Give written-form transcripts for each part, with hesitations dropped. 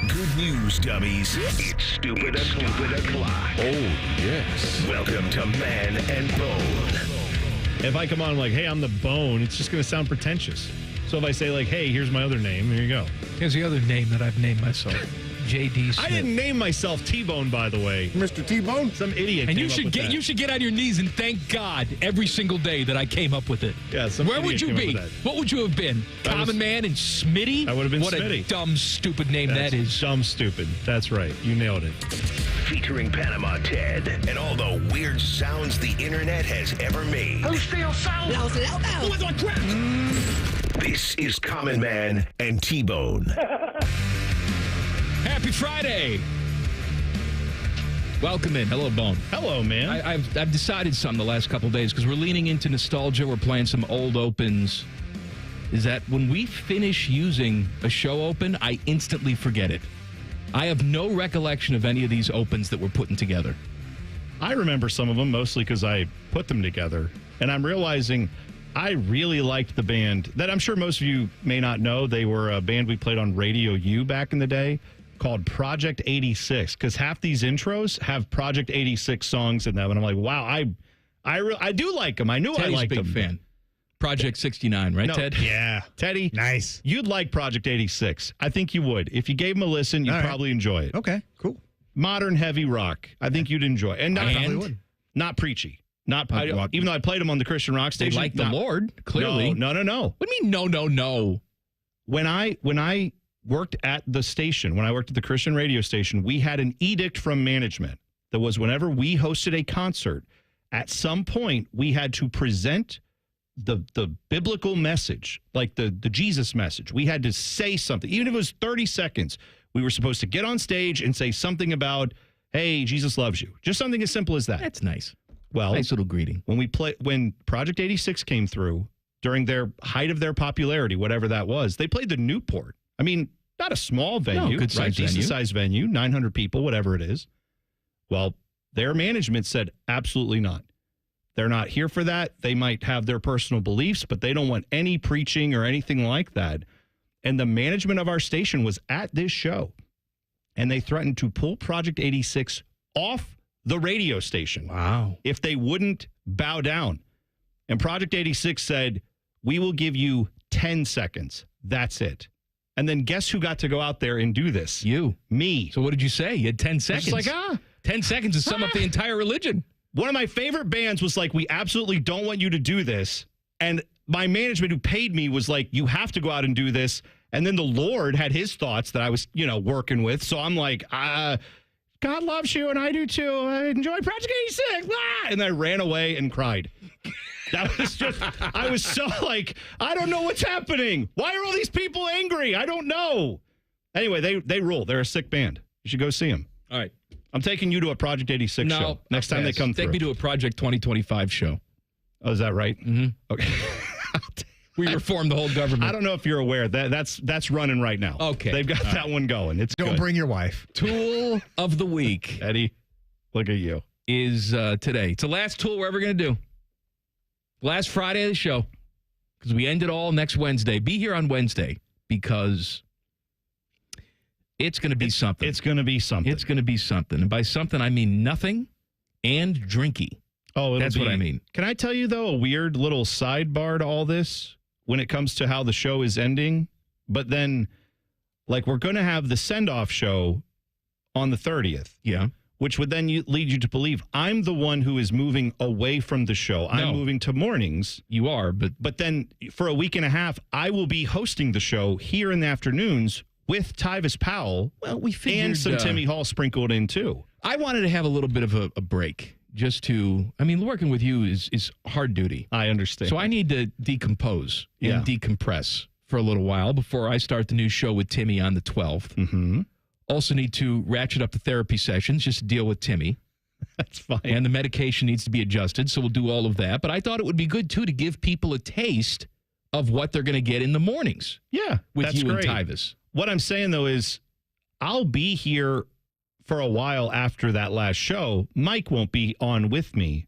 Good news, dummies. It's Stupid O'Clock. Oh, yes. Welcome to Man and Bone. If I come on like, hey, I'm the Bone, it's just going to sound pretentious. So if I say like, hey, here's my other name, here you go. Here's the other name that I've named myself. J.D. Smith. I didn't name myself T-Bone, by the way. Mr. T-Bone? Some idiot And came you up should with that. you should get on your knees and thank God every single day that I came up with it. Yeah, some Where would idiot you came up be? with that. What would you have been? Common Man and Smitty? I would have been what Smitty. What a dumb, stupid name that is. Dumb, stupid. That's right. You nailed it. Featuring Panama Ted and all the weird sounds the internet has ever made. Who steals sound? Who is on crack? This is Common Man and T-Bone. Happy Friday. Welcome in. Hello, Bone. Hello, man. I've decided something the last couple of days because we're leaning into nostalgia. We're playing some old opens. Is that when we finish using a show open, I instantly forget it. I have no recollection of any of these opens that we're putting together. I remember some of them mostly because I put them together. And I'm realizing I really liked the band that I'm sure most of you may not know. They were a band we played on Radio U back in the day called Project 86, because half these intros have Project 86 songs in them. And I'm like, wow, I do like them. I knew Teddy's I liked a big them. fan. Project 69, right, No, Ted? Yeah. Teddy. Nice. You'd like Project 86. I think you would. If you gave them a listen, you'd All right. probably enjoy it. Okay, cool. Modern heavy rock. I think you'd enjoy. And not, Probably would. not preachy. Even though I played them on the Christian rock They station. like the Lord, clearly. No. What do you mean, no? When I worked at the station, when I worked at the Christian radio station, we had an edict from management that was whenever we hosted a concert, at some point we had to present the biblical message, like the Jesus message. We had to say something, even if it was 30 seconds. We were supposed to get on stage and say something about, hey, Jesus loves you. Just something as simple as that. That's nice. Well, Nice little greeting. when Project 86 came through during their height of their popularity, whatever that was, they played the Newport. I mean, not a small venue, good right? sized venue. Decent sized venue, 900 people, whatever it is. Well, their management said absolutely not. They're not here for that. They might have their personal beliefs, but they don't want any preaching or anything like that. And the management of our station was at this show, and they threatened to pull Project 86 off the radio station. Wow. If they wouldn't bow down. And Project 86 said, we will give you 10 seconds. That's it. And then guess who got to go out there and do this? You. Me. So what did you say? You had 10 seconds. Just like, 10 seconds to sum up the entire religion. One of my favorite bands was like, we absolutely don't want you to do this. And my management who paid me was like, you have to go out and do this. And then the Lord had his thoughts that I was, working with. So I'm like, God loves you and I do too. I enjoy Project 86. And I ran away and cried. That was just, I was so like, I don't know what's happening. Why are all these people angry? I don't know. Anyway, they rule. They're a sick band. You should go see them. All right. I'm taking you to a Project 86 show next time they come through. Take me to a Project 2025 show. Oh, is that right? Mm-hmm. Okay. We reform the whole government. I don't know if you're aware. That's running right now. Okay. They've got that one going. It's Don't good. bring your wife. Tool of the week Eddie, look at you. is today. It's the last tool we're ever going to do. Last Friday of the show, because we end it all next Wednesday. Be here on Wednesday because it's going to be something. It's going to be something. It's going to be something. And by something, I mean nothing and drinky. Oh, That's what I mean. Can I tell you, though, a weird little sidebar to all this when it comes to how the show is ending? But then, like, we're going to have the send-off show on the 30th. Yeah. Which would then lead you to believe I'm the one who is moving away from the show. I'm No. moving to mornings. You are, but then for a week and a half, I will be hosting the show here in the afternoons with Tyvis Powell. Well, we figured, and some Timmy Hall sprinkled in, too. I wanted to have a little bit of a break just to, working with you is hard duty. I understand. So I need to decompose and decompress for a little while before I start the new show with Timmy on the 12th. Mm-hmm. Also need to ratchet up the therapy sessions just to deal with Timmy. That's fine. And the medication needs to be adjusted, so we'll do all of that. But I thought it would be good, too, to give people a taste of what they're going to get in the mornings. Yeah, with that's you great. and Tyvis. What I'm saying, though, is I'll be here for a while after that last show. Mike won't be on with me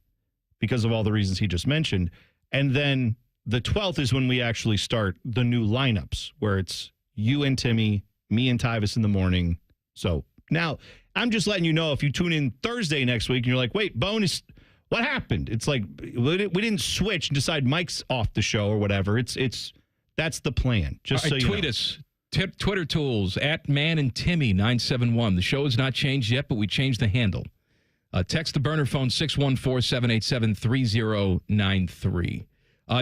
because of all the reasons he just mentioned. And then the 12th is when we actually start the new lineups, where it's you and Timmy, me and Tyvis in the morning, So now I'm just letting you know if you tune in Thursday next week and you're like, wait, bonus, what happened? It's like we didn't switch and decide Mike's off the show or whatever. That's the plan. Just so you tweet know. us. Twitter tools at Man and Timmy 971. The show has not changed yet, but we changed the handle. Text the burner phone 614-787-3093.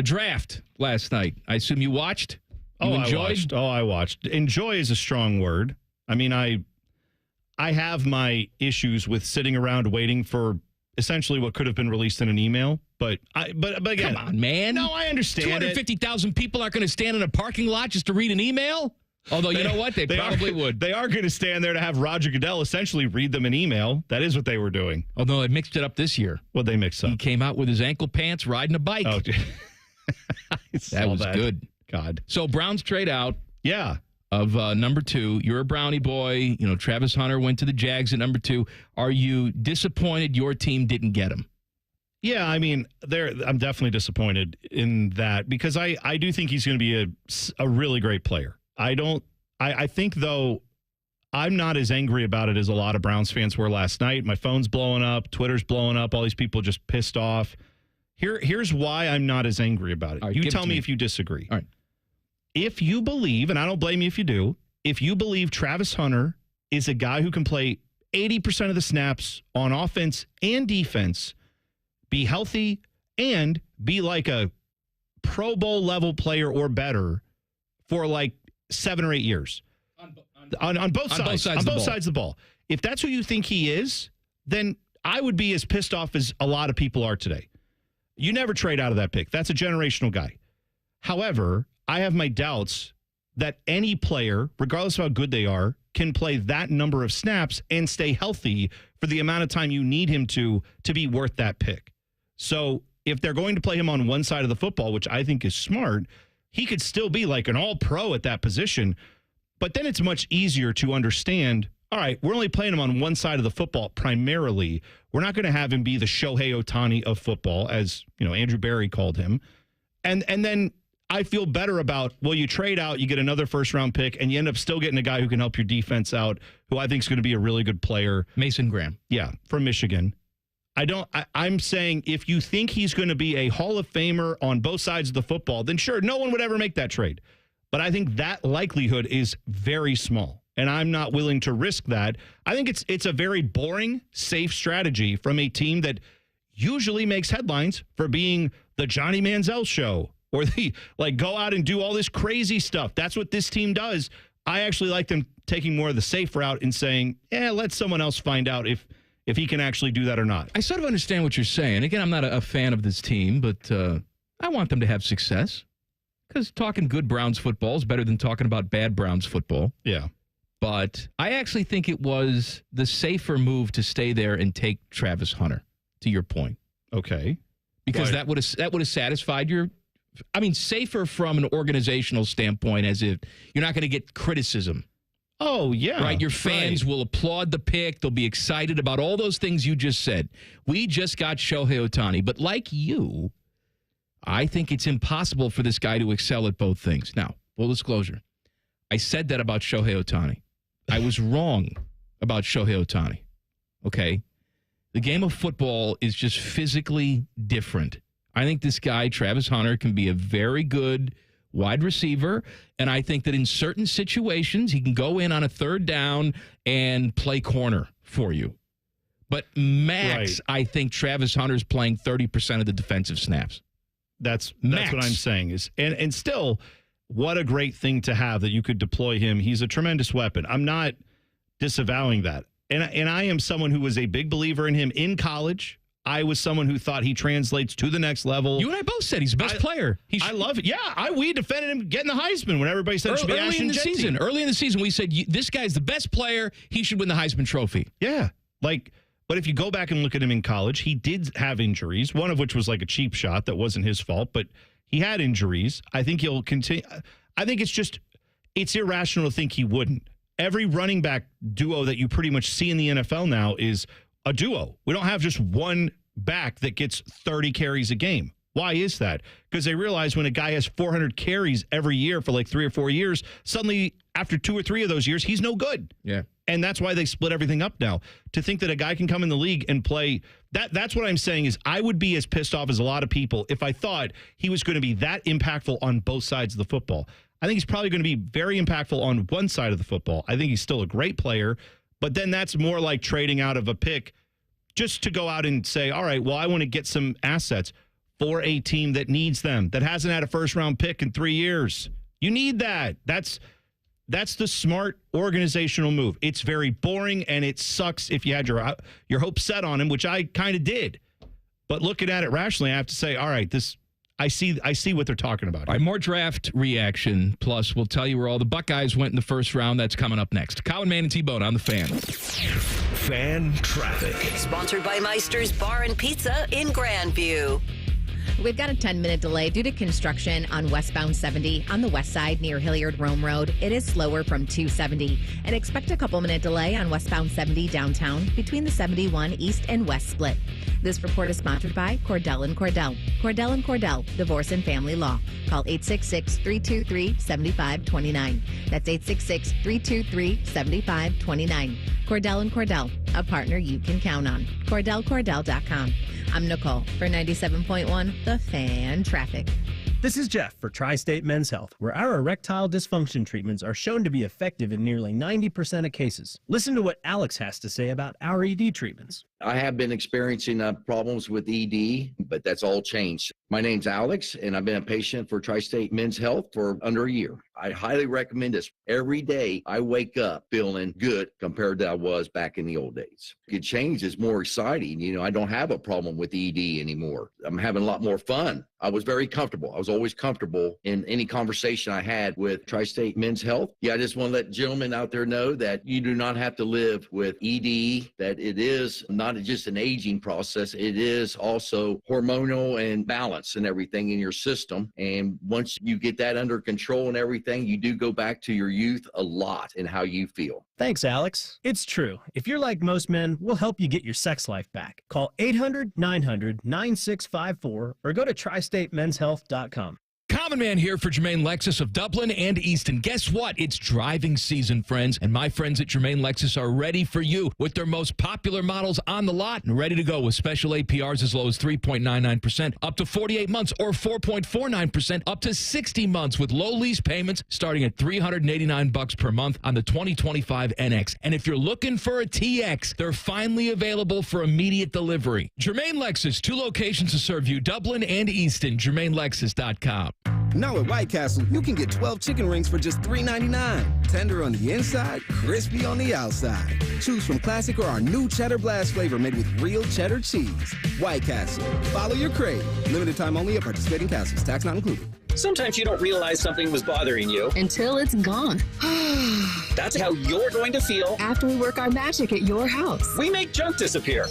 Draft last night. I assume you watched? You enjoyed? I watched. Enjoy is a strong word. I mean, I have my issues with sitting around waiting for essentially what could have been released in an email. But again, come on, man. No, I understand. 250,000 people aren't going to stand in a parking lot just to read an email. Although, you know what? They probably would. They are going to stand there to have Roger Goodell essentially read them an email. That is what they were doing. Although they mixed it up this year. What'd they mix up? He came out with his ankle pants riding a bike. Oh, that was good. God. So Browns trade out. Yeah. Of number 2. You're a Brownie boy. You know, Travis Hunter went to the Jags at number 2. Are you disappointed your team didn't get him? Yeah, I mean, I'm definitely disappointed in that because I do think he's going to be a really great player. I think, though, I'm not as angry about it as a lot of Browns fans were last night. My phone's blowing up. Twitter's blowing up. All these people just pissed off. Here's why I'm not as angry about it. Right, you tell me if you disagree. All right. If you believe, and I don't blame you if you do, if you believe Travis Hunter is a guy who can play 80% of the snaps on offense and defense, be healthy, and be like a Pro Bowl level player or better for like 7 or 8 years on both sides of the ball. If that's who you think he is, then I would be as pissed off as a lot of people are today. You never trade out of that pick. That's a generational guy. However, I have my doubts that any player, regardless of how good they are, can play that number of snaps and stay healthy for the amount of time you need him to be worth that pick. So if they're going to play him on one side of the football, which I think is smart, he could still be like an all-pro at that position. But then it's much easier to understand, all right, we're only playing him on one side of the football primarily. We're not going to have him be the Shohei Ohtani of football, as Andrew Barry called him. And then I feel better about, well, you trade out, you get another first-round pick, and you end up still getting a guy who can help your defense out, who I think is going to be a really good player. Mason Graham. Yeah, from Michigan. I'm saying if you think he's going to be a Hall of Famer on both sides of the football, then sure, no one would ever make that trade. But I think that likelihood is very small, and I'm not willing to risk that. I think it's a very boring, safe strategy from a team that usually makes headlines for being the Johnny Manziel show or the go out and do all this crazy stuff. That's what this team does. I actually like them taking more of the safe route and saying, let someone else find out if he can actually do that or not. I sort of understand what you're saying. Again, I'm not a fan of this team, but I want them to have success because talking good Browns football is better than talking about bad Browns football. Yeah. But I actually think it was the safer move to stay there and take Travis Hunter, to your point. Okay. Because that would have satisfied your... I mean, safer from an organizational standpoint, as if you're not going to get criticism. Oh, yeah. Right? Your fans will applaud the pick. They'll be excited about all those things you just said. We just got Shohei Ohtani. But like you, I think it's impossible for this guy to excel at both things. Now, full disclosure, I said that about Shohei Ohtani. I was wrong about Shohei Ohtani. Okay? The game of football is just physically different. I think this guy, Travis Hunter, can be a very good wide receiver, and I think that in certain situations, he can go in on a third down and play corner for you. But max, I think Travis Hunter's playing 30% of the defensive snaps. That's what I'm saying. Is and still, what a great thing to have that you could deploy him. He's a tremendous weapon. I'm not disavowing that. And I am someone who was a big believer in him in college. I was someone who thought he translates to the next level. You and I both said he's the best player. I love it. Yeah, we defended him getting the Heisman when everybody said it should be Ashton Jeanty. Early in the season, we said, this guy's the best player. He should win the Heisman Trophy. Yeah. But if you go back and look at him in college, he did have injuries, one of which was like a cheap shot that wasn't his fault, but he had injuries. I think he'll continue. I think it's irrational to think he wouldn't. Every running back duo that you pretty much see in the NFL now is a duo. We don't have just one back that gets 30 carries a game. Why is that? Because they realize when a guy has 400 carries every year for like 3 or 4 years, suddenly after 2 or 3 of those years, he's no good. Yeah. And that's why they split everything up now. To think that a guy can come in the league and play, that's what I'm saying is I would be as pissed off as a lot of people if I thought he was going to be that impactful on both sides of the football. I think he's probably going to be very impactful on one side of the football. I think he's still a great player, but then that's more like trading out of a pick just to go out and say, all right, well, I want to get some assets for a team that needs them, that hasn't had a first-round pick in 3 years. You need that. That's the smart organizational move. It's very boring, and it sucks if you had your hopes set on him, which I kind of did. But looking at it rationally, I have to say, all right, I see what they're talking about. All right, more draft reaction. Plus, we'll tell you where all the Buckeyes went in the first round. That's coming up next. Colin Man and T-Bone on the Fan. Fan traffic. Sponsored by Meister's Bar and Pizza in Grandview. We've got a 10-minute delay due to construction on westbound 70 on the west side near Hilliard-Rome Road. It is slower from 270. And expect a couple-minute delay on westbound 70 downtown between the 71 east and west split. This report is sponsored by Cordell & Cordell. Cordell & Cordell, Divorce and Family Law. Call 866-323-7529. That's 866-323-7529. Cordell & Cordell, a partner you can count on. CordellCordell.com. I'm Nicole for 97.1 The Fan Traffic. This is Jeff for Tri-State Men's Health, where our erectile dysfunction treatments are shown to be effective in nearly 90% of cases. Listen to what Alex has to say about our ED treatments. I have been experiencing problems with ED, but that's all changed. My name's Alex, and I've been a patient for Tri-State Men's Health for under a year. I highly recommend this. Every day I wake up feeling good compared to I was back in the old days. It change is more exciting. You know, I don't have a problem with ED anymore. I'm having a lot more fun. I was very comfortable. I was always comfortable in any conversation I had with Tri-State Men's Health. Yeah, I just want to let gentlemen out there know that you do not have to live with ED, that it is not just an aging process. It is also hormonal and balance and everything in your system. And once you get that under control and everything, you do go back to your youth a lot in how you feel. Thanks, Alex. It's true. If you're like most men, we'll help you get your sex life back. Call 800-900-9654 or go to tristatemenshealth.com. Common Man here for Jermaine Lexus of Dublin and Easton. Guess what? It's driving season, friends, and my friends at Jermaine Lexus are ready for you with their most popular models on the lot and ready to go with special APRs as low as 3.99% up to 48 months or 4.49% up to 60 months with low lease payments starting at $389 per month on the 2025 NX. And if you're looking for a TX, they're finally available for immediate delivery. Jermaine Lexus, 2 locations to serve you, Dublin and Easton, JermaineLexus.com. Now at White Castle, you can get 12 chicken rings for just $3.99. Tender on the inside, crispy on the outside. Choose from classic or our new Cheddar Blast flavor made with real cheddar cheese. White Castle. Follow your crave. Limited time only at participating castles. Tax not included. Sometimes you don't realize something was bothering you until it's gone. That's how you're going to feel after we work our magic at your house. We make junk disappear.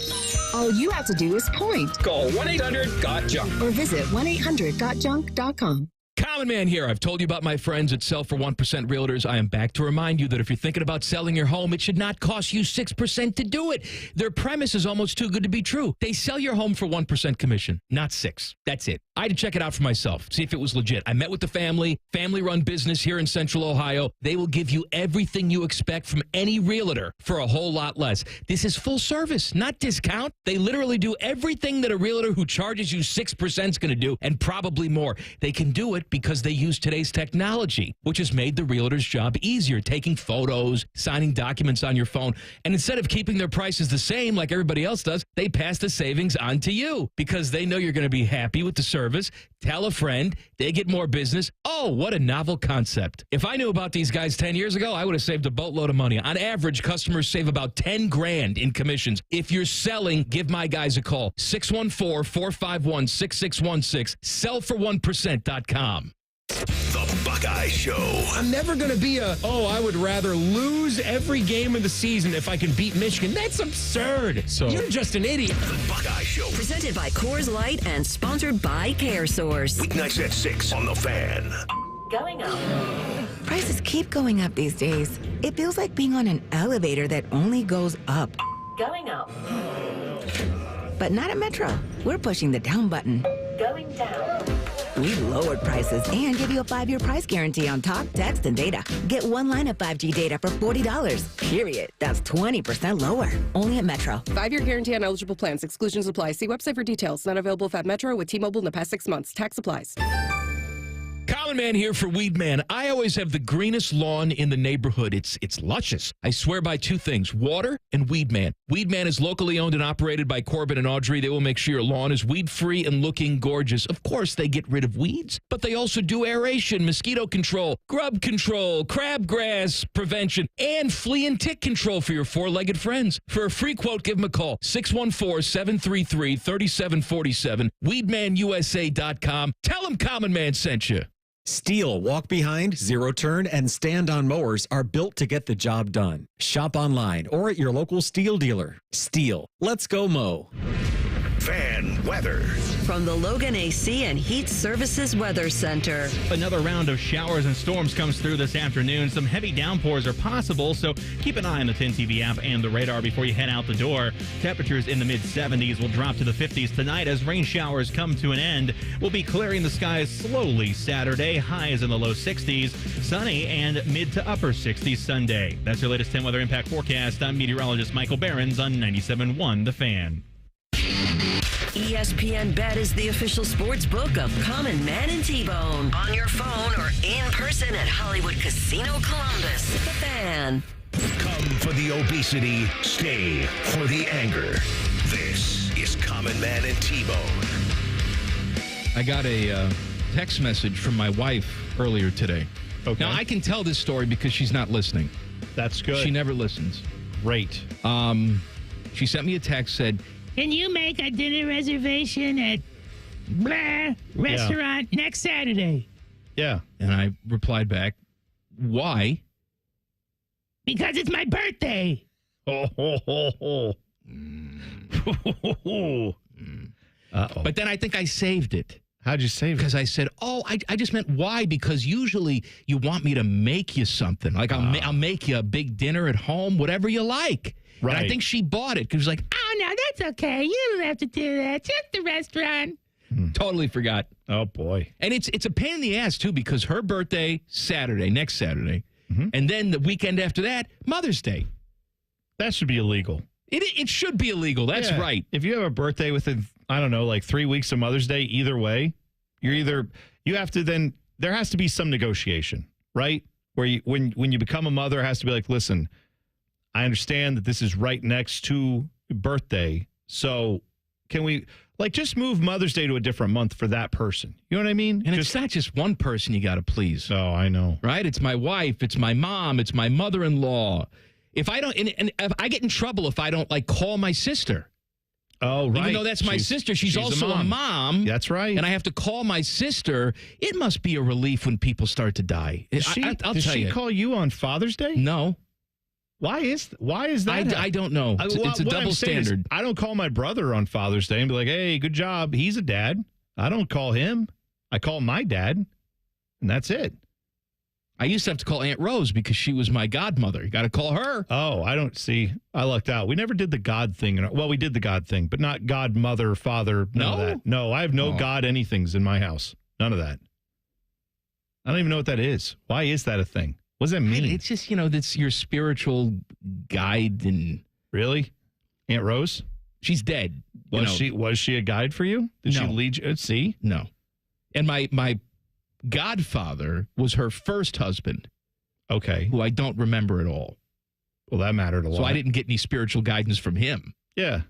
All you have to do is point. Call 1-800-GOT-JUNK or visit 1-800-GOT-JUNK.com. Common Man here. I've told you about my friends at Sell for 1% Realtors. I am back to remind you that if you're thinking about selling your home, it should not cost you 6% to do it. Their premise is almost too good to be true. They sell your home for 1% commission, not 6%. That's it. I had to check it out for myself, see if it was legit. I met with the family-run business here in Central Ohio. They will give you everything you expect from any realtor for a whole lot less. This is full service, not discount. They literally do everything that a realtor who charges you 6% is going to do, and probably more. They can do it because they use today's technology, which has made the realtor's job easier, taking photos, signing documents on your phone. And instead of keeping their prices the same like everybody else does, they pass the savings on to you because they know you're going to be happy with the service. Tell a friend, they get more business. Oh, what a novel concept. If I knew about these guys 10 years ago, I would have saved a boatload of money. On average, customers save about $10,000 in commissions. If you're selling, give my guys a call. 614-451-6616. Sellfor1%.com. The Buckeye Show. I'm never going to be I would rather lose every game of the season if I can beat Michigan. That's absurd. So you're just an idiot. The Buckeye Show. Presented by Coors Light and sponsored by CareSource. Weeknights at 6 on The Fan. Going up. Prices keep going up these days. It feels like being on an elevator that only goes up. Going up. But not at Metro. We're pushing the down button. Going down. We lowered prices and give you a 5-year price guarantee on talk, text, and data. Get one line of 5G data for $40, period. That's 20% lower. Only at Metro. 5-year guarantee on eligible plans. Exclusions apply. See website for details. Not available at Metro with T-Mobile in the past 6 months. Tax applies. Common Man here for Weed Man. I always have the greenest lawn in the neighborhood. It's luscious. I swear by two things, water and Weed Man. Weed Man is locally owned and operated by Corbin and Audrey. They will make sure your lawn is weed-free and looking gorgeous. Of course, they get rid of weeds, but they also do aeration, mosquito control, grub control, crabgrass prevention, and flea and tick control for your four-legged friends. For a free quote, give them a call, 614-733-3747, weedmanusa.com. Tell them Common Man sent you. Steel walk behind, zero turn, and stand on mowers are built to get the job done. Shop online or at your local Steel dealer. Steel, let's go mow. Fan weather. From the Logan AC and Heat Services Weather Center. Another round of showers and storms comes through this afternoon. Some heavy downpours are possible, so keep an eye on the 10 TV app and the radar before you head out the door. Temperatures in the mid-70s will drop to the 50s tonight as rain showers come to an end. We'll be clearing the skies slowly Saturday. Highs in the low 60s. Sunny and mid to upper 60s Sunday. That's your latest 10 weather impact forecast. I'm meteorologist Michael Behrens on 97.1 The Fan. ESPN Bet is the official sports book of Common Man and T-Bone. On your phone or in person at Hollywood Casino Columbus. The Fan. Come for the obesity, stay for the anger. This is Common Man and T-Bone. I got a text message from my wife earlier today. Okay. Now, I can tell this story because she's not listening. That's good. She never listens. Great. She sent me a text, said, Can you make a dinner reservation at blah restaurant next Saturday? Yeah. And I replied back, why? Because it's my birthday. Uh-oh. But then I think I saved it. How'd you save it? Because I said, I just meant why? Because usually you want me to make you something. Like I'll make you a big dinner at home, whatever you like. Right. And I think she bought it because she's like, Oh, no, that's okay. You don't have to do that. Just the restaurant. totally forgot. Oh, boy. And it's a pain in the ass, too, because her birthday, Saturday, next Saturday. And then the weekend after that, Mother's Day. That should be illegal. It should be illegal. That's right. If you have a birthday within, I don't know, like 3 weeks of Mother's Day, either way, you have to then, there has to be some negotiation, right? Where when you become a mother, it has to be like, listen, I understand that this is right next to birthday. So can we just move Mother's Day to a different month for that person? You know what I mean? And it's not just one person you got to please. Oh, I know. Right? It's my wife. It's my mom. It's my mother-in-law. If I don't, and if I get in trouble if I don't call my sister. Oh, right. Even though that's my sister, she's also a mom. That's right. And I have to call my sister. It must be a relief when people start to die. Does she call you on Father's Day? No. Why is that? I don't know. It's a double standard. I don't call my brother on Father's Day and be like, hey, good job. He's a dad. I don't call him. I call my dad, and that's it. I used to have to call Aunt Rose because she was my godmother. You got to call her. Oh, I don't see. I lucked out. We never did the God thing. Well, we did the God thing, but not godmother, father, none of that. No, I have no God anythings in my house. None of that. I don't even know what that is. Why is that a thing? What does that mean? It's just, that's your spiritual guide. And really? Aunt Rose? She's dead. Was she a guide for you? Did she lead you? See? No. And my godfather was her first husband. Okay. Who I don't remember at all. Well, that mattered a lot. So I didn't get any spiritual guidance from him. Yeah.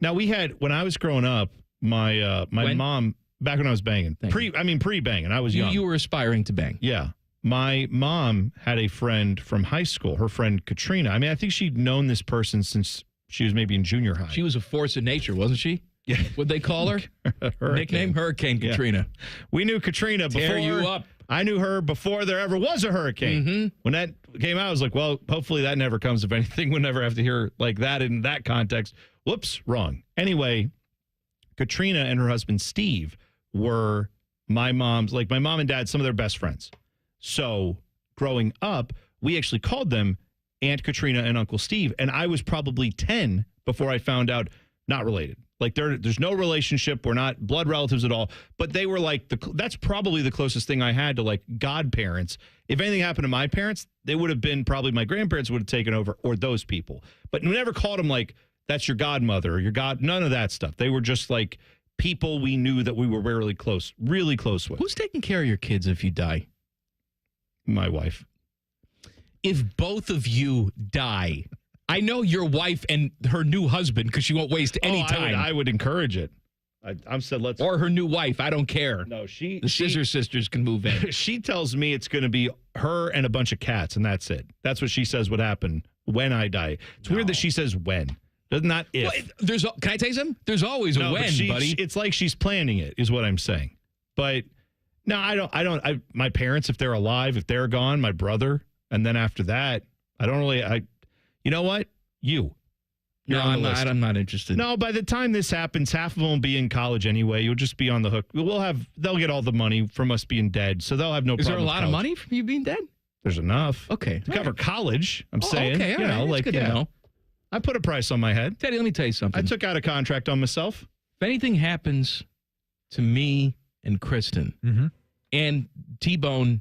Now when I was growing up, my mom, back when I was banging, pre-banging, I was young. You were aspiring to bang. Yeah. My mom had a friend from high school, her friend Katrina. I mean, I think she'd known this person since she was maybe in junior high. She was a force of nature, wasn't she? Yeah. What'd they call her? Nickname? Hurricane Katrina. Yeah. We knew Katrina before. Tear you up. I knew her before there ever was a hurricane. Mm-hmm. When that came out, I was like, well, hopefully that never comes. If anything, we'll never have to hear like that in that context. Whoops, wrong. Anyway, Katrina and her husband, Steve, were my mom and dad, some of their best friends. So growing up, we actually called them Aunt Katrina and Uncle Steve. And I was probably 10 before I found out, not related, Like there's no relationship. We're not blood relatives at all. But they were like, that's probably the closest thing I had to like godparents. If anything happened to my parents, they would have been probably my grandparents would have taken over or those people. But we never called them like, that's your godmother or your god. None of that stuff. They were just like people we knew that we were really close with. Who's taking care of your kids if you die? My wife. If both of you die, I know your wife and her new husband, because she won't waste any time. I would encourage it. I've said let's. Or her new wife. I don't care. No, the Scissor Sisters can move in. She tells me it's going to be her and a bunch of cats, and that's it. That's what she says would happen when I die. It's weird that she says when. Not if. Well, can I tell you something? There's always a when, buddy. It's like she's planning it, is what I'm saying. But no, I don't. My parents, if they're alive, if they're gone, my brother, and then after that, I don't really. You know what? You're on the list. I'm not interested. No, by the time this happens, half of them will be in college anyway. You'll just be on the hook. They'll get all the money from us being dead, so they'll have no problem. Is there a lot of money from you being dead? There's enough. Okay. To cover college, I'm saying. Okay, all right. That's good to know. I put a price on my head. Teddy, let me tell you something. I took out a contract on myself. If anything happens to me and Kristen, and T-Bone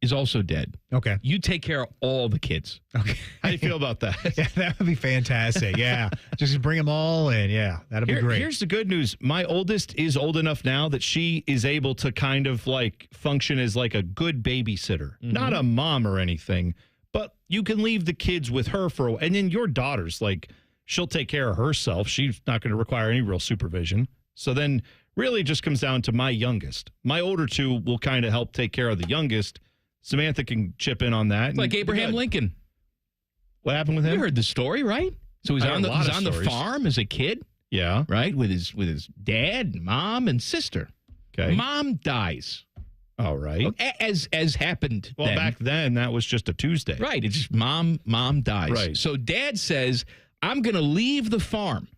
is also dead. Okay. You take care of all the kids. Okay. How do you feel about that? Yeah, that would be fantastic. Yeah. Just bring them all in. Yeah. That'd be great. Here's the good news. My oldest is old enough now that she is able to kind of like function as like a good babysitter. Not a mom or anything, but you can leave the kids with her for a while. And then your daughter's like, she'll take care of herself. She's not going to require any real supervision. So then really it just comes down to my youngest. My older two will kind of help take care of the youngest. Samantha can chip in on that. Like Abraham Lincoln. What happened with him? You heard the story, right? So he's on the farm as a kid. Yeah. Right? With his dad, mom, and sister. Okay. Mom dies. All right. As happened Well, then. back then, that was just a Tuesday. Right. It's just mom dies. Right. So dad says, I'm going to leave the farm.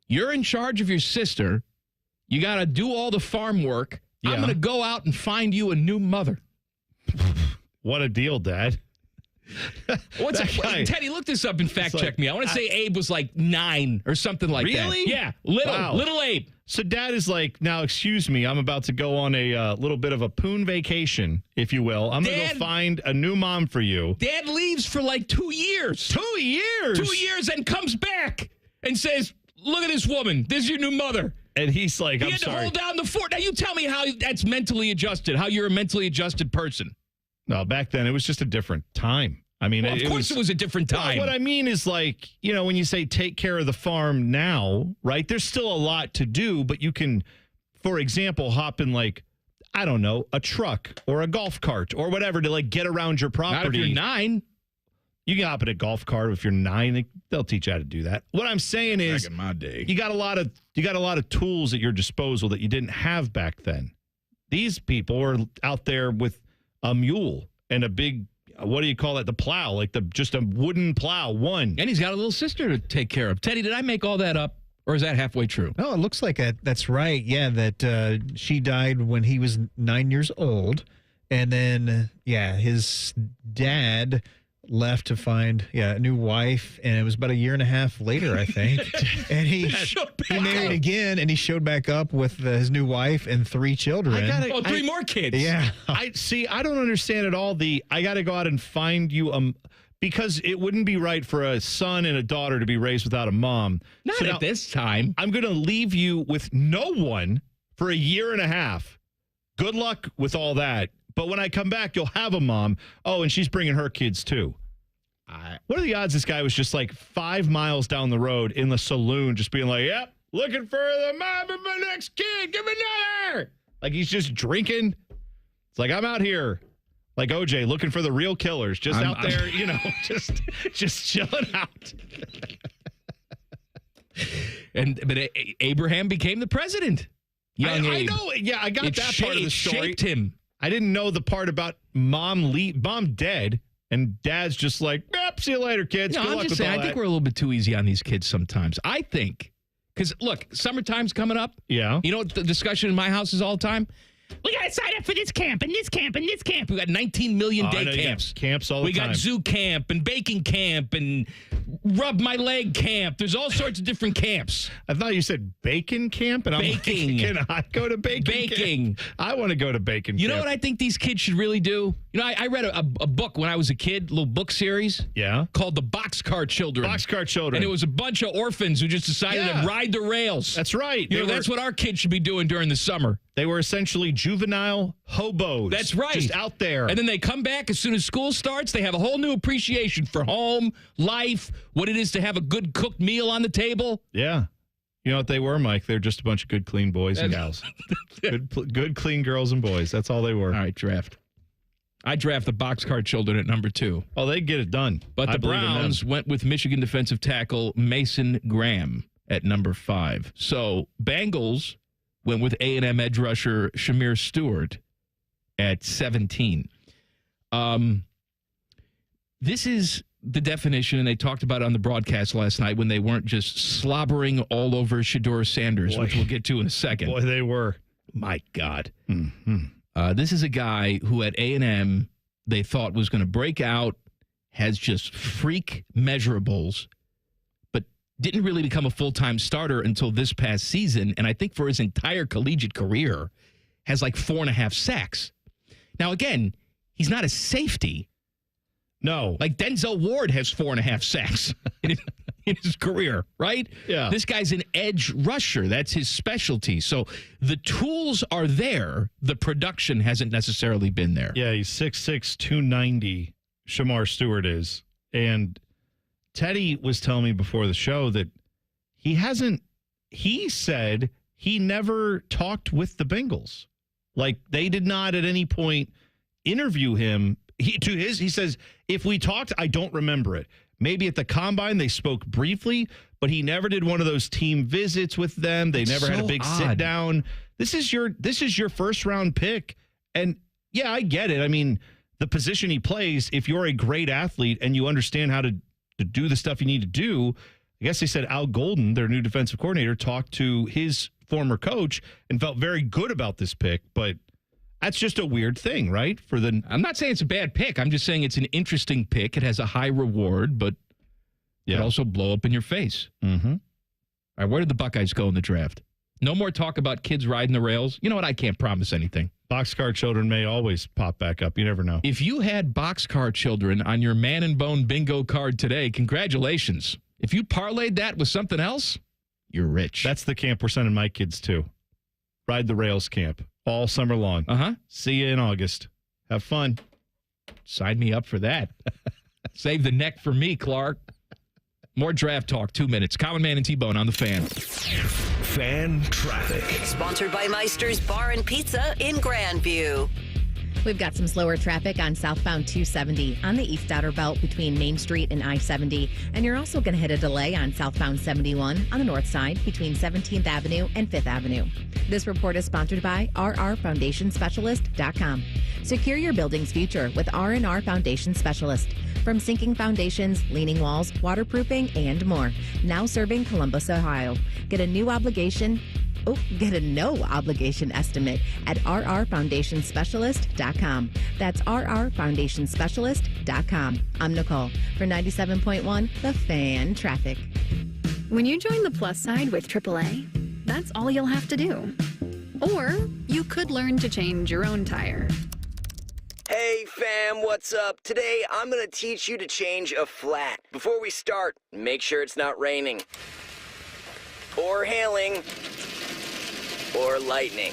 You're in charge of your sister. You got to do all the farm work. Yeah. I'm going to go out and find you a new mother. What a deal, Dad. Teddy, look this up and fact check me. I want to say Abe was like 9 or something like that. Really? Yeah. Little Abe. So Dad is like, now, excuse me, I'm about to go on a little bit of a poon vacation, if you will. I'm going to go find a new mom for you. Dad leaves for like 2 years. 2 years? 2 years and comes back and says, look at this woman. This is your new mother. And he's like, he had to hold down the fort. Now you tell me how that's mentally adjusted, how you're a mentally adjusted person. No, back then it was just a different time. I mean, of course it was a different time. What I mean is like, when you say take care of the farm now, right? There's still a lot to do, but you can, for example, hop in like, I don't know, a truck or a golf cart or whatever to like get around your property. Not if you're 9. You can hop in a golf cart if you're 9. They'll teach you how to do that. What I'm saying is, back in my day, you got a lot of tools at your disposal that you didn't have back then. These people are out there with a mule and a big, what do you call it? The plow, like just a wooden plow. One. And he's got a little sister to take care of. Teddy, did I make all that up, or is that halfway true? No, it looks like that's right. Yeah, that she died when he was 9 years old, and then his dad left to find a new wife, and it was about a year and a half later, I think. And he married again, and he showed back up with his new wife and 3 children. 3 more kids. Yeah. I don't understand at all I got to go out and find you because it wouldn't be right for a son and a daughter to be raised without a mom. Not at this time. I'm going to leave you with no one for a year and a half. Good luck with all that. But when I come back, you'll have a mom. Oh, and she's bringing her kids too. What are the odds this guy was just like 5 miles down the road in the saloon just being like, yep, looking for the mom of my next kid. Give me another. Like he's just drinking. It's like, I'm out here. Like OJ looking for the real killers. Just out there, just chilling out. But Abraham became the president. Young I Abe. know. Yeah, I got that part of the story. Shaped him. I didn't know the part about mom dead, and dad's just like, yep, see you later, kids. Good luck with all I that. think we're a little bit too easy on these kids sometimes. I think, because look, summertime's coming up. Yeah. You know what the discussion in my house is all the time? We got to sign up for this camp and this camp and this camp. We got 19 million day camps. Camps all the time. We got zoo camp and baking camp and rub my leg camp. There's all sorts of different camps. I thought you said bacon camp, and Baking. I'm like, can I go to bacon camp? I want to go to bacon You camp. know what I think these kids should really do? You know, I read a book when I was a kid, a little book series. Yeah. Called The Boxcar Children. Boxcar Children. And it was a bunch of orphans who just decided to ride the rails. That's right. You know, that's what our kids should be doing during the summer. They were essentially juvenile hobos. That's right. Just out there. And then they come back as soon as school starts. They have a whole new appreciation for home, life, what it is to have a good cooked meal on the table. Yeah. You know what they were, Mike? They're just a bunch of good, clean boys and gals. good, clean girls and boys. That's all they were. All right, draft. I draft the Boxcar Children at number 2. Oh, they get it done. But the Browns went with Michigan defensive tackle Mason Graham at number 5. So Bengals went with A&M edge rusher Shamir Stewart at 17. This is the definition, and they talked about it on the broadcast last night when they weren't just slobbering all over Shedeur Sanders, which we'll get to in a second. Boy, they were. My God. Mm-hmm. This is a guy who at A&M they thought was going to break out, has just freak measurables, but didn't really become a full-time starter until this past season, and I think for his entire collegiate career has like 4.5 sacks. Now, again, he's not a safety. No. Like Denzel Ward has 4.5 sacks in his career, right? Yeah. This guy's an edge rusher. That's his specialty. So the tools are there. The production hasn't necessarily been there. Yeah, he's 6'6", 290, Shamar Stewart is. And Teddy was telling me before the show that he said he never talked with the Bengals. Like, they did not at any point interview him. He says, if we talked, I don't remember it. Maybe at the combine they spoke briefly, but he never did one of those team visits with them. They never had a big sit down. This is your first round pick. And yeah, I get it. I mean, the position he plays, if you're a great athlete and you understand how to do the stuff you need to do, I guess they said Al Golden, their new defensive coordinator, talked to his former coach and felt very good about this pick, but that's just a weird thing, right? I'm not saying it's a bad pick. I'm just saying it's an interesting pick. It has a high reward, but it also blow up in your face. Mm-hmm. All right, where did the Buckeyes go in the draft? No more talk about kids riding the rails. You know what? I can't promise anything. Boxcar Children may always pop back up. You never know. If you had Boxcar Children on your Man and Bone bingo card today, congratulations. If you parlayed that with something else, you're rich. That's the camp we're sending my kids to. Ride the rails camp. All summer long. See you in August. Have fun. Sign me up for that. Save the neck for me, Clark. More draft talk, 2 minutes. Common Man and T-Bone on the Fan. Fan traffic. Sponsored by Meister's Bar and Pizza in Grandview. We've got some slower traffic on southbound 270 on the east outer belt between Main Street and I-70. And you're also going to hit a delay on southbound 71 on the north side between 17th Avenue and 5th Avenue. This report is sponsored by rrfoundationspecialist.com. Secure your building's future with R&R Foundation Specialist. From sinking foundations, leaning walls, waterproofing, and more. Now serving Columbus, Ohio. Get a no obligation estimate at rrfoundationspecialist.com. That's rrfoundationspecialist.com. I'm Nicole for 97.1 The Fan Traffic. When you join the plus side with AAA, that's all you'll have to do. Or you could learn to change your own tire. Hey fam, what's up? Today I'm gonna teach you to change a flat. Before we start, make sure it's not raining, or hailing, or lightning.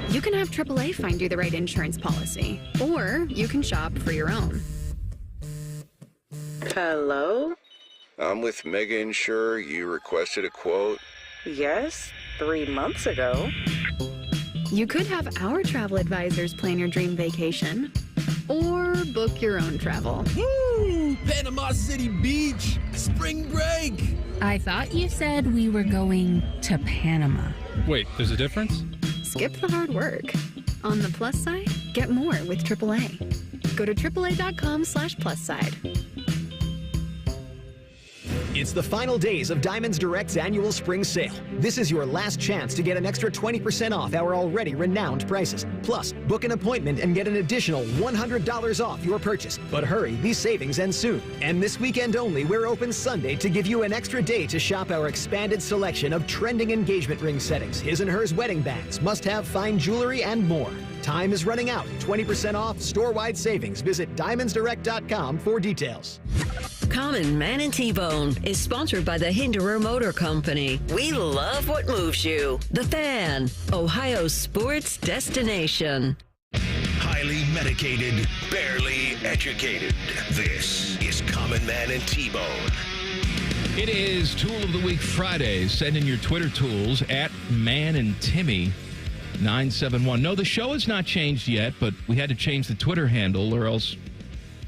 You can have AAA find you the right insurance policy, or you can shop for your own. Hello? I'm with Mega Insure. You requested a quote? Yes, 3 months ago. You could have our travel advisors plan your dream vacation, or book your own travel. Woo! Panama City Beach, spring break. I thought you said we were going to Panama. Wait, there's a difference? Skip the hard work. On the plus side, get more with AAA. Go to AAA.com/plus side. It's the final days of Diamonds Direct's annual spring sale. This is your last chance to get an extra 20% off our already renowned prices. Plus, book an appointment and get an additional $100 off your purchase. But hurry, these savings end soon. And this weekend only, we're open Sunday to give you an extra day to shop our expanded selection of trending engagement ring settings, his and hers wedding bands, must-have fine jewelry, and more. Time is running out. 20% off, store-wide savings. Visit diamondsdirect.com for details. Common Man and T-Bone is sponsored by the Hinderer Motor Company. We love what moves you. The Fan, Ohio's sports destination. Highly medicated, barely educated. This is Common Man and T-Bone. It is Tool of the Week Friday. Send in your Twitter tools at Man and Timmy 971. No, the show has not changed yet, but we had to change the Twitter handle or else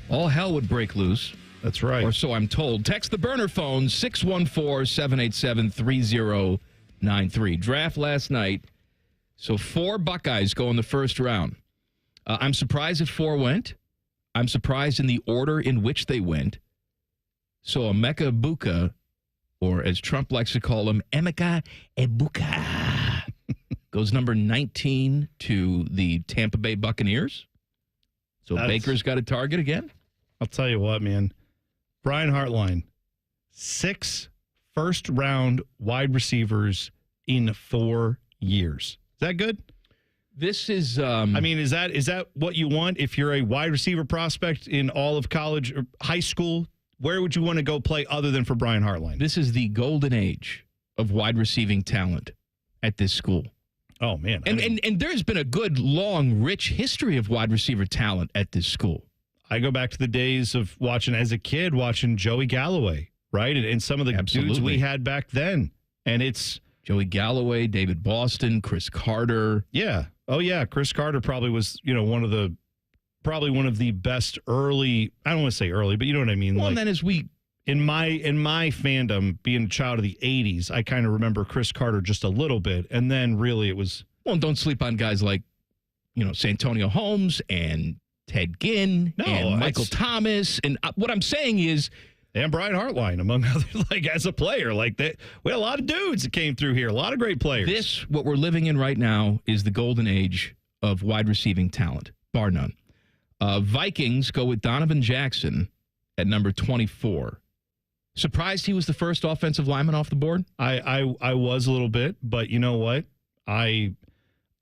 all hell would break loose. That's right. Or so I'm told. Text the burner phone, 614-787-3093. Draft last night. So 4 Buckeyes go in the first round. I'm surprised that 4 went. I'm surprised in the order in which they went. So Emeka Egbuka, or as Trump likes to call him, Emeka Egbuka, goes number 19 to the Tampa Bay Buccaneers. So Baker's got a target again? I'll tell you what, man. Brian Hartline, 6 first-round wide receivers in 4 years. Is that good? This is... I mean, is that what you want if you're a wide receiver prospect in all of college or high school? Where would you want to go play other than for Brian Hartline? This is the golden age of wide receiving talent at this school. Oh, man. And there's been a good, long, rich history of wide receiver talent at this school. I go back to the days of watching Joey Galloway, right? And some of the dudes we had back then. And it's Joey Galloway, David Boston, Chris Carter. Yeah. Oh, yeah. Chris Carter probably was, one of the best early, I don't want to say early, but you know what I mean? Well, and then as we... In my fandom, being a child of the 80s, I kind of remember Chris Carter just a little bit. And then really it was... Well, don't sleep on guys like, Santonio Holmes and Ted Ginn and Michael Thomas. And what I'm saying is... And Brian Hartline, among others, as a player. We had a lot of dudes that came through here. A lot of great players. What we're living in right now, is the golden age of wide receiving talent, bar none. Vikings go with Donovan Jackson at number 24. Surprised he was the first offensive lineman off the board? I was a little bit, but you know what?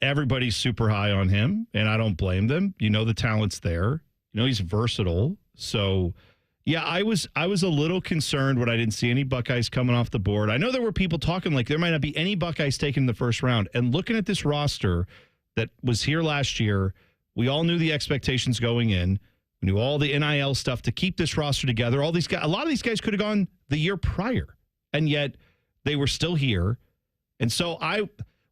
Everybody's super high on him, and I don't blame them. The talent's there. He's versatile. So, yeah, I was a little concerned when I didn't see any Buckeyes coming off the board. I know there were people talking like there might not be any Buckeyes taken in the first round. And looking at this roster that was here last year, we all knew the expectations going in. We knew all the NIL stuff to keep this roster together. A lot of these guys could have gone the year prior, and yet they were still here. And so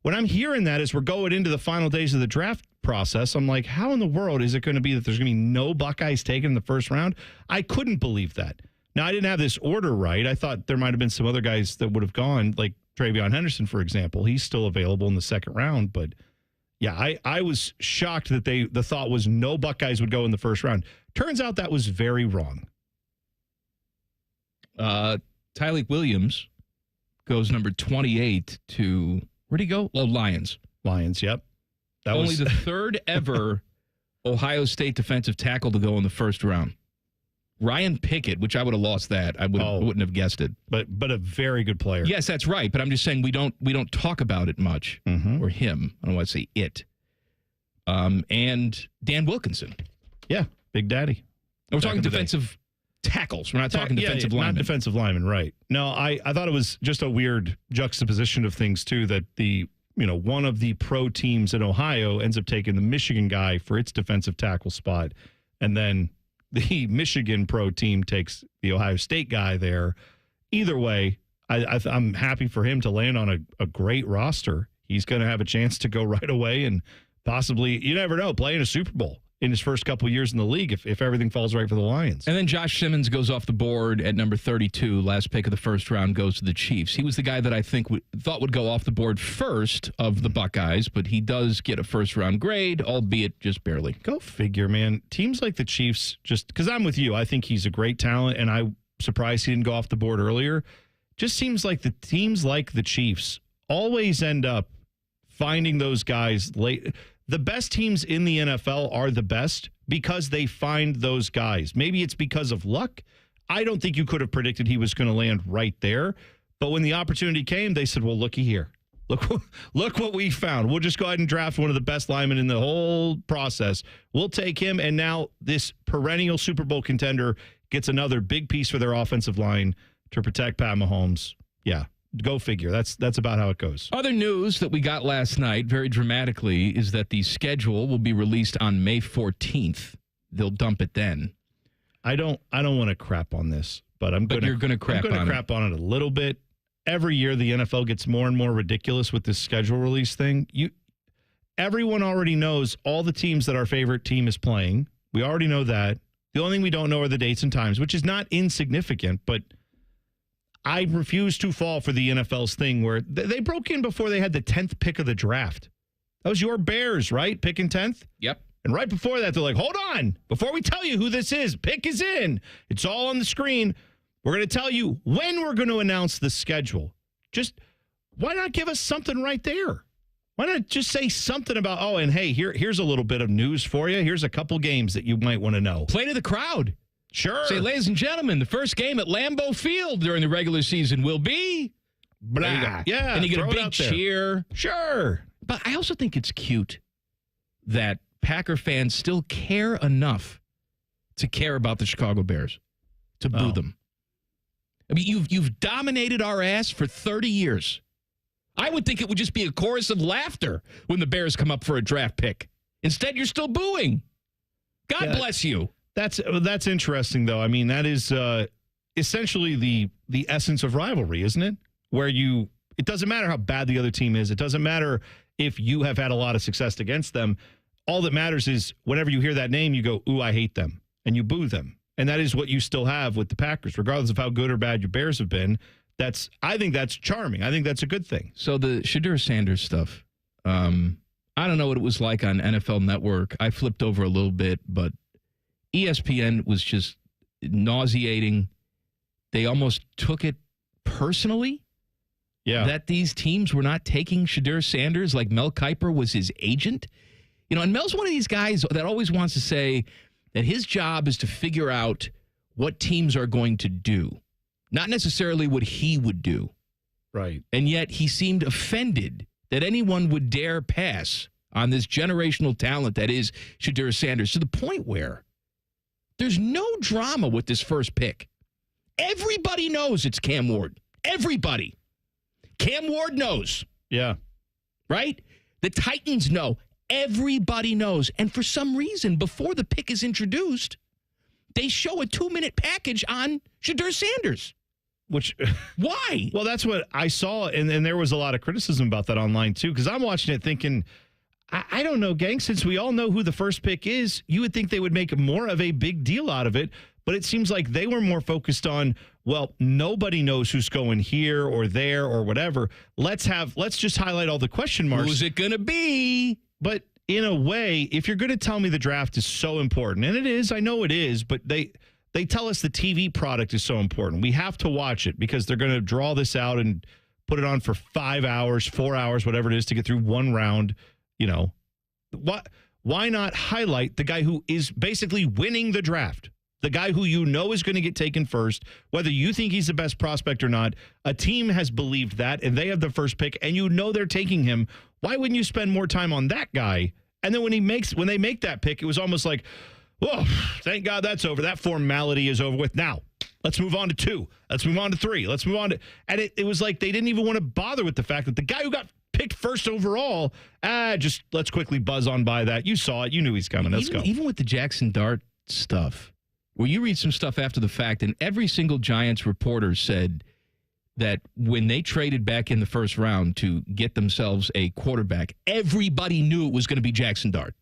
when I'm hearing that as we're going into the final days of the draft process, I'm like, how in the world is it going to be that there's going to be no Buckeyes taken in the first round? I couldn't believe that. Now, I didn't have this order right. I thought there might have been some other guys that would have gone, like Travion Henderson, for example. He's still available in the second round, but yeah, I was shocked that the thought was no Buckeyes would go in the first round. Turns out that was very wrong. Tyleik Williams goes number 28 to, where'd he go? Oh, Lions. Lions, yep. That Only was the third ever Ohio State defensive tackle to go in the first round. Ryan Pickett, which I would have lost that. I wouldn't have guessed it. But a very good player. Yes, that's right. But I'm just saying we don't talk about it much. Mm-hmm. Or him. I don't want to say it. And Dan Wilkinson. Yeah, Big Daddy. And we're talking defensive tackles. We're not talking defensive linemen. Not defensive linemen, right. No, I thought it was just a weird juxtaposition of things, too, that one of the pro teams in Ohio ends up taking the Michigan guy for its defensive tackle spot. And then the Michigan pro team takes the Ohio State guy there. Either way, I'm happy for him to land on a great roster. He's going to have a chance to go right away and possibly, you never know, play in a Super Bowl in his first couple years in the league if everything falls right for the Lions. And then Josh Simmons goes off the board at number 32. Last pick of the first round goes to the Chiefs. He was the guy that I thought would go off the board first of the Buckeyes, but he does get a first-round grade, albeit just barely. Go figure, man. Teams like the Chiefs, just because I'm with you, I think he's a great talent, and surprised he didn't go off the board earlier. Just seems like the teams like the Chiefs always end up finding those guys late. The best teams in the NFL are the best because they find those guys. Maybe it's because of luck. I don't think you could have predicted he was going to land right there. But when the opportunity came, they said, well, looky here. Look what we found. We'll just go ahead and draft one of the best linemen in the whole process. We'll take him. And now this perennial Super Bowl contender gets another big piece for their offensive line to protect Pat Mahomes. Yeah, go figure. That's about how it goes. Other news that we got last night, very dramatically, is that the schedule will be released on May 14th. They'll dump it then. I don't want to crap on this, but you're going to crap on it a little bit. Every year, the NFL gets more and more ridiculous with this schedule release thing. Everyone already knows all the teams that our favorite team is playing. We already know that. The only thing we don't know are the dates and times, which is not insignificant, but I refuse to fall for the NFL's thing where they broke in before they had the 10th pick of the draft. That was your Bears, right? Picking 10th? Yep. And right before that, they're like, hold on. Before we tell you who this is, pick is in. It's all on the screen. We're going to tell you when we're going to announce the schedule. Just why not give us something right there? Why not just say something about, oh, and hey, here's a little bit of news for you. Here's a couple games that you might want to know. Play to the crowd. Sure. Say, ladies and gentlemen, the first game at Lambeau Field during the regular season will be blah. Yeah. And you get a throw it big out there. cheer. Sure. But I also think it's cute that Packer fans still care enough to care about the Chicago Bears, to boo them. I mean, you've dominated our ass for 30 years. I would think it would just be a chorus of laughter when the Bears come up for a draft pick. Instead, you're still booing. God bless you. That's interesting, though. I mean, that is essentially the essence of rivalry, isn't it? Where it doesn't matter how bad the other team is. It doesn't matter if you have had a lot of success against them. All that matters is whenever you hear that name, you go, ooh, I hate them. And you boo them. And that is what you still have with the Packers, regardless of how good or bad your Bears have been. I think that's charming. I think that's a good thing. So the Shedeur Sanders stuff, I don't know what it was like on NFL Network. I flipped over a little bit, but ESPN was just nauseating. They almost took it personally. Yeah. That these teams were not taking Shedeur Sanders like Mel Kiper was his agent. You know, and Mel's one of these guys that always wants to say that his job is to figure out what teams are going to do, not necessarily what he would do. Right. And yet he seemed offended that anyone would dare pass on this generational talent that is Shedeur Sanders, to the point where there's no drama with this first pick. Everybody knows it's Cam Ward. Everybody. Cam Ward knows. Yeah. Right? The Titans know. Everybody knows. And for some reason, before the pick is introduced, they show a 2-minute package on Shedeur Sanders. Which, why? Well, that's what I saw, and there was a lot of criticism about that online, too, because I'm watching it thinking, I don't know, gang, since we all know who the first pick is, you would think they would make more of a big deal out of it, but it seems like they were more focused on, well, nobody knows who's going here or there or whatever. Let's just highlight all the question marks. Who's it going to be? But in a way, if you're going to tell me the draft is so important, and it is, I know it is, but they tell us the TV product is so important. We have to watch it because they're going to draw this out and put it on for 5 hours, 4 hours, whatever it is to get through one round. You know, why not highlight the guy who is basically winning the draft? The guy who you know is going to get taken first, whether you think he's the best prospect or not. A team has believed that, and they have the first pick, and you know they're taking him. Why wouldn't you spend more time on that guy? And then when they make that pick, it was almost like, whoa, thank God that's over. That formality is over with. Now, let's move on to 2. Let's move on to 3. Let's move on to... And it was like they didn't even want to bother with the fact that the guy who got picked first overall, just let's quickly buzz on by that. You saw it. You knew he's coming. Let's go. Even with the Jackson Dart stuff, where you read some stuff after the fact, and every single Giants reporter said that when they traded back in the first round to get themselves a quarterback, everybody knew it was going to be Jackson Dart.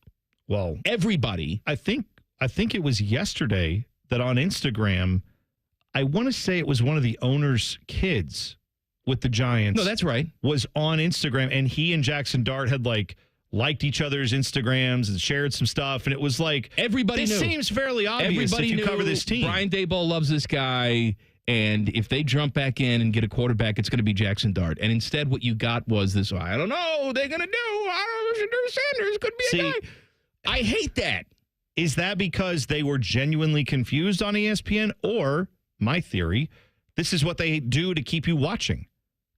Well, everybody. I think it was yesterday that on Instagram, I want to say it was one of the owner's kids with the Giants. No, that's right. Was on Instagram, and he and Jackson Dart had like liked each other's Instagrams and shared some stuff. And it was like, everybody this knew. seems fairly obvious Everybody if you knew cover this team. Brian Daboll loves this guy. And if they jump back in and get a quarterback, it's going to be Jackson Dart. And instead, what you got was this, I don't know what they're going to do. I don't know if Sanders could be a guy. I hate that. Is that because they were genuinely confused on ESPN? Or, my theory, this is what they do to keep you watching?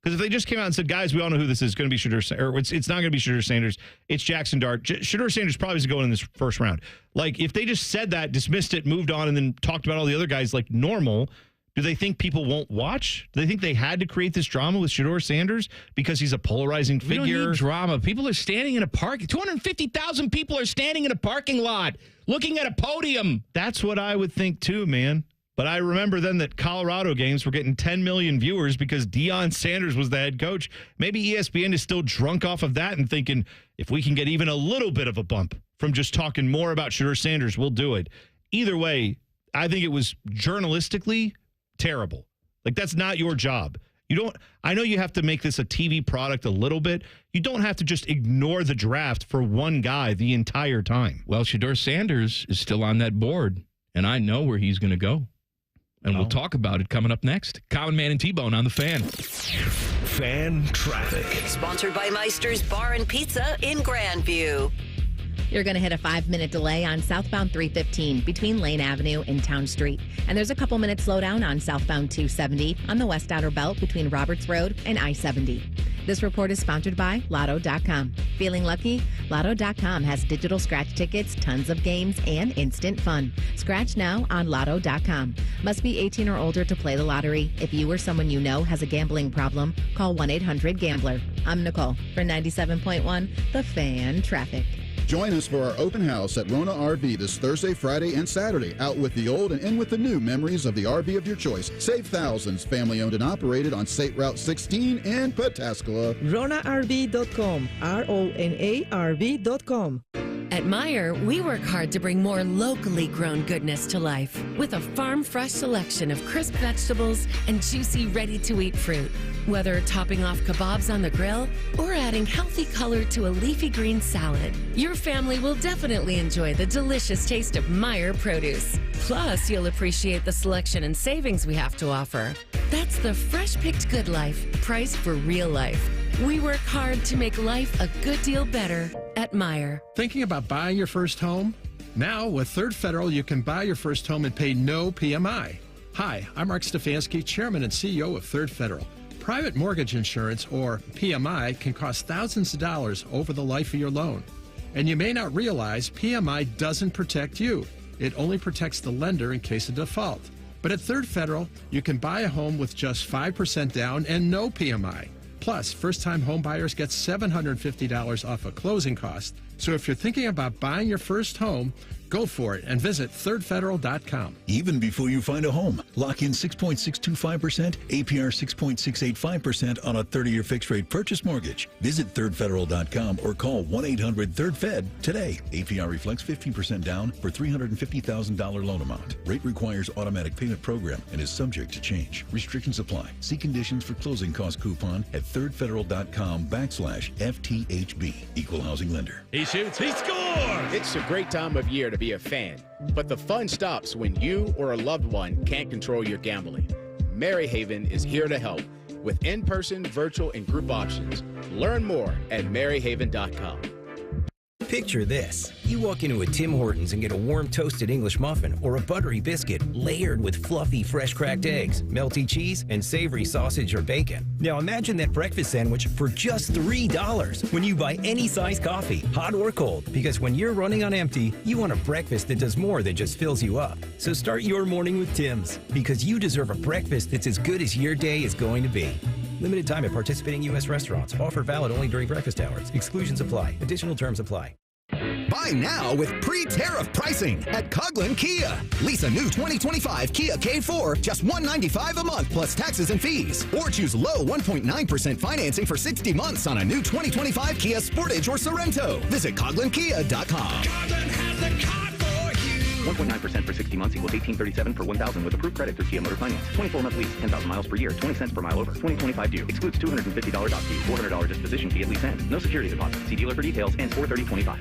Because if they just came out and said, guys, we all know who this is, going to be Shedeur Sanders, or it's not going to be Shedeur Sanders, it's Jackson Dart. Shedeur Sanders probably is going in this first round. Like, if they just said that, dismissed it, moved on, and then talked about all the other guys like normal, do they think people won't watch? Do they think they had to create this drama with Shedeur Sanders because he's a polarizing figure? We don't need drama. People are standing in a park. 250,000 people are standing in a parking lot looking at a podium. That's what I would think too, man. But I remember then that Colorado games were getting 10 million viewers because Deion Sanders was the head coach. Maybe ESPN is still drunk off of that and thinking, if we can get even a little bit of a bump from just talking more about Shedeur Sanders, we'll do it. Either way, I think it was journalistically terrible. Like, that's not your job. I know you have to make this a TV product a little bit. You don't have to just ignore the draft for one guy the entire time. Well, Shedeur Sanders is still on that board, and I know where he's going to go. And we'll talk about it coming up next. Common Man and T-Bone on the Fan. Fan traffic. Sponsored by Meister's Bar and Pizza in Grandview. You're going to hit a 5-minute delay on southbound 315 between Lane Avenue and Town Street. And there's a couple minute slowdown on southbound 270 on the West Outer Belt between Roberts Road and I-70. This report is sponsored by Lotto.com. Feeling lucky? Lotto.com has digital scratch tickets, tons of games, and instant fun. Scratch now on Lotto.com. Must be 18 or older to play the lottery. If you or someone you know has a gambling problem, call 1-800-GAMBLER. I'm Nicole for 97.1 The Fan Traffic. Join us for our open house at Rona RV this Thursday, Friday, and Saturday. Out with the old and in with the new memories of the RV of your choice. Save thousands. Family owned and operated on State Route 16 in Pataskala. RonaRV.com. RonaRV.com. At Meijer, we work hard to bring more locally grown goodness to life with a farm-fresh selection of crisp vegetables and juicy, ready-to-eat fruit. Whether topping off kebabs on the grill or adding healthy color to a leafy green salad, your family will definitely enjoy the delicious taste of Meijer produce. Plus, you'll appreciate the selection and savings we have to offer. That's the fresh-picked good life, priced for real life. We work hard to make life a good deal better at Meijer. Thinking about buying your first home? Now, with Third Federal, you can buy your first home and pay no PMI. Hi, I'm Mark Stefanski, Chairman and CEO of Third Federal. Private mortgage insurance, or PMI, can cost thousands of dollars over the life of your loan. And you may not realize PMI doesn't protect you. It only protects the lender in case of default. But at Third Federal, you can buy a home with just 5% down and no PMI. Plus, first-time home buyers get $750 off a closing cost. So if you're thinking about buying your first home, go for it and visit thirdfederal.com. Even before you find a home, lock in 6.625%, APR 6.685% on a 30-year fixed-rate purchase mortgage. Visit thirdfederal.com or call 1-800-3rd-FED today. APR reflects 15% down for $350,000 loan amount. Rate requires automatic payment program and is subject to change. Restrictions apply. See conditions for closing cost coupon at thirdfederal.com/FTHB. Equal housing lender. He shoots, he scores! It's a great time of year to be a fan, but the fun stops when you or a loved one can't control your gambling. Maryhaven is here to help with in-person, virtual, and group options. Learn more at maryhaven.com. Picture this. You walk into a Tim Hortons and get a warm toasted English muffin or a buttery biscuit layered with fluffy fresh cracked eggs, melty cheese, and savory sausage or bacon. Now imagine that breakfast sandwich for just $3 when you buy any size coffee, hot or cold, because when you're running on empty, you want a breakfast that does more than just fills you up. So start your morning with Tim's, because you deserve a breakfast that's as good as your day is going to be. Limited time at participating U.S. restaurants. Offer valid only during breakfast hours. Exclusions apply. Additional terms apply. Buy now with pre-tariff pricing at Coughlin Kia. Lease a new 2025 Kia K4, just $195 a month plus taxes and fees. Or choose low 1.9% financing for 60 months on a new 2025 Kia Sportage or Sorrento. Visit CoughlinKia.com. Coughlin has the car for you. 1.9% for 60 months equals $18.37 per 1,000 with approved credit through Kia Motor Finance. 24-month lease, 10,000 miles per year, 20 cents per mile over. 2025 due. Excludes $250 dock fee, $400 disposition fee at lease end. No security deposit. See dealer for details. Ends 4/30/25.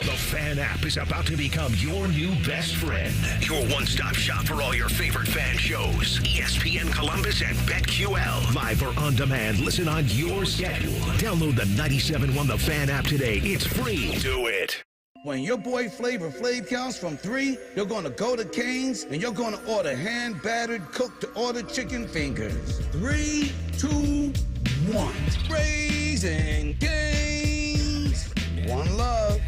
The Fan app is about to become your new best friend. Your one-stop shop for all your favorite fan shows. ESPN Columbus and BetQL. Live or on demand. Listen on your schedule. Download the 97.1 The Fan app today. It's free. Do it. When your boy Flavor Flav counts from 3, you're going to go to Cane's and you're going to order hand-battered, cooked-to-order chicken fingers. 3, 2, 1. Raising Cane's. One love.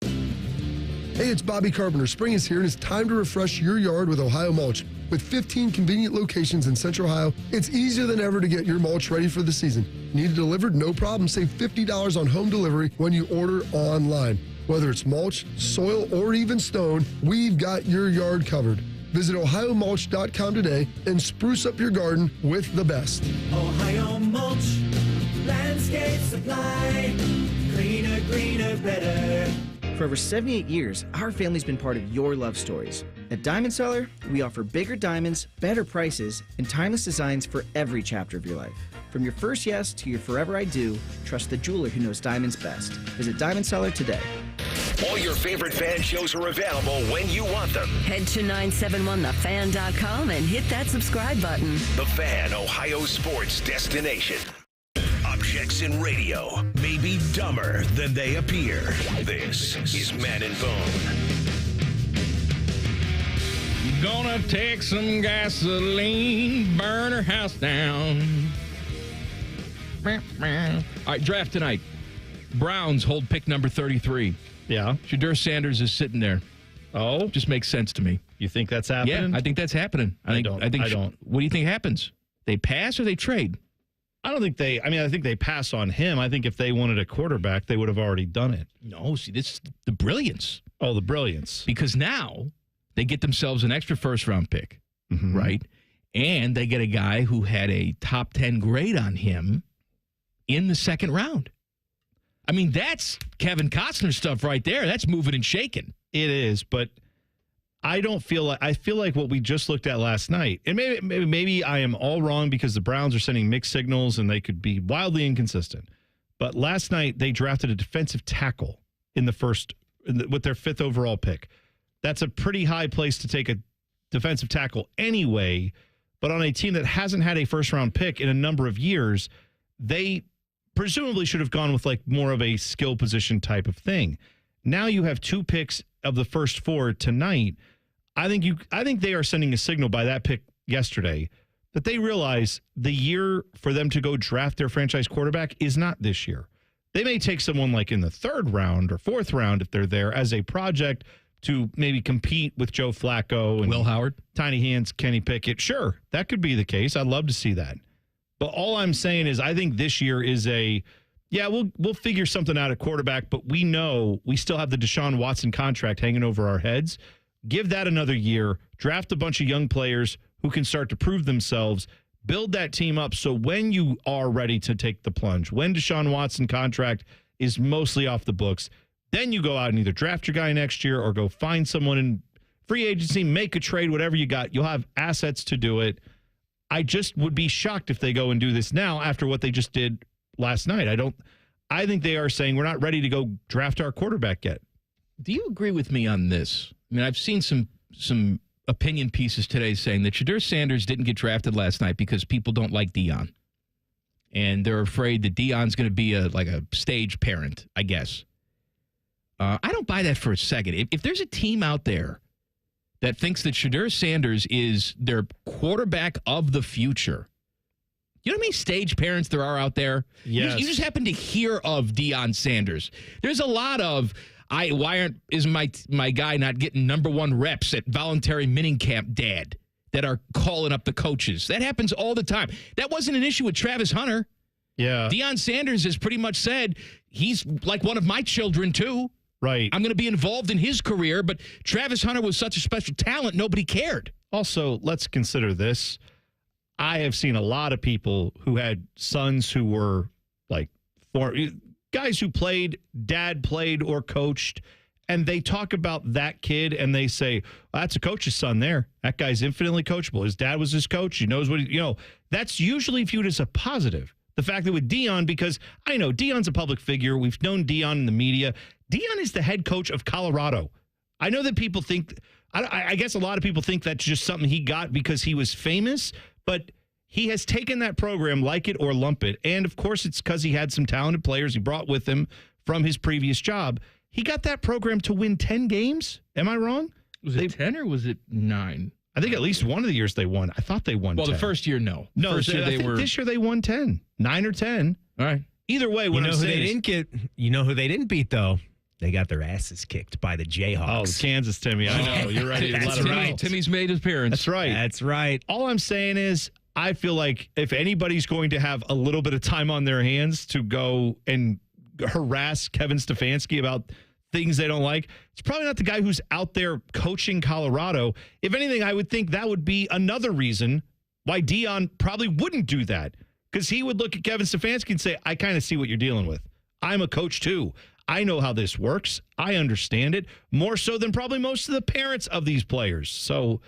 Hey, it's Bobby Carpenter. Spring is here and it's time to refresh your yard with Ohio Mulch. With 15 convenient locations in Central Ohio, it's easier than ever to get your mulch ready for the season. Need it delivered? No problem. Save $50 on home delivery when you order online. Whether it's mulch, soil, or even stone, we've got your yard covered. Visit OhioMulch.com today and spruce up your garden with the best. Ohio Mulch, landscape supply, cleaner, greener, better. For over 78 years, our family's been part of your love stories. At Diamond Seller, we offer bigger diamonds, better prices, and timeless designs for every chapter of your life. From your first yes to your forever I do, trust the jeweler who knows diamonds best. Visit Diamond Seller today. All your favorite fan shows are available when you want them. Head to 971thefan.com and hit that subscribe button. The Fan, Ohio sports destination. Objects in radio may be dumber than they appear. This is Man and Bone. Gonna take some gasoline, burn her house down. All right, draft tonight. Browns hold pick number 33. Yeah. Shadur Sanders is sitting there. Oh? Just makes sense to me. You think that's happening? Yeah, I think that's happening. I don't. What do you think happens? They pass or they trade? I think they pass on him. I think if they wanted a quarterback, they would have already done it. No, see, this is the brilliance. Oh, the brilliance. Because now they get themselves an extra first-round pick, Mm-hmm. right? And they get a guy who had a top 10 grade on him in the second round. I mean, that's Kevin Costner stuff right there. That's moving and shaking. It is, but I feel like what we just looked at last night, and maybe I am all wrong because the Browns are sending mixed signals and they could be wildly inconsistent. But last night they drafted a defensive tackle with their 5th overall pick. That's a pretty high place to take a defensive tackle anyway. But on a team that hasn't had a first round pick in a number of years, they presumably should have gone with like more of a skill position type of thing. Now you have 2 picks of the first 4 tonight. I think they are sending a signal by that pick yesterday that they realize the year for them to go draft their franchise quarterback is not this year. They may take someone like in the 3rd round or 4th round if they're there as a project to maybe compete with Joe Flacco and Will Howard, Tiny Hands, Kenny Pickett. Sure, that could be the case. I'd love to see that. But all I'm saying is I think this year is we'll figure something out at quarterback, but we know we still have the Deshaun Watson contract hanging over our heads. Give that another year, draft a bunch of young players who can start to prove themselves, build that team up so when you are ready to take the plunge, when Deshaun Watson contract is mostly off the books, then you go out and either draft your guy next year or go find someone in free agency, make a trade, whatever you got. You'll have assets to do it. I just would be shocked if they go and do this now after what they just did last night. I think they are saying we're not ready to go draft our quarterback yet. Do you agree with me on this? I mean, I've seen some opinion pieces today saying that Shadur Sanders didn't get drafted last night because people don't like Deion. And they're afraid that Deion's going to be like a stage parent, I guess. I don't buy that for a second. If there's a team out there that thinks that Shadur Sanders is their quarterback of the future, you know how many stage parents there are out there? Yes. You just happen to hear of Deion Sanders. There's a lot of, is my guy not getting number 1 reps at voluntary mining camp dad that are calling up the coaches. That happens all the time. That wasn't an issue with Travis Hunter. Yeah. Deion Sanders has pretty much said he's like one of my children too. Right. I'm going to be involved in his career, but Travis Hunter was such a special talent, nobody cared. Also, let's consider this. I have seen a lot of people who had sons who were like guys who played, dad played or coached, and they talk about that kid and they say, well, that's a coach's son there. That guy's infinitely coachable. His dad was his coach. He knows what that's usually viewed as a positive. The fact that with Deion, because I know Deion's a public figure. We've known Deion in the media. Deion is the head coach of Colorado. I know that people think, I guess a lot of people think that's just something he got because he was famous, but he has taken that program, like it or lump it. And of course, it's because he had some talented players he brought with him from his previous job. He got that program to win 10 games. Am I wrong? Was it 10 or was it 9? I think at least one of the years they won. I thought they won 10. Well, the first year, no. No, first year I think this year they won 10. 9 or 10. All right. Either way, what I'm saying you know who they didn't beat, though? They got their asses kicked by the Jayhawks. Oh, Kansas, Timmy. I know. You're right. That's right. Timmy's made his appearance. That's right. That's right. All I'm saying is I feel like if anybody's going to have a little bit of time on their hands to go and harass Kevin Stefanski about things they don't like, it's probably not the guy who's out there coaching Colorado. If anything, I would think that would be another reason why Deion probably wouldn't do that, because he would look at Kevin Stefanski and say, I kind of see what you're dealing with. I'm a coach too. I know how this works. I understand it more so than probably most of the parents of these players. So,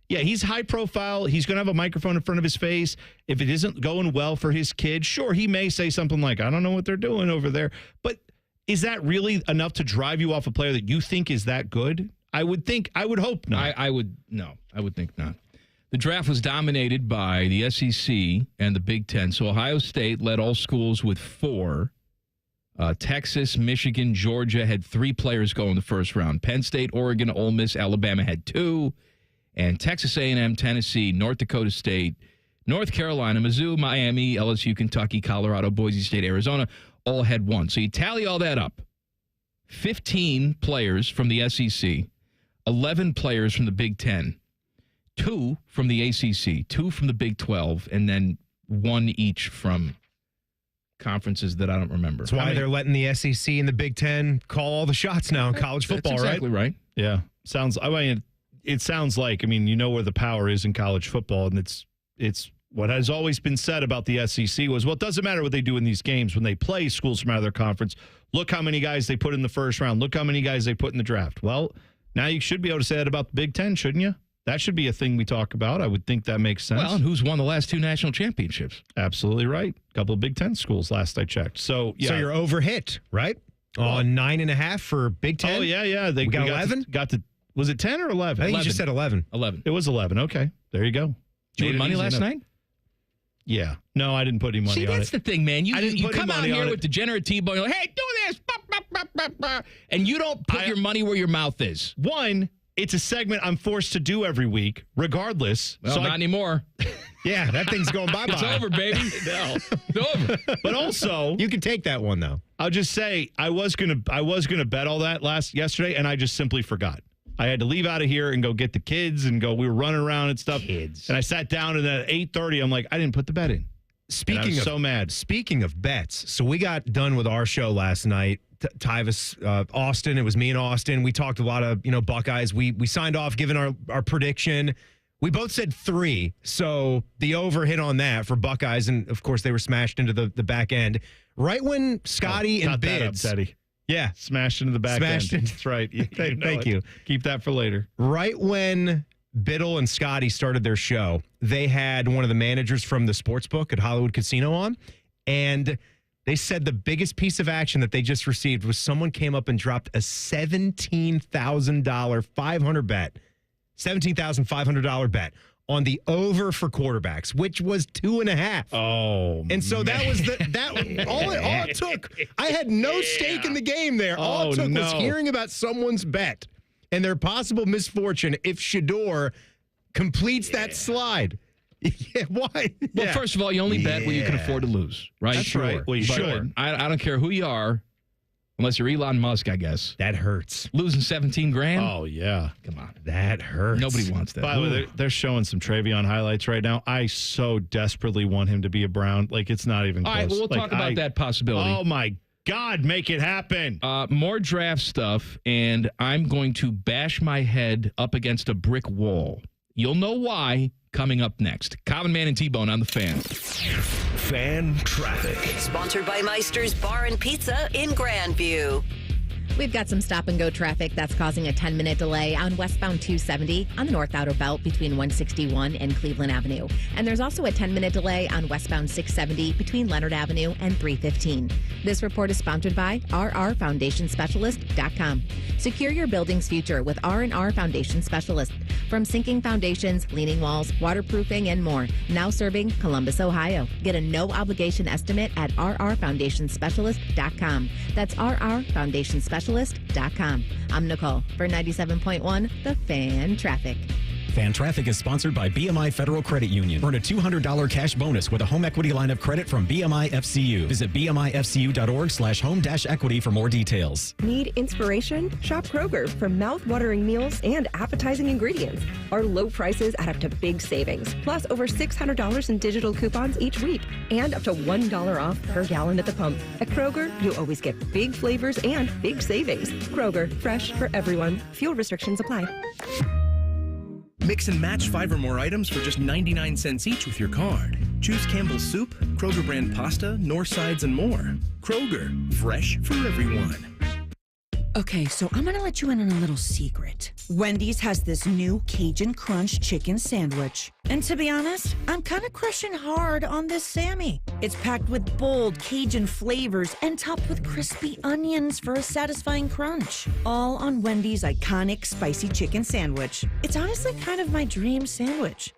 yeah, he's high profile. He's going to have a microphone in front of his face. If it isn't going well for his kid, sure, he may say something like, I don't know what they're doing over there. But is that really enough to drive you off a player that you think is that good? I would hope not. I would think not. The draft was dominated by the SEC and the Big Ten. So Ohio State led all schools with 4. Texas, Michigan, Georgia had 3 players go in the first round. Penn State, Oregon, Ole Miss, Alabama had 2. And Texas A&M, Tennessee, North Dakota State, North Carolina, Mizzou, Miami, LSU, Kentucky, Colorado, Boise State, Arizona all had 1. So you tally all that up. 15 players from the SEC, 11 players from the Big Ten, 2 from the ACC, 2 from the Big 12, and then 1 each from conferences that I don't remember. That's why they're letting the SEC and the Big Ten call all the shots now in college football, that's exactly right? Yeah. It sounds like, you know where the power is in college football, and it's what has always been said about the SEC was, well, it doesn't matter what they do in these games when they play schools from out of their conference. Look how many guys they put in the first round. Look how many guys they put in the draft. Well, now you should be able to say that about the Big Ten, shouldn't you? That should be a thing we talk about. I would think that makes sense. Well, and who's won the last 2 national championships? Absolutely right. A couple of Big Ten schools last I checked. So, yeah. So you're overhit, right? On 9.5 for Big Ten? Oh, yeah. We got 11? Was it 10 or 11? I think you just said 11. 11. It was 11. Okay. There you go. Did you win money last night? Yeah. No, I didn't put any money on it. See, that's the thing, man. You come out here with degenerate T-bone, you're like, hey, do this, and you don't put your money where your mouth is. One, it's a segment I'm forced to do every week, regardless. Well, not anymore. Yeah, that thing's going bye-bye. It's over, baby. No, it's over. But also, you can take that one though. I'll just say I was gonna bet all that yesterday, and I just simply forgot. I had to leave out of here and go get the kids and go. We were running around and stuff. Kids. And I sat down, and at 8:30, I'm like, I didn't put the bet in. So mad. Speaking of bets, so we got done with our show last night. Tyvis, Austin. It was me and Austin. We talked a lot of Buckeyes. We signed off giving our prediction. We both said 3, so the over hit on that for Buckeyes, and of course they were smashed into the back end. Right when Scotty and Bids, Teddy. Yeah, smashed into the back end. That's right. Thank you. Keep that for later. Right when Biddle and Scotty started their show, they had one of the managers from the sportsbook at Hollywood Casino on, and they said the biggest piece of action that they just received was someone came up and dropped a $17,000 $500 bet on the over for quarterbacks, which was 2.5. Oh, and so that was all it took. I had no stake in the game there. All it took was hearing about someone's bet and their possible misfortune if Shador completes that slide. Yeah, why? Well, first of all, you only bet what you can afford to lose, right? That's right. Well, you should. I don't care who you are, unless you're Elon Musk, I guess. That hurts. Losing $17,000? Oh, yeah. Come on. That hurts. Nobody wants that. By the way, they're showing some Travion highlights right now. I so desperately want him to be a Brown. Like, it's not even close. All right, well, we'll talk about that possibility. Oh, my God, make it happen. More draft stuff, and I'm going to bash my head up against a brick wall. You'll know why coming up next. Common Man and T-Bone on the Fan. Fan Traffic. Sponsored by Meister's Bar and Pizza in Grandview. We've got some stop-and-go traffic that's causing a 10-minute delay on westbound 270 on the North Outer Belt between 161 and Cleveland Avenue. And there's also a 10-minute delay on westbound 670 between Leonard Avenue and 315. This report is sponsored by rrfoundationspecialist.com. Secure your building's future with R&R Foundation Specialist. From sinking foundations, leaning walls, waterproofing, and more. Now serving Columbus, Ohio. Get a no-obligation estimate at rrfoundationspecialist.com. That's rrfoundationspecialist.com. I'm Nicole for 97.1 The Fan Traffic. Fan Traffic is sponsored by BMI Federal Credit Union. Earn a $200 cash bonus with a home equity line of credit from BMI FCU. Visit bmifcu.org/home-equity for more details. Need inspiration? Shop Kroger for mouth-watering meals and appetizing ingredients. Our low prices add up to big savings, plus over $600 in digital coupons each week, and up to $1 off per gallon at the pump. At Kroger, you always get big flavors and big savings. Kroger, fresh for everyone. Fuel restrictions apply. Mix and match 5 or more items for just 99 cents each with your card. Choose Campbell's Soup, Kroger brand pasta, Northsides, and more. Kroger, fresh for everyone. Okay, so I'm gonna let you in on a little secret. Wendy's has this new Cajun Crunch chicken sandwich. And to be honest, I'm kind of crushing hard on this Sammy. It's packed with bold Cajun flavors and topped with crispy onions for a satisfying crunch. All on Wendy's iconic spicy chicken sandwich. It's honestly kind of my dream sandwich.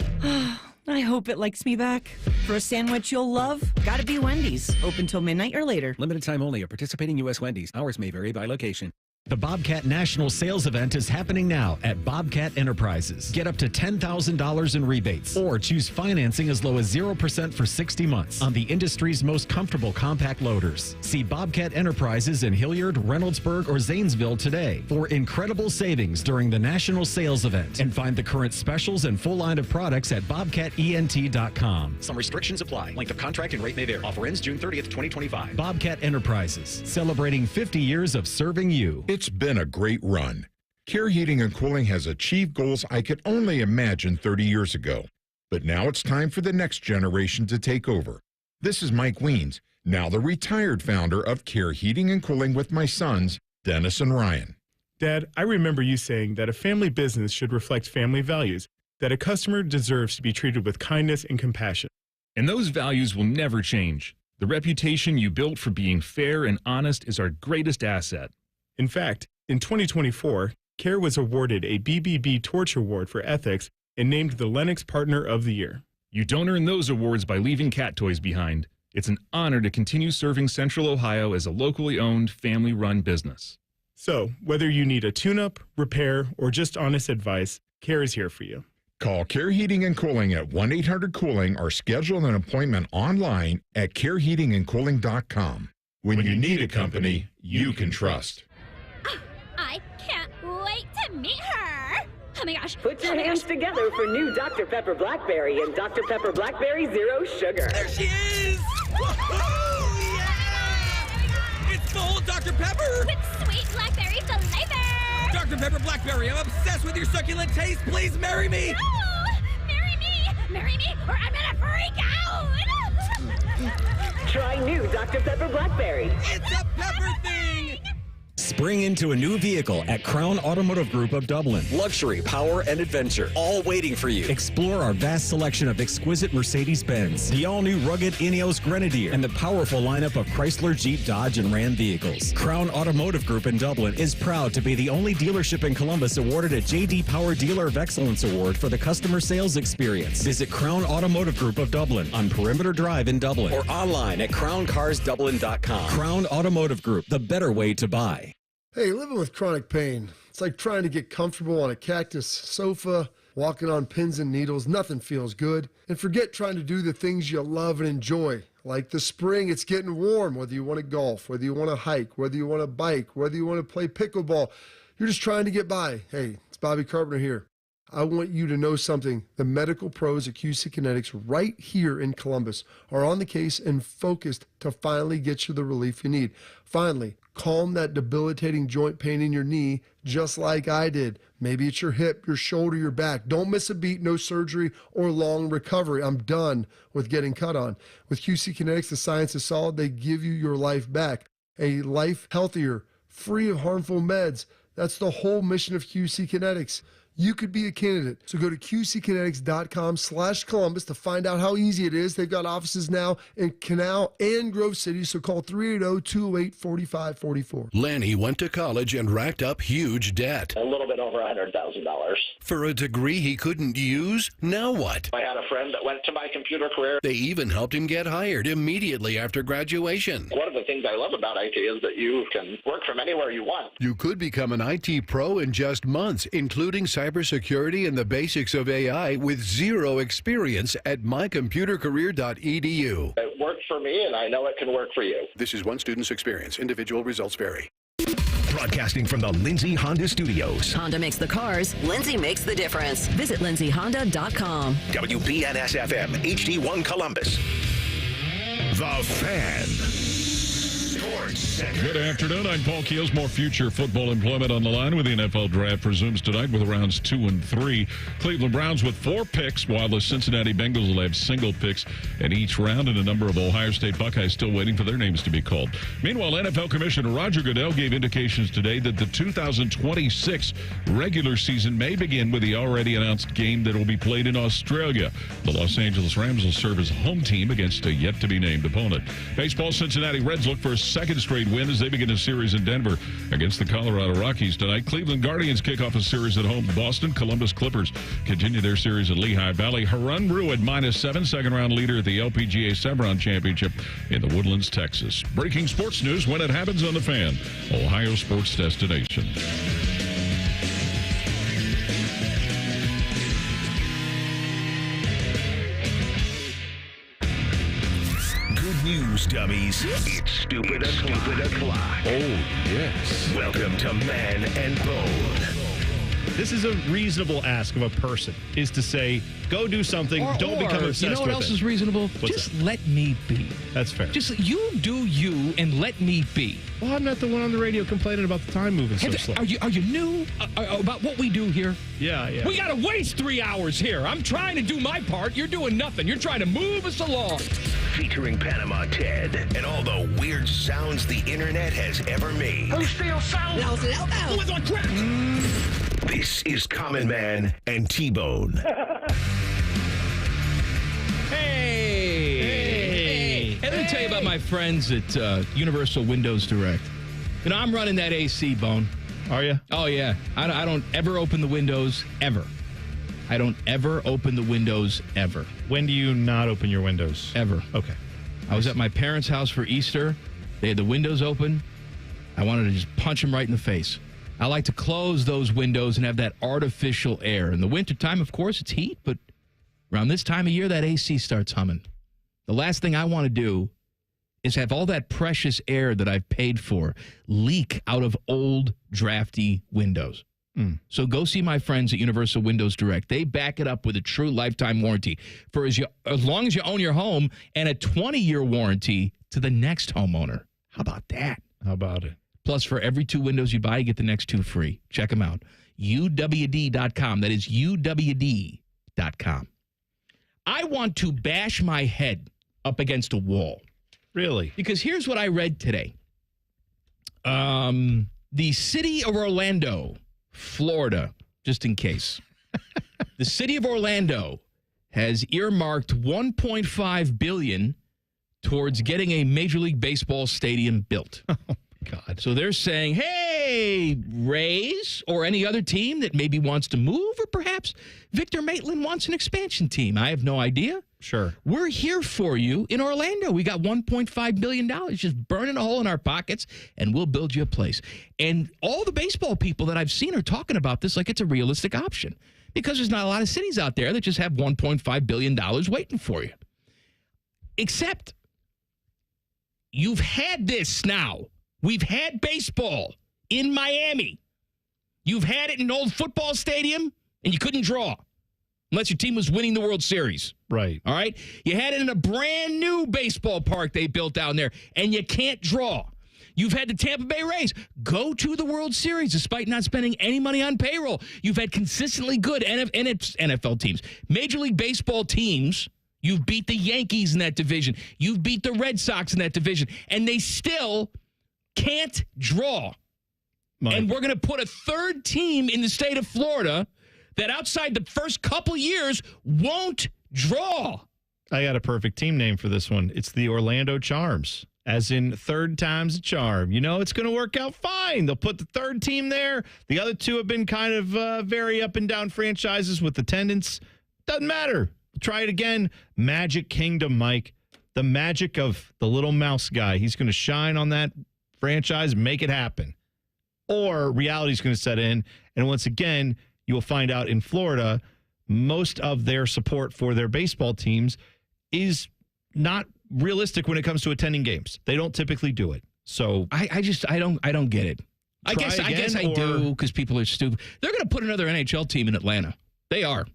I hope it likes me back. For a sandwich you'll love, gotta be Wendy's. Open till midnight or later. Limited time only at participating U.S. Wendy's. Hours may vary by location. The Bobcat National Sales Event is happening now at Bobcat Enterprises. Get up to $10,000 in rebates or choose financing as low as 0% for 60 months on the industry's most comfortable compact loaders. See Bobcat Enterprises in Hilliard, Reynoldsburg, or Zanesville today for incredible savings during the National Sales Event and find the current specials and full line of products at bobcatent.com. Some restrictions apply. Length of contract and rate may vary. Offer ends June 30th, 2025. Bobcat Enterprises, celebrating 50 years of serving you. It's been a great run. Care Heating and Cooling has achieved goals I could only imagine 30 years ago. But now it's time for the next generation to take over. This is Mike Weens, now the retired founder of Care Heating and Cooling with my sons, Dennis and Ryan. Dad, I remember you saying that a family business should reflect family values, that a customer deserves to be treated with kindness and compassion. And those values will never change. The reputation you built for being fair and honest is our greatest asset. In fact, in 2024, CARE was awarded a BBB Torch Award for Ethics and named the Lennox Partner of the Year. You don't earn those awards by leaving cat toys behind. It's an honor to continue serving Central Ohio as a locally owned, family-run business. So, whether you need a tune-up, repair, or just honest advice, CARE is here for you. Call Care Heating and Cooling at 1-800-COOLING or schedule an appointment online at careheatingandcooling.com. When you need a company you can trust. I can't wait to meet her. Oh my gosh. Put your hands together for new Dr. Pepper Blackberry and Dr. Pepper Blackberry Zero Sugar. There she is! Woohoo! Yeah! It's full Dr. Pepper! With sweet blackberry flavor! Dr. Pepper Blackberry, I'm obsessed with your succulent taste. Please marry me! No! Marry me! Marry me or I'm gonna freak out! Try new Dr. Pepper Blackberry. It's a pepper thing! Spring into a new vehicle at Crown Automotive Group of Dublin. Luxury, power, and adventure, all waiting for you. Explore our vast selection of exquisite Mercedes-Benz, the all-new rugged Ineos Grenadier, and the powerful lineup of Chrysler, Jeep, Dodge, and Ram vehicles. Crown Automotive Group in Dublin is proud to be the only dealership in Columbus awarded a J.D. Power Dealer of Excellence Award for the customer sales experience. Visit Crown Automotive Group of Dublin on Perimeter Drive in Dublin or online at crowncarsdublin.com. Crown Automotive Group, the better way to buy. Hey, living with chronic pain, it's like trying to get comfortable on a cactus sofa, walking on pins and needles. Nothing feels good. And forget trying to do the things you love and enjoy. Like the spring, it's getting warm, whether you want to golf, whether you want to hike, whether you want to bike, whether you want to play pickleball. You're just trying to get by. Hey, it's Bobby Carpenter here. I want you to know something. The medical pros at QC Kinetics right here in Columbus are on the case and focused to finally get you the relief you need. Finally, calm that debilitating joint pain in your knee just like I did. Maybe it's your hip, your shoulder, your back. Don't miss a beat, no surgery or long recovery. I'm done with getting cut on. With QC Kinetics, the science is solid. They give you your life back. A life healthier, free of harmful meds. That's the whole mission of QC Kinetics. You could be a candidate. So go to qckinetics.com/Columbus to find out how easy it is. They've got offices now in Canal and Grove City, so call 380-208-4544. Lanny went to college and racked up huge debt. A little bit over $100,000. For a degree he couldn't use? Now what? I had a friend that went to my computer career. They even helped him get hired immediately after graduation. One of the things I love about IT is that you can work from anywhere you want. You could become an IT pro in just months, including cybersecurity and the basics of AI with zero experience at mycomputercareer.edu. It worked for me, and I know it can work for you. This is one student's experience. Individual results vary. Broadcasting from the Lindsay Honda Studios. Honda makes the cars. Lindsay makes the difference. Visit lindsayhonda.com. WBNS-FM, HD1 Columbus. The Fan. Sports Center. Good afternoon. I'm Paul Keels. More future football employment on the line with the NFL Draft resumes tonight with rounds 2 and 3. Cleveland Browns with 4 picks, while the Cincinnati Bengals will have single picks in each round, and a number of Ohio State Buckeyes still waiting for their names to be called. Meanwhile, NFL Commissioner Roger Goodell gave indications today that the 2026 regular season may begin with the already announced game that will be played in Australia. The Los Angeles Rams will serve as a home team against a yet-to-be-named opponent. Baseball, Cincinnati Reds look for a second straight win as they begin a series in Denver against the Colorado Rockies tonight. Cleveland Guardians kick off a series at home. Boston Columbus Clippers continue their series at Lehigh Valley. Harun Rue at -7, second-round leader at the LPGA Chevron Championship in the Woodlands, Texas. Breaking sports news when it happens on The Fan, Ohio sports destination. News, dummies. It's Stupid O'Clock. Oh, yes. Welcome to Man and Bone. This is a reasonable ask of a person, is to say, go do something, don't become obsessed with it. You know what else is reasonable? Just let me be. That's fair. Just you do you and let me be. Well, I'm not the one on the radio complaining about the time moving so slow. Are you new about what we do here? Yeah. We got to waste 3 hours here. I'm trying to do my part. You're doing nothing. You're trying to move us along. Featuring Panama Ted and all the weird sounds the internet has ever made. Who steals sound? Who is on crack? This is Common Man and T-Bone. Hey, let me tell you about my friends at Universal Windows Direct. You know, I'm running that AC, Bone. Are you? Oh, yeah. I don't ever open the windows, ever. I don't ever open the windows, ever. When do you not open your windows? Ever. Okay. I was at my parents' house for Easter. They had the windows open. I wanted to just punch them right in the face. I like to close those windows and have that artificial air. In the wintertime, of course, it's heat, but around this time of year, that AC starts humming. The last thing I want to do is have all that precious air that I've paid for leak out of old, drafty windows. So go see my friends at Universal Windows Direct. They back it up with a true lifetime warranty for as long as you own your home, and a 20-year warranty to the next homeowner. How about that? How about it? Plus, for every 2 windows you buy, you get the next 2 free. Check them out. UWD.com. That is UWD.com. I want to bash my head up against a wall. Really? Because here's what I read today. The city of Orlando, Florida, just in case. The city of Orlando has earmarked $1.5 billion towards getting a Major League Baseball stadium built. Oh, God. So they're saying, hey, Rays or any other team that maybe wants to move, or perhaps Victor Maitland wants an expansion team. I have no idea. Sure. We're here for you in Orlando. We got $1.5 billion just burning a hole in our pockets, and we'll build you a place. And all the baseball people that I've seen are talking about this like it's a realistic option, because there's not a lot of cities out there that just have $1.5 billion waiting for you. Except you've had this now. We've had baseball in Miami. You've had it in an old football stadium, and you couldn't draw unless your team was winning the World Series. Right. All right? You had it in a brand new baseball park they built down there, and you can't draw. You've had the Tampa Bay Rays go to the World Series despite not spending any money on payroll. You've had consistently good NFL teams. Major League Baseball teams, you've beat the Yankees in that division. You've beat the Red Sox in that division, and they still can't draw. Mike. And we're going to put a third team in the state of Florida that outside the first couple years won't draw. I got a perfect team name for this one. It's the Orlando Charms, as in third time's a charm. You know, it's going to work out fine. They'll put the third team there. The other two have been kind of very up and down franchises with attendance. Doesn't matter. Try it again. Magic Kingdom, Mike. The magic of the little mouse guy. He's going to shine on that franchise, make it happen. Or reality's going to set in. And once again, you will find out in Florida, most of their support for their baseball teams is not realistic when it comes to attending games. They don't typically do it. So I don't get it. I guess I do because people are stupid. They're going to put another NHL team in Atlanta. They are.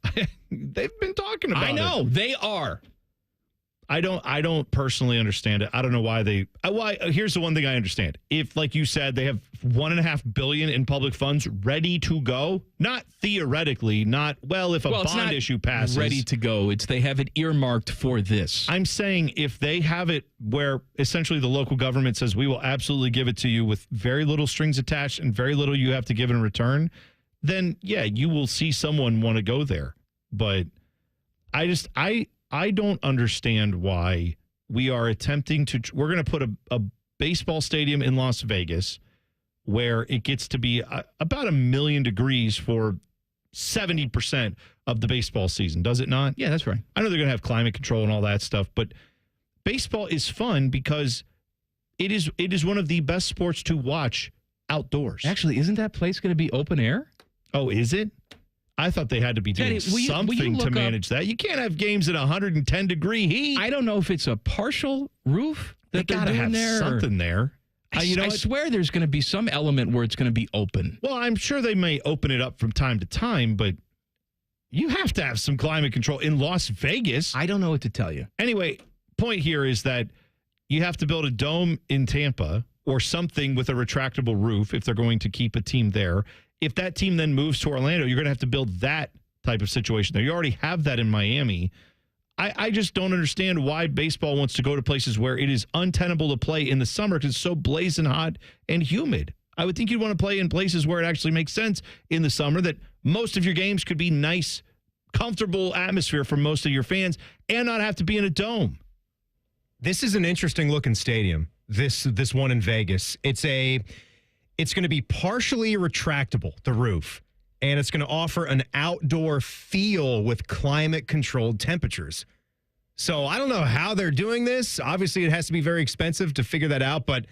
They've been talking about it. I know. They are. I don't personally understand it. I don't know why here's the one thing I understand. If, like you said, they have $1.5 billion in public funds ready to go, not theoretically, if a bond issue passes. Ready to go. They have it earmarked for this. I'm saying if they have it where essentially the local government says we will absolutely give it to you with very little strings attached and very little you have to give in return, then yeah, you will see someone want to go there. But I don't understand why we are attempting to. We're going to put a baseball stadium in Las Vegas where it gets to be about 1 million degrees for 70% of the baseball season, does it not? Yeah, that's right. I know they're going to have climate control and all that stuff, but baseball is fun because it is one of the best sports to watch outdoors. Actually, isn't that place going to be open air? Oh, is it? I thought they had to be doing something to manage that. You can't have games at 110-degree heat. I don't know if it's a partial roof that they gotta have something there. I swear there's going to be some element where it's going to be open. Well, I'm sure they may open it up from time to time, but you have to have some climate control in Las Vegas. I don't know what to tell you. Anyway, point here is that you have to build a dome in Tampa or something with a retractable roof if they're going to keep a team there. If that team then moves to Orlando, you're going to have to build that type of situation there. You already have that in Miami. I just don't understand why baseball wants to go to places where it is untenable to play in the summer because it's so blazing hot and humid. I would think you'd want to play in places where it actually makes sense in the summer, that most of your games could be nice, comfortable atmosphere for most of your fans and not have to be in a dome. This is an interesting looking stadium, this one in Vegas. It's going to be partially retractable, the roof, and it's going to offer an outdoor feel with climate-controlled temperatures. So I don't know how they're doing this. Obviously, it has to be very expensive to figure that out, but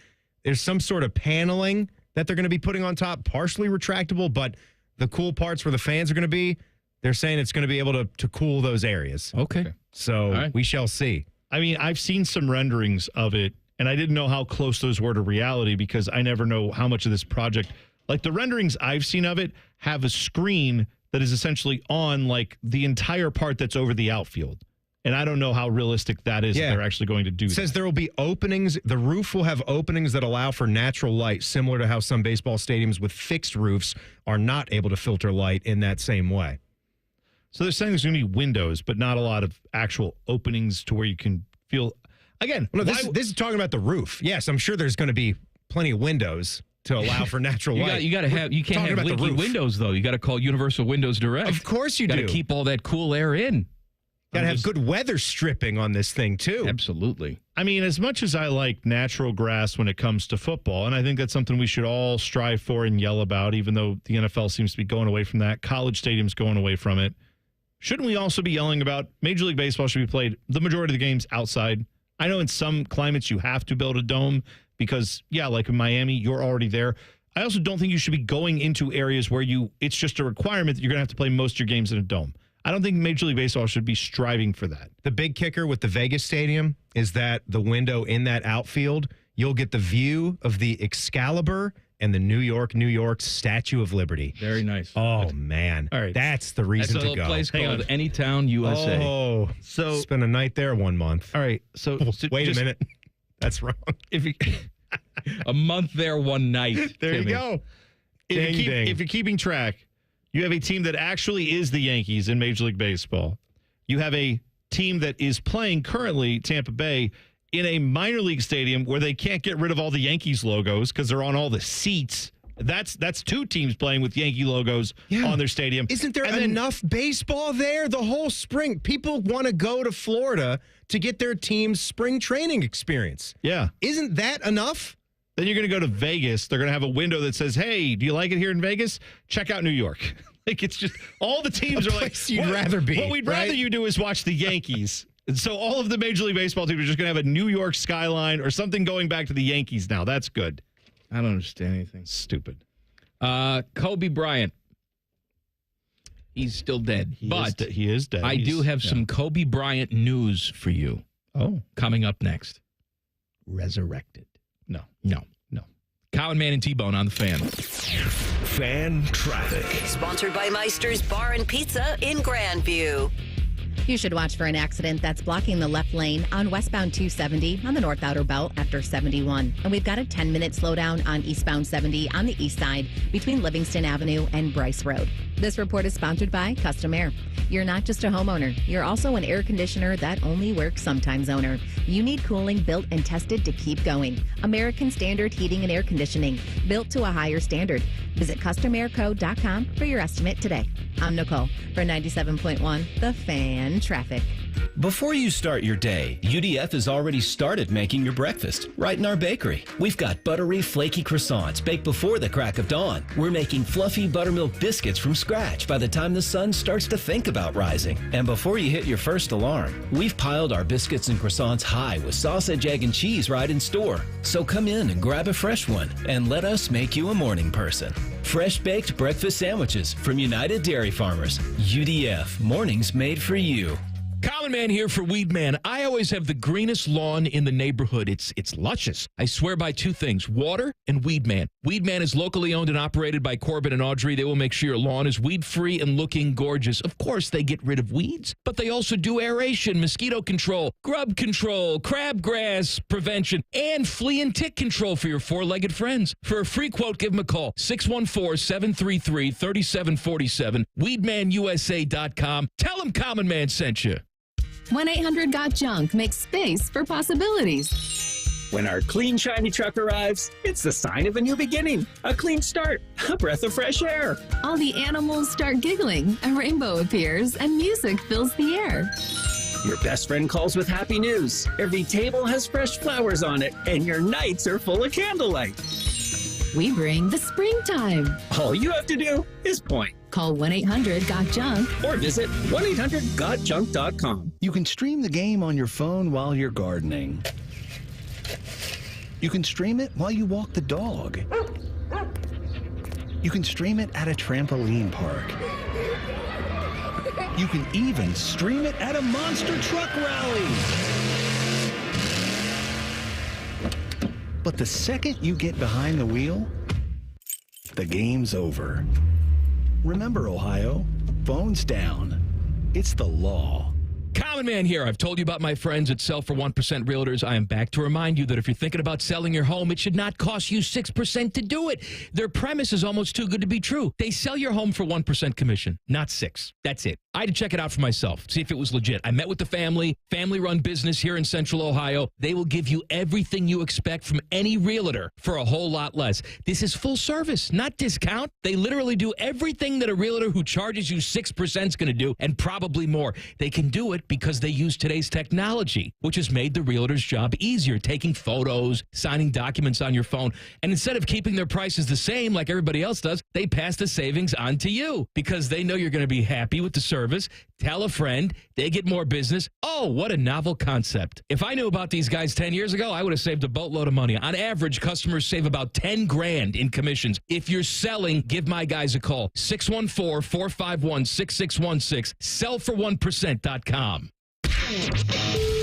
there's some sort of paneling that they're going to be putting on top, partially retractable, but the cool parts where the fans are going to be, they're saying it's going to be able to cool those areas. Okay. So we shall see. I mean, I've seen some renderings of it, and I didn't know how close those were to reality because I never know how much of this project, like the renderings I've seen of it, have a screen that is essentially on like the entire part that's over the outfield. And I don't know how realistic that is. Yeah. That they're actually going to do that. It says there will be openings. The roof will have openings that allow for natural light, similar to how some baseball stadiums with fixed roofs are not able to filter light in that same way. So they're saying there's going to be windows, but not a lot of actual openings to where you can feel. Again, no, this is talking about the roof. Yes, I'm sure there's going to be plenty of windows to allow for natural light. You can't have leaky windows, though. You got to call Universal Windows Direct. Of course you do. Got to keep all that cool air in. Got to have good weather stripping on this thing, too. Absolutely. I mean, as much as I like natural grass when it comes to football, and I think that's something we should all strive for and yell about, even though the NFL seems to be going away from that. College stadiums going away from it. Shouldn't we also be yelling about Major League Baseball should be played the majority of the games outside? I know in some climates you have to build a dome because, yeah, like in Miami, you're already there. I also don't think you should be going into areas where it's just a requirement that you're going to have to play most of your games in a dome. I don't think Major League Baseball should be striving for that. The big kicker with the Vegas stadium is that the window in that outfield, you'll get the view of the Excalibur and the New York Statue of Liberty. Very nice. Oh, man. All right. That's the reason to go. That's a place called Anytown, USA. Oh, so spend a night there 1 month. All right. So wait a minute. That's wrong. A month there 1 night. There Timmy. you go. If you're keeping track, you have a team that actually is the Yankees in Major League Baseball. You have a team that is playing currently, Tampa Bay, in a minor league stadium where they can't get rid of all the Yankees logos because they're on all the seats That's two teams playing with Yankee logos on their stadium. Isn't there enough baseball there? The whole spring. People want to go to Florida to get their team's spring training experience. Yeah. Isn't that enough? Then you're going to go to Vegas. They're going to have a window that says, hey, do you like it here in Vegas? Check out New York. Like, it's just all the teams A are like, place you'd rather be, what we'd rather right? you do is watch the Yankees. And so all of the Major League Baseball teams are just going to have a New York skyline or something going back to the Yankees now. That's good. I don't understand anything. Stupid. Kobe Bryant. He's still dead. He is dead. I do have some Kobe Bryant news for you. Oh. Coming up next. Resurrected. No. Common Man and T-Bone on the Fan. Fan traffic. Sponsored by Meister's Bar and Pizza in Grandview. You should watch for an accident that's blocking the left lane on westbound 270 on the North Outer Belt after 71. And we've got a 10-minute slowdown on eastbound 70 on the east side between Livingston Avenue and Bryce Road. This report is sponsored by Custom Air. You're not just a homeowner. You're also an air conditioner that only works sometimes owner. You need cooling built and tested to keep going. American Standard Heating and Air Conditioning, built to a higher standard. Visit CustomAirCo.com for your estimate today. I'm Nicole for 97.1 The Fan Traffic. Before you start your day, UDF has already started making your breakfast right in our bakery. We've got buttery, flaky croissants baked before the crack of dawn. We're making fluffy buttermilk biscuits from scratch by the time the sun starts to think about rising. And before you hit your first alarm, we've piled our biscuits and croissants high with sausage, egg, and cheese right in store. So come in and grab a fresh one and let us make you a morning person. Fresh baked breakfast sandwiches from United Dairy Farmers. UDF, mornings made for you. Common Man here for Weed Man. I always have the greenest lawn in the neighborhood. It's luscious. I swear by two things, water and Weed Man. Weed Man is locally owned and operated by Corbin and Audrey. They will make sure your lawn is weed-free and looking gorgeous. Of course, they get rid of weeds, but they also do aeration, mosquito control, grub control, crabgrass prevention, and flea and tick control for your four-legged friends. For a free quote, give them a call, 614-733-3747, weedmanusa.com. Tell them Common Man sent you. 1-800-GOT-JUNK makes space for possibilities. When our clean, shiny truck arrives, it's the sign of a new beginning, a clean start, a breath of fresh air. All the animals start giggling, a rainbow appears, and music fills the air. Your best friend calls with happy news. Every table has fresh flowers on it, and your nights are full of candlelight. We bring the springtime. All you have to do is point. Call 1-800-GOT-JUNK or visit 1-800-GOT-JUNK.com. You can stream the game on your phone while you're gardening. You can stream it while you walk the dog. You can stream it at a trampoline park. You can even stream it at a monster truck rally. But the second you get behind the wheel, the game's over. Remember, Ohio, phones down. It's the law. Common Man here. I've told you about my friends at Sell for 1% Realtors. I am back to remind you that if you're thinking about selling your home, it should not cost you 6% to do it. Their premise is almost too good to be true. They sell your home for 1% commission, not 6%. That's it. I had to check it out for myself, see if it was legit. I met with the family-run business here in Central Ohio. They will give you everything you expect from any realtor for a whole lot less. This is full service, not discount. They literally do everything that a realtor who charges you 6% is going to do, and probably more. They can do it because they use today's technology, which has made the realtor's job easier, taking photos, signing documents on your phone. And instead of keeping their prices the same like everybody else does, they pass the savings on to you because they know you're going to be happy with the service. Tell a friend, they get more business. Oh, what a novel concept. If I knew about these guys 10 years ago, I would have saved a boatload of money. On average, customers save about $10,000 in commissions. If you're selling, give my guys a call. 614-451-6616. Sellfor1%.com.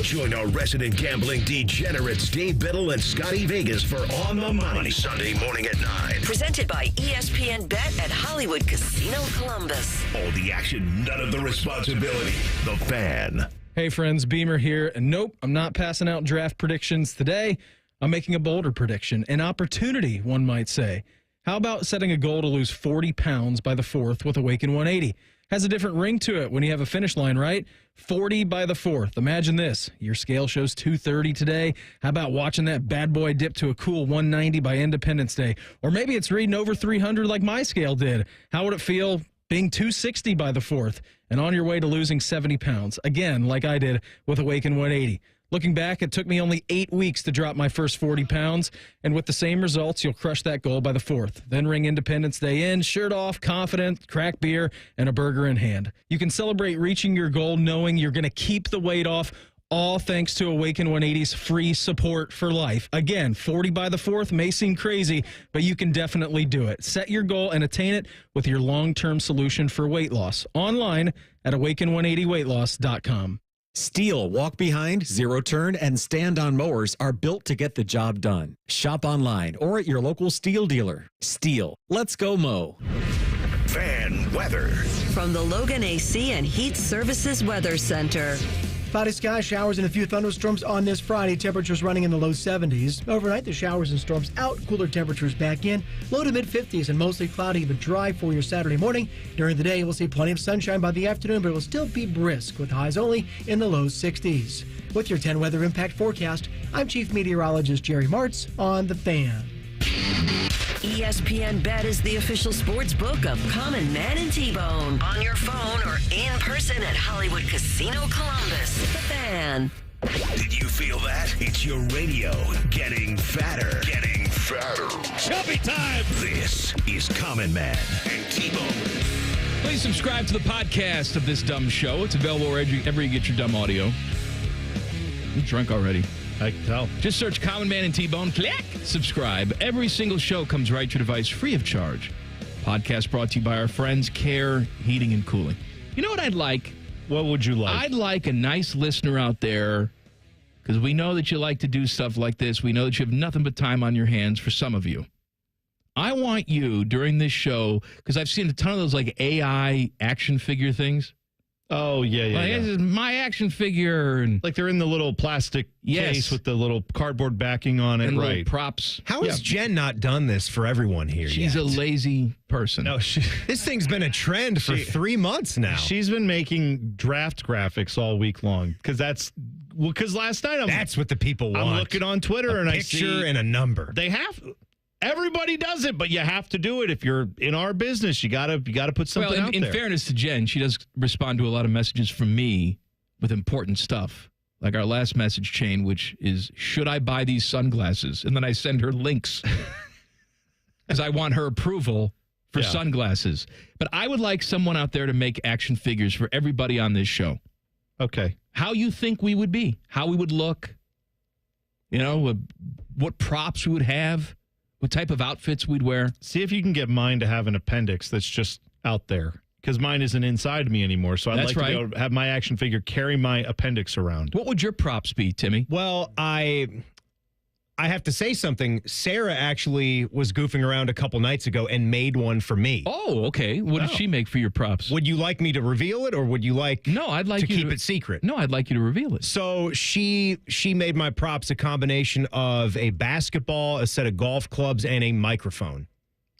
Join our resident gambling degenerates Dave Biddle and Scotty Vegas for On the Money Sunday morning at 9. Presented by ESPN Bet at Hollywood Casino Columbus. All the action, none of the responsibility. The Fan. Hey friends, Beamer here. And nope, I'm not passing out draft predictions today. I'm making a bolder prediction. An opportunity, one might say. How about setting a goal to lose 40 pounds by the 4th with Awaken 180? has a different ring to it when you have a finish line, right? 40 by the 4th. Imagine this. Your scale shows 230 today. How about watching that bad boy dip to a cool 190 by Independence Day? Or maybe it's reading over 300 like my scale did. How would it feel being 260 by the 4th and on your way to losing 70 pounds? Again, like I did with Awaken 180. Looking back, it took me only 8 weeks to drop my first 40 pounds, and with the same results, you'll crush that goal by the 4th. Then ring Independence Day in, shirt off, confident, crack beer, and a burger in hand. You can celebrate reaching your goal knowing you're going to keep the weight off, all thanks to Awaken 180's free support for life. Again, 40 by the 4th may seem crazy, but you can definitely do it. Set your goal and attain it with your long-term solution for weight loss. Online at awaken180weightloss.com. Steel, walk behind, zero turn, and stand on mowers are built to get the job done. Shop online or at your local Steel dealer. Steel, let's go mow. Fan weather. From the Logan AC and Heat Services Weather Center. Cloudy sky, showers and a few thunderstorms on this Friday. Temperatures running in the low 70s. Overnight, the showers and storms out, cooler temperatures back in. Low to mid 50s and mostly cloudy but dry for your Saturday morning. During the day, we'll see plenty of sunshine by the afternoon, but it will still be brisk with highs only in the low 60s. With your 10 weather impact forecast, I'm Chief Meteorologist Jerry Martz on The Fan. ESPN Bet is the official sports book of Common Man and T-Bone. On your phone or in person at Hollywood Casino Columbus. The Fan. Did you feel that? It's your radio getting fatter. Getting fatter. Chubby time. This is Common Man and T-Bone. Please subscribe to the podcast of this dumb show. It's available wherever you get your dumb audio. I'm drunk already. I can tell. Just search Common Man and T-Bone. Click. Subscribe. Every single show comes right to your device free of charge. Podcast brought to you by our friends Care Heating and Cooling. You know what I'd like? What would you like? I'd like a nice listener out there, because we know that you like to do stuff like this. We know that you have nothing but time on your hands for some of you. I want you during this show, because I've seen a ton of those like AI action figure things. Oh, yeah. This is my action figure. And like they're in the little plastic case with the little cardboard backing on it. And right. little props. How has Jen not done this for everyone here She's a lazy person. No, this thing's been a trend for 3 months now. She's been making draft graphics all week long because last night that's what the people want. I'm looking on Twitter and I see picture and a number. They have. Everybody does it, but you have to do it if you're in our business. You gotta put something out there. In fairness to Jen, she does respond to a lot of messages from me with important stuff, like our last message chain, which is, should I buy these sunglasses? And then I send her links because I want her approval for sunglasses. But I would like someone out there to make action figures for everybody on this show. Okay. How you think we would be, how we would look, what props we would have. What type of outfits we'd wear. See if you can get mine to have an appendix that's just out there. Because mine isn't inside me anymore. So I'd like to be able to have my action figure carry my appendix around. What would your props be, Timmy? Well, I have to say something. Sarah actually was goofing around a couple nights ago and made one for me. Oh, okay. What did she make for your props? Would you like me to reveal it, or would you like I'd like to you keep it secret? No, I'd like you to reveal it. So she made my props a combination of a basketball, a set of golf clubs, and a microphone.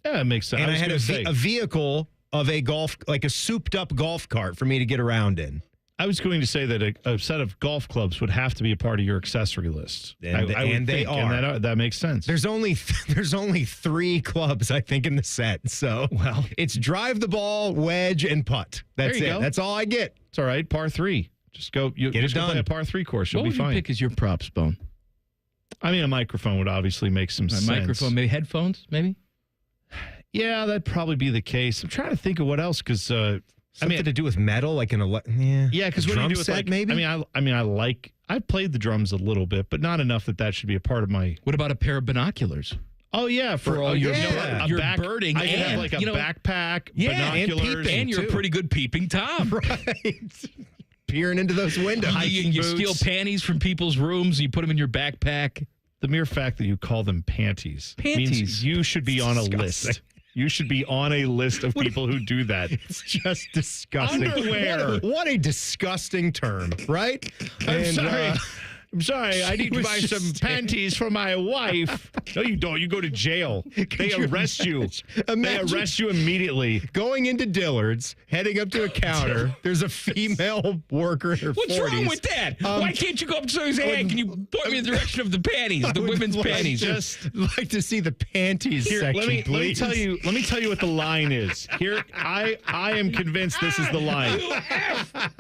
Yeah, it makes sense. And I had a vehicle of a like a souped-up golf cart for me to get around in. I was going to say that a set of golf clubs would have to be a part of your accessory list. And they are. And that makes sense. There's only 3 clubs, I think, in the set. So, it's drive the ball, wedge, and putt. That's it. That's all I get. It's all right. Par 3. Just go. Get it done. Play a par 3 course. You'll be fine. What would you pick as your props, Bone? I mean, a microphone would obviously make some sense. Microphone, maybe headphones, maybe? Yeah, that'd probbe be the case. I'm trying to think of what else, because... Something to do with metal, like because what do you do with like maybe? I played the drums a little bit, but not enough that should be a part of my. What about a pair of binoculars? Oh yeah, for all your birding. I could have like a backpack, binoculars, and you're a pretty good peeping Tom, right? Peering into those windows. You steal panties from people's rooms. You put them in your backpack. The mere fact that you call them panties means you should be on a list. You should be on a list of people who do that. It's just disgusting. Underwear. What a disgusting term, right? I'm sorry. I'm sorry, I need to buy some panties for my wife. No, you don't. You go to jail. They arrest you. They arrest you immediately. Going into Dillard's, heading up to a counter. There's a female worker in her 40s. What's wrong with that? Why can't you go up to someone and say, hey, can you point me in the direction of the panties, the women's panties? Just like to see the panties section, let me please. tell you what the line is. Here, I am convinced this is the line.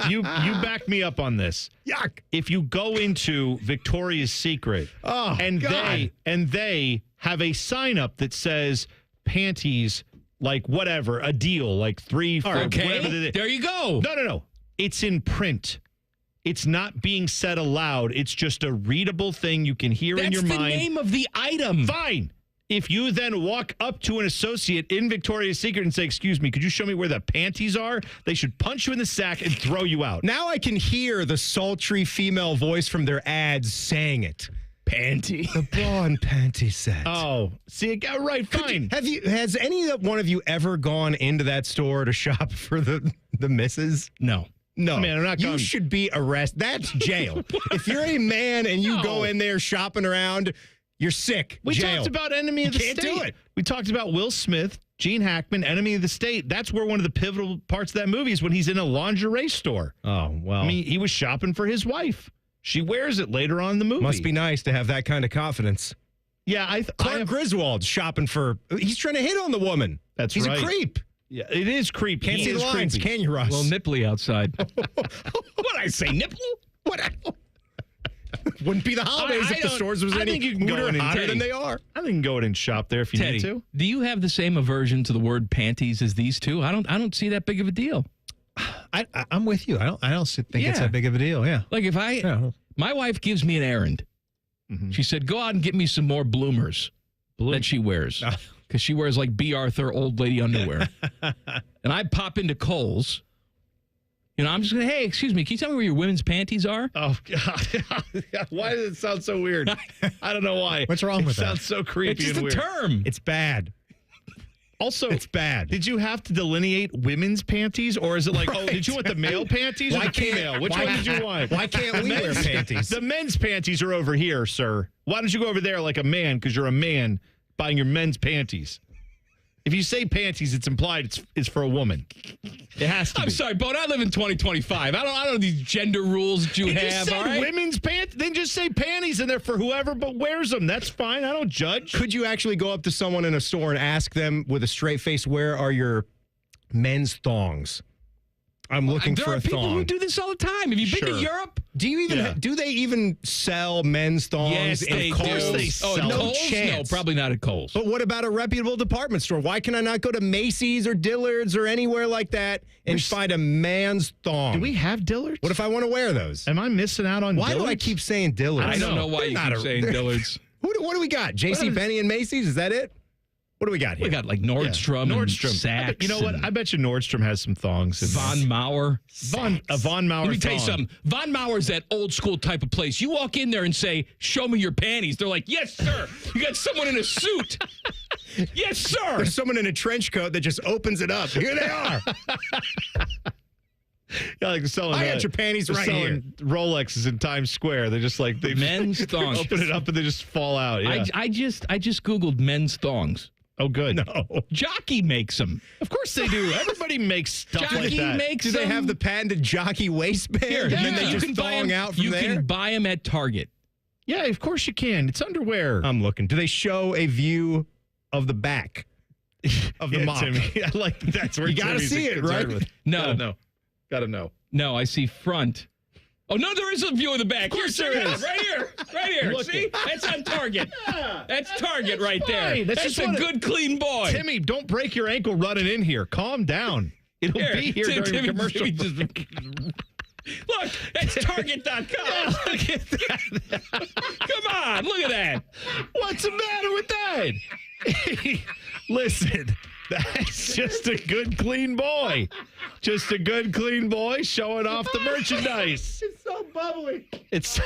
You back me up on this. Yuck. If you go into Victoria's Secret and they have a sign up that says panties, like whatever, a deal, like 3, 4, whatever. There you go. No. It's in print. It's not being said aloud. It's just a readable thing you can hear in your mind. That's the name of the item. Fine. If you then walk up to an associate in Victoria's Secret and say, excuse me, could you show me where the panties are? They should punch you in the sack and throw you out. Now I can hear the sultry female voice from their ads saying it. Panty. The bra and panty set. Oh, see, it got right. Fine. Has any one of you ever gone into that store to shop for the missus? No. No, man, I'm not you going. should be arrested. That's jail. If you're a man and you go in there shopping around, you're sick. We jail. talked about Enemy of the Can't State. do it. We talked about Will Smith, Gene Hackman, Enemy of the State. That's where one of the pivotal parts of that movie is when he's in a lingerie store. Oh, well. I mean, he was shopping for his wife. She wears it later on in the movie. Must be nice to have that kind of confidence. Yeah, Clark Griswold's shopping for. He's trying to hit on the woman. That's he's right. He's a creep. Yeah, it is creepy. Can't see the lines, can you, Russ? A little nipply outside. What I say, nipple? What? Wouldn't be the holidays if the stores was any hotter than they are. I think you can go in and shop there if you need to. Do you have the same aversion to the word panties as these two? I don't see that big of a deal. I'm with you. I don't think it's that big of a deal. Yeah. Like if my wife gives me an errand, she said, go out and get me some more bloomers that she wears. Because she wears like B. Arthur old lady underwear. And I pop into Kohl's. You know, I'm just going to, hey, excuse me, can you tell me where your women's panties are? Oh, God. Why does it sound so weird? I don't know why. What's wrong with that? It sounds so creepy It's just and a weird. term. It's bad. Also, it's bad. Did you have to delineate women's panties, or is it like, oh, did you want the male panties or the female? Which one did you want? Why can't we wear panties? The men's panties are over here, sir. Why don't you go over there like a man, because you're a man buying your men's panties? If you say panties, it's implied it's for a woman. It has to be. I'm sorry, Bone. I live in 2025. I don't know these gender rules that you It have. just said all right? women's pants. Then just say panties in there for whoever but wears them. That's fine. I don't judge. Could you actually go up to someone in a store and ask them with a straight face, where are your men's thongs? I'm looking for a thong. There are people who do this all the time. Have you been to Europe? Do you even do they even sell men's thongs? Yes, they of course do. They sell no Kohl's? chance. No, probably not at Kohl's. But what about a reputable department store? Why can I not go to Macy's or Dillard's or anywhere like that and find a man's thong? Do we have Dillard's? What if I want to wear those? Am I missing out on Why Dillard's? do I keep saying Dillard's? I don't know why you keep saying Dillard's. What do we got? JCPenney and Macy's? Is that it? What do we got here? We got like Nordstrom, and Saks. You know what? I bet you Nordstrom has some thongs. Von Mauer. Von Mauer. Let me tell you something. Von Mauer's that old school type of place. You walk in there and say, show me your panties. They're like, yes, sir. You got someone in a suit. Yes, sir. There's someone in a trench coat that just opens it up. Here they are. Yeah, like selling. I got your panties right here. Rolexes in Times Square. They're just like men's thongs. Open it up and they just fall out. Yeah. I just Googled men's thongs. Oh, good. No. Jockey makes them. Of course they do. Everybody makes stuff like that. Makes do they have the patented jockey waistband? Here, and then they just thong out from there? You can buy them at Target. Yeah, of course you can. It's underwear. I'm looking. Do they show a view of the back of the mop? Timmy. I like that's where you got to see it, right? No. Gotta know. No, I see front. Oh, no, there is a view of the back. Here, there is. Right here. Right here. See? That's on Target. That's Target right there. That's just a good, clean boy. Timmy, don't break your ankle running in here. Calm down. It'll be here during the commercial. Look, that's Target.com. Yeah, look at that. Come on, look at that. What's the matter with that? Listen, that's just a good, clean boy. Just a good, clean boy showing off the merchandise. It's so bubbly. It's a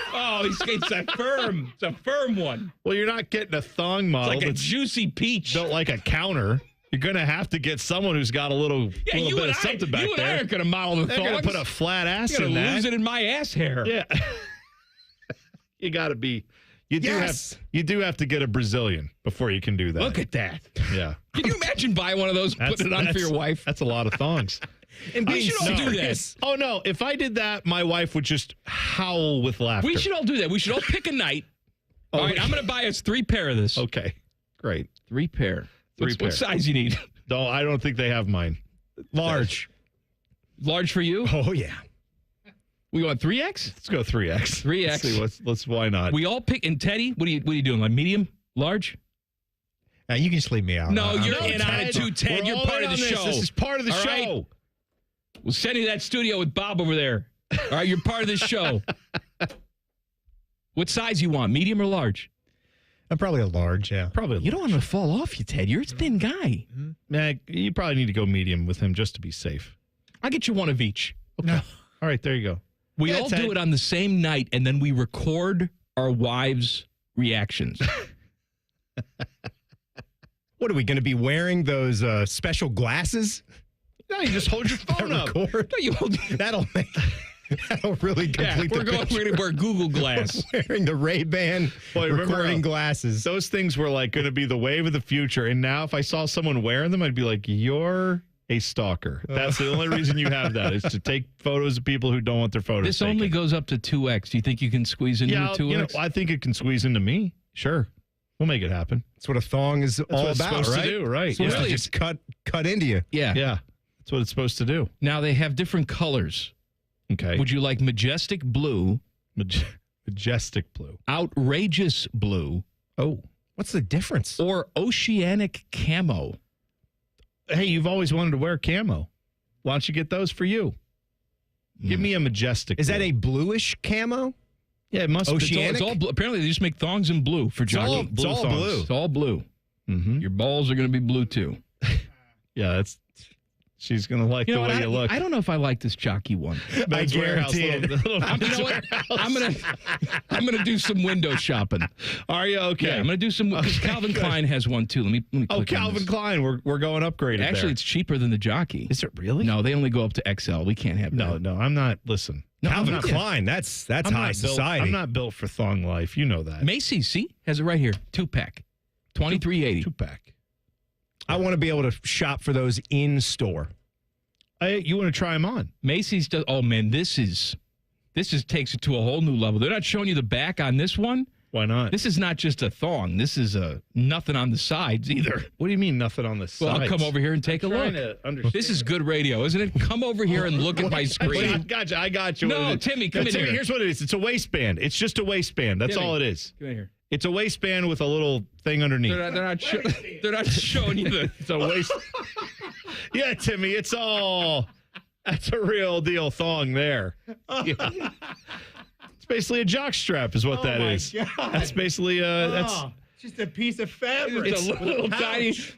firm. It's a firm one. Well, you're not getting a thong model. It's like a juicy peach. Built like a counter. You're going to have to get someone who's got a little bit of something back there. You and I aren't going to model the thongs. They're going to put a flat ass You're in that. lose it in my ass hair. Yeah. You got to be. You do have to get a Brazilian before you can do that. Look at that. Yeah. Can you imagine buying one of those, putting it on for your wife? That's a lot of thongs. And we should all do this. Oh, no. If I did that, my wife would just howl with laughter. We should all do that. We should all pick a night. All right, I'm going to buy us 3 pair of this. Okay. Great. 3 pair. What size you need? No, I don't think they have mine. Large. Large for you? Oh, yeah. We want 3X? Let's go 3X. 3X. Let's why not? We all pick. And Teddy, what are you doing? Like medium? Large? You can just leave me out. No, you're in on it too, Ted. You're part of the show. This is part of the all show. Right? We'll send you that studio with Bob over there. All right, you're part of this show. What size you want? Medium or large? Probably a large, yeah. Probably. You don't want to fall off, you Ted. You're a thin guy. Man, you probably need to go medium with him just to be safe. I'll get you one of each. Okay. No. All right, there you go. We all do it on the same night, and then we record our wives' reactions. What are we going to be wearing? Those special glasses? No, you just hold your phone up. Record? No, you hold. That'll really complete we're going to wear Google Glass. Wearing the Ray-Ban recording glasses. Those things were like going to be the wave of the future. And now if I saw someone wearing them, I'd be like, you're a stalker. That's the only reason you have that is to take photos of people who don't want their photos This taken. only goes up to 2X. Do you think you can squeeze into a 2X? I think it can squeeze into me. Sure. We'll make it happen. That's what a thong is all it's about, supposed right? to do, right? It's supposed to just cut into you. Yeah. Yeah. That's what it's supposed to do. Now, they have different colors. Okay. Would you like majestic blue? Majestic blue. Outrageous blue. Oh. What's the difference? Or oceanic camo? Hey, you've always wanted to wear camo. Why don't you get those for you? Give me a majestic Is blue. that a bluish camo? Yeah, it must be. It's all blue. Apparently, they just make thongs in blue for jogging. It's all blue. It's all blue. Mm-hmm. Your balls are going to be blue, too. Yeah, she's going to like the way you look. I don't know if I like this jockey one. I guarantee it. I'm going to do some window shopping. Are you? Okay. Yeah, I'm going to do some, because Calvin Klein has one, too. Let me click on Calvin this. Klein. We're going upgraded Actually, there. it's cheaper than the jockey. Is it really? No, they only go up to XL. We can't have that. No, I'm not. Listen. No, Calvin Klein, that's high society. I'm not built for thong life. You know that. Macy's, see? Has it right here. 2-pack. $23.80. 2-pack. I want to be able to shop for those in store. You want to try them on? Macy's does. Oh man, this takes it to a whole new level. They're not showing you the back on this one. Why not? This is not just a thong. This is nothing on the sides either. What do you mean nothing on the sides? Well, I'll come over here and take a look. This is good radio, isn't it? Come over here and look at my screen. I got you. No, Timmy, come in here. Here's what it is. It's a waistband. It's just a waistband. That's all it is. Come in here. It's a waistband with a little thing underneath. They're not showing you the. It's a waist. Yeah, Timmy. It's all. That's a real deal thong there. Yeah. It's basically a jock strap, is what that is. God. That's basically that's just a piece of fabric. It's a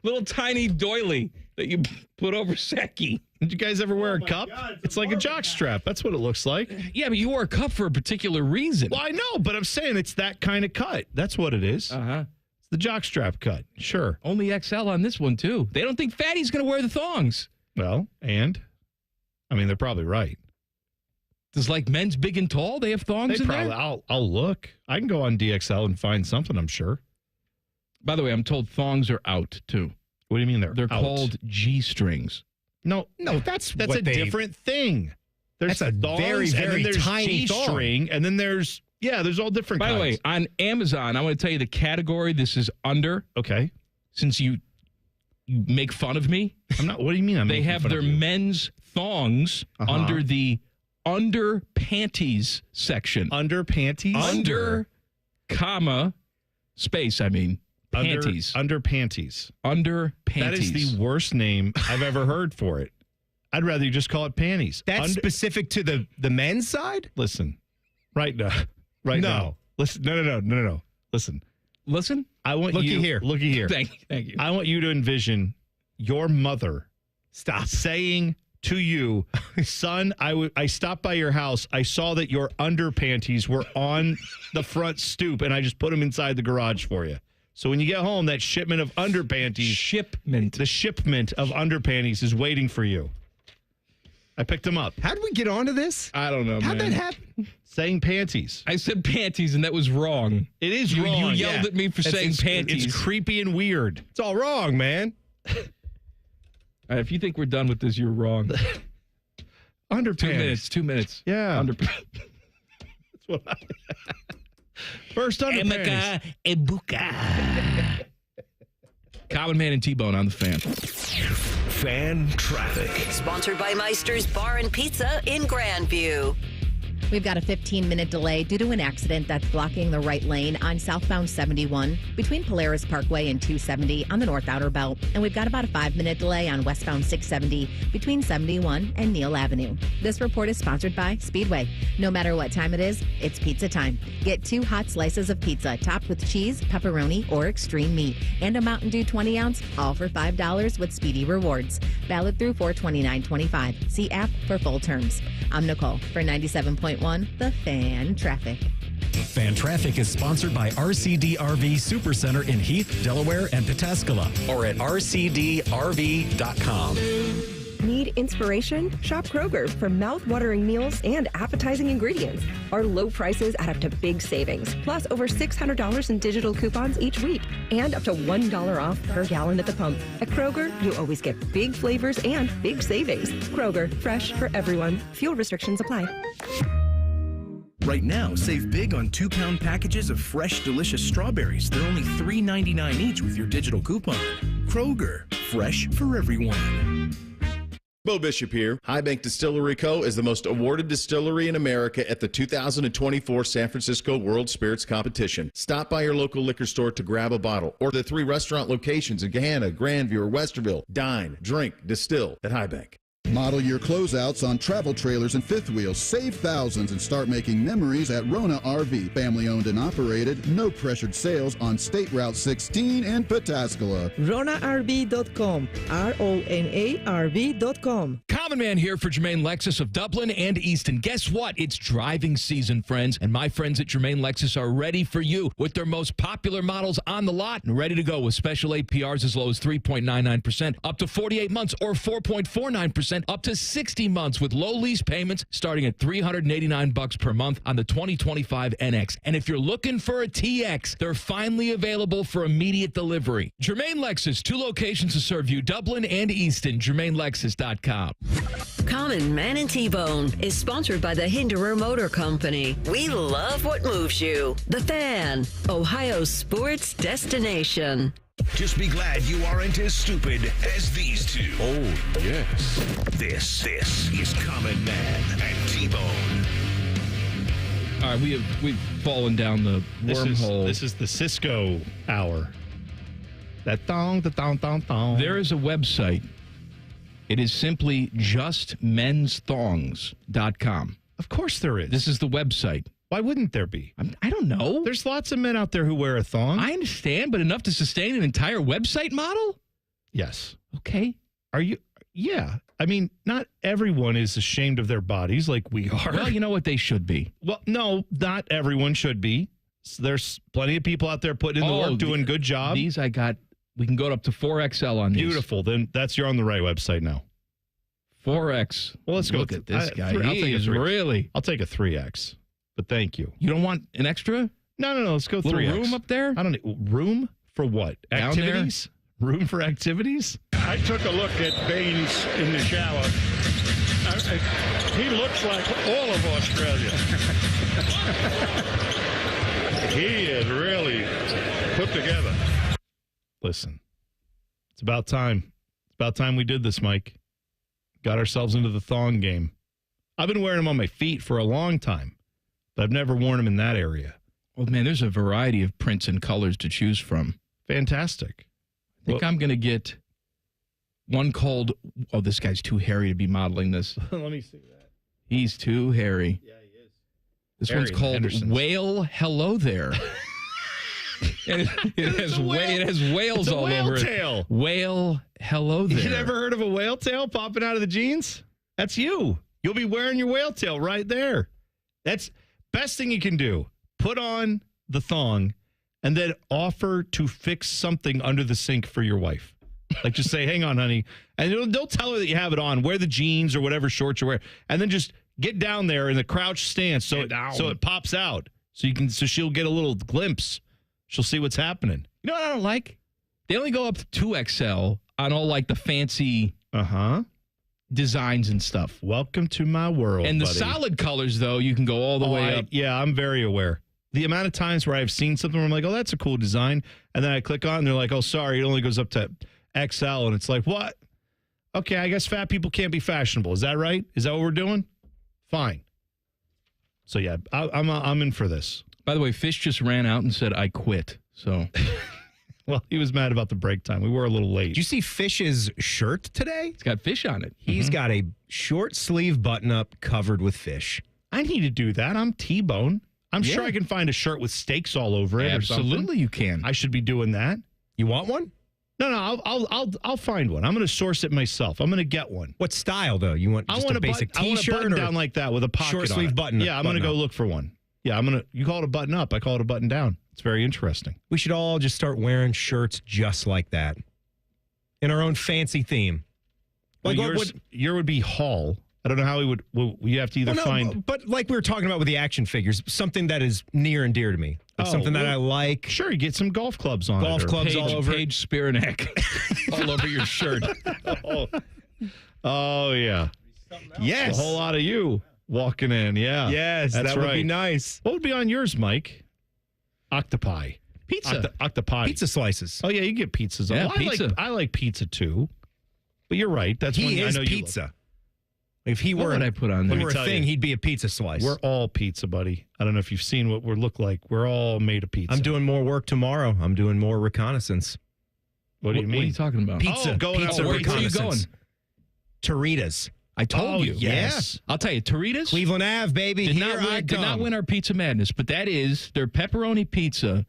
little tiny doily that you put over Seki. Did you guys ever wear a cup? God, it's like a jock strap. That's what it looks like. Yeah, but you wore a cup for a particular reason. Well, I know, but I'm saying it's that kind of cut. That's what it is. Uh-huh. It's the jock strap cut. Sure. Only XL on this one, too. They don't think Fatty's going to wear the thongs. Well, and? I mean, they're probably right. Does like men's big and tall, they have thongs in there? I'll look. I can go on DXL and find something, I'm sure. By the way, I'm told thongs are out, too. What do you mean they're out? Called G-strings. No, that's a different thing. There's a thongs, very, very and then tiny G-string, and then there's all different kinds. By the way, on Amazon, I want to tell you the category this is under. Okay. Since you make fun of me. I'm not. What do you mean? They have their men's thongs under the under panties section. Under panties? Under, comma, space, I mean. Panties. Under panties. Under panties. That is the worst name I've ever heard for it. I'd rather you just call it panties. That's specific to the men's side? Listen. Right now. Now. Listen. No. Listen. I want Looky here. Thank you. I want you to envision your mother saying to you, son, I stopped by your house. I saw that your under panties were on the front stoop, and I just put them inside the garage for you. So when you get home, that shipment of under panties, the shipment of under panties is waiting for you. I picked them up. How did we get onto this? I don't know, How'd man. that happen? Saying panties. I said panties, and that was wrong. It is wrong. You yelled at me for saying panties. It's creepy and weird. It's all wrong, man. All right, if you think we're done with this, you're wrong. Underpants. 2 minutes. Yeah. Underpants. That's what First underpants. Ebuka. Common Man and T-Bone on the Fan. Fan traffic. Sponsored by Meister's Bar and Pizza in Grandview. We've got a 15-minute delay due to an accident that's blocking the right lane on southbound 71 between Polaris Parkway and 270 on the North Outer Belt. And we've got about a 5-minute delay on westbound 670 between 71 and Neal Avenue. This report is sponsored by Speedway. No matter what time it is, it's pizza time. Get 2 hot slices of pizza topped with cheese, pepperoni, or extreme meat, and a Mountain Dew 20-ounce, all for $5 with Speedy Rewards. Valid through 4/29/25. See app for full terms. I'm Nicole for 97.1 The Fan Traffic. Fan Traffic is sponsored by RCDRV Supercenter in Heath, Delaware, and Pataskala, or at rcdrv.com. Need inspiration? Shop Kroger for mouth-watering meals and appetizing ingredients. Our low prices add up to big savings, plus over $600 in digital coupons each week, and up to $1 off per gallon at the pump. At Kroger, you always get big flavors and big savings. Kroger, fresh for everyone. Fuel restrictions apply. Right now, save big on 2-pound packages of fresh, delicious strawberries. They're only $3.99 each with your digital coupon. Kroger, fresh for everyone. Bo Bishop here. High Bank Distillery Co. is the most awarded distillery in America at the 2024 San Francisco World Spirits Competition. Stop by your local liquor store to grab a bottle, or the 3 restaurant locations in Gahanna, Grandview, or Westerville. Dine, drink, distill at High Bank. Model year closeouts on travel trailers and fifth wheels. Save thousands and start making memories at Rona RV. Family owned and operated. No pressured sales on State Route 16 and Pataskala. RonaRV.com. RonaRV.com. Common Man here for Jermaine Lexus of Dublin and Easton. Guess what? It's driving season, friends. And my friends at Jermaine Lexus are ready for you with their most popular models on the lot and ready to go with special APRs as low as 3.99%, up to 48 months, or 4.49%, up to 60 months with low lease payments starting at $389 per month on the 2025 NX. And if you're looking for a TX, they're finally available for immediate delivery. Jermaine Lexus, 2 locations to serve you, Dublin and Easton. JermaineLexus.com. Common Man and T-Bone is sponsored by the Hinderer Motor Company. We love what moves you. The Fan, Ohio's sports destination. Just be glad you aren't as stupid as these two. Oh, yes. This is Common Man and T-Bone. All right, we've fallen down the wormhole. This is the Cisco hour. That thong, the thong, thong, thong. There is a website. It is simply justmensthongs.com. Of course there is. This is the website. Why wouldn't there be? I don't know. There's lots of men out there who wear a thong. I understand, but enough to sustain an entire website model? Yes. Okay. Are you? Yeah. I mean, not everyone is ashamed of their bodies like we are. Well, you know what? They should be. Well, no, not everyone should be. There's plenty of people out there putting in the work, doing a good job. These I got. We can go up to 4XL on these. Beautiful. Then you're on the right website now. 4X. Well, let's go. Look at this guy. I'll He is really. I'll take a 3X. But thank you. You don't want an extra? No. Let's go 3X. Little room up there? I don't need room for what? Down Activities? There? Room for activities? I took a look at Baines in the shower. He looks like all of Australia. He is really put together. Listen, it's about time. It's about time we did this, Mike. Got ourselves into the thong game. I've been wearing them on my feet for a long time, but I've never worn them in that area. Well, man, there's a variety of prints and colors to choose from. Fantastic. I think I'm going to get one called, oh, this guy's too hairy to be modeling this. Let me see that. He's too hairy. Yeah, he is. This Harry one's called Henderson's. Whale Hello There. And it has whales all over it. Tail. Whale Hello There. You never heard of a whale tail popping out of the jeans? That's you. You'll be wearing your whale tail right there. That's best thing you can do. Put on the thong and then offer to fix something under the sink for your wife. Like just say, hang on, honey. And don't tell her that you have it on. Wear the jeans or whatever shorts you wear. And then just Get down there in the crouch stance so it pops out. So she'll get a little glimpse. She'll see what's happening. You know what I don't like? They only go up to 2XL on all like the fancy designs and stuff. Welcome to my world. And the buddy. solid colors, though, you can go all the way up. Yeah, I'm very aware. The amount of times where I've seen something where I'm like, oh, that's a cool design. And then I click on and they're like, oh, sorry, it only goes up to XL. And it's like, what? Okay, I guess fat people can't be fashionable. Is that right? Is that what we're doing? Fine. So, yeah, I'm in for this. By the way, Fish just ran out and said, I quit. So, well, he was mad about the break time. We were a little late. Did you see Fish's shirt today? It's got fish on it. He's got a short sleeve button up covered with fish. I need to do that. I'm T-Bone. I'm sure I can find a shirt with steaks all over it. Absolutely, or something. you can. I should be doing that. You want one? No, I'll find one. I'm going to source it myself. I'm going to get one. What style though? You want just a basic T-shirt I want a button down like that with a pocket short sleeve on it. button? Yeah, I'm going to go look for one. Yeah, you call it a button up. I call it a button down. It's very interesting. We should all just start wearing shirts just like that in our own fancy theme. Like yours would be Hall. I don't know how you have to either find. But like we were talking about with the action figures, something that is near and dear to me. Something that I like. Sure, you get some golf clubs on golf clubs all over. Paige Spiranek all over your shirt. Oh yeah. Yes. A whole lot of you walking in. Yeah. Yes, that would be nice. What would be on yours, Mike? Octopi. Pizza. Octopi. Pizza slices. Oh yeah, you get pizzas. Yeah, pizza. I like pizza too. But you're right. That's he one is I know pizza. If he what were would I put on there? a thing, he'd be a pizza slice. We're all pizza, buddy. I don't know if you've seen what we look like. We're all made of pizza. I'm doing more work tomorrow. I'm doing more reconnaissance. What do you mean? What are you talking about? Pizza. Pizza where are you going? Toritas. I told you. Yes. I'll tell you, Toritas. Cleveland Ave, baby. Did not win our Pizza Madness, but that is their pepperoni pizza.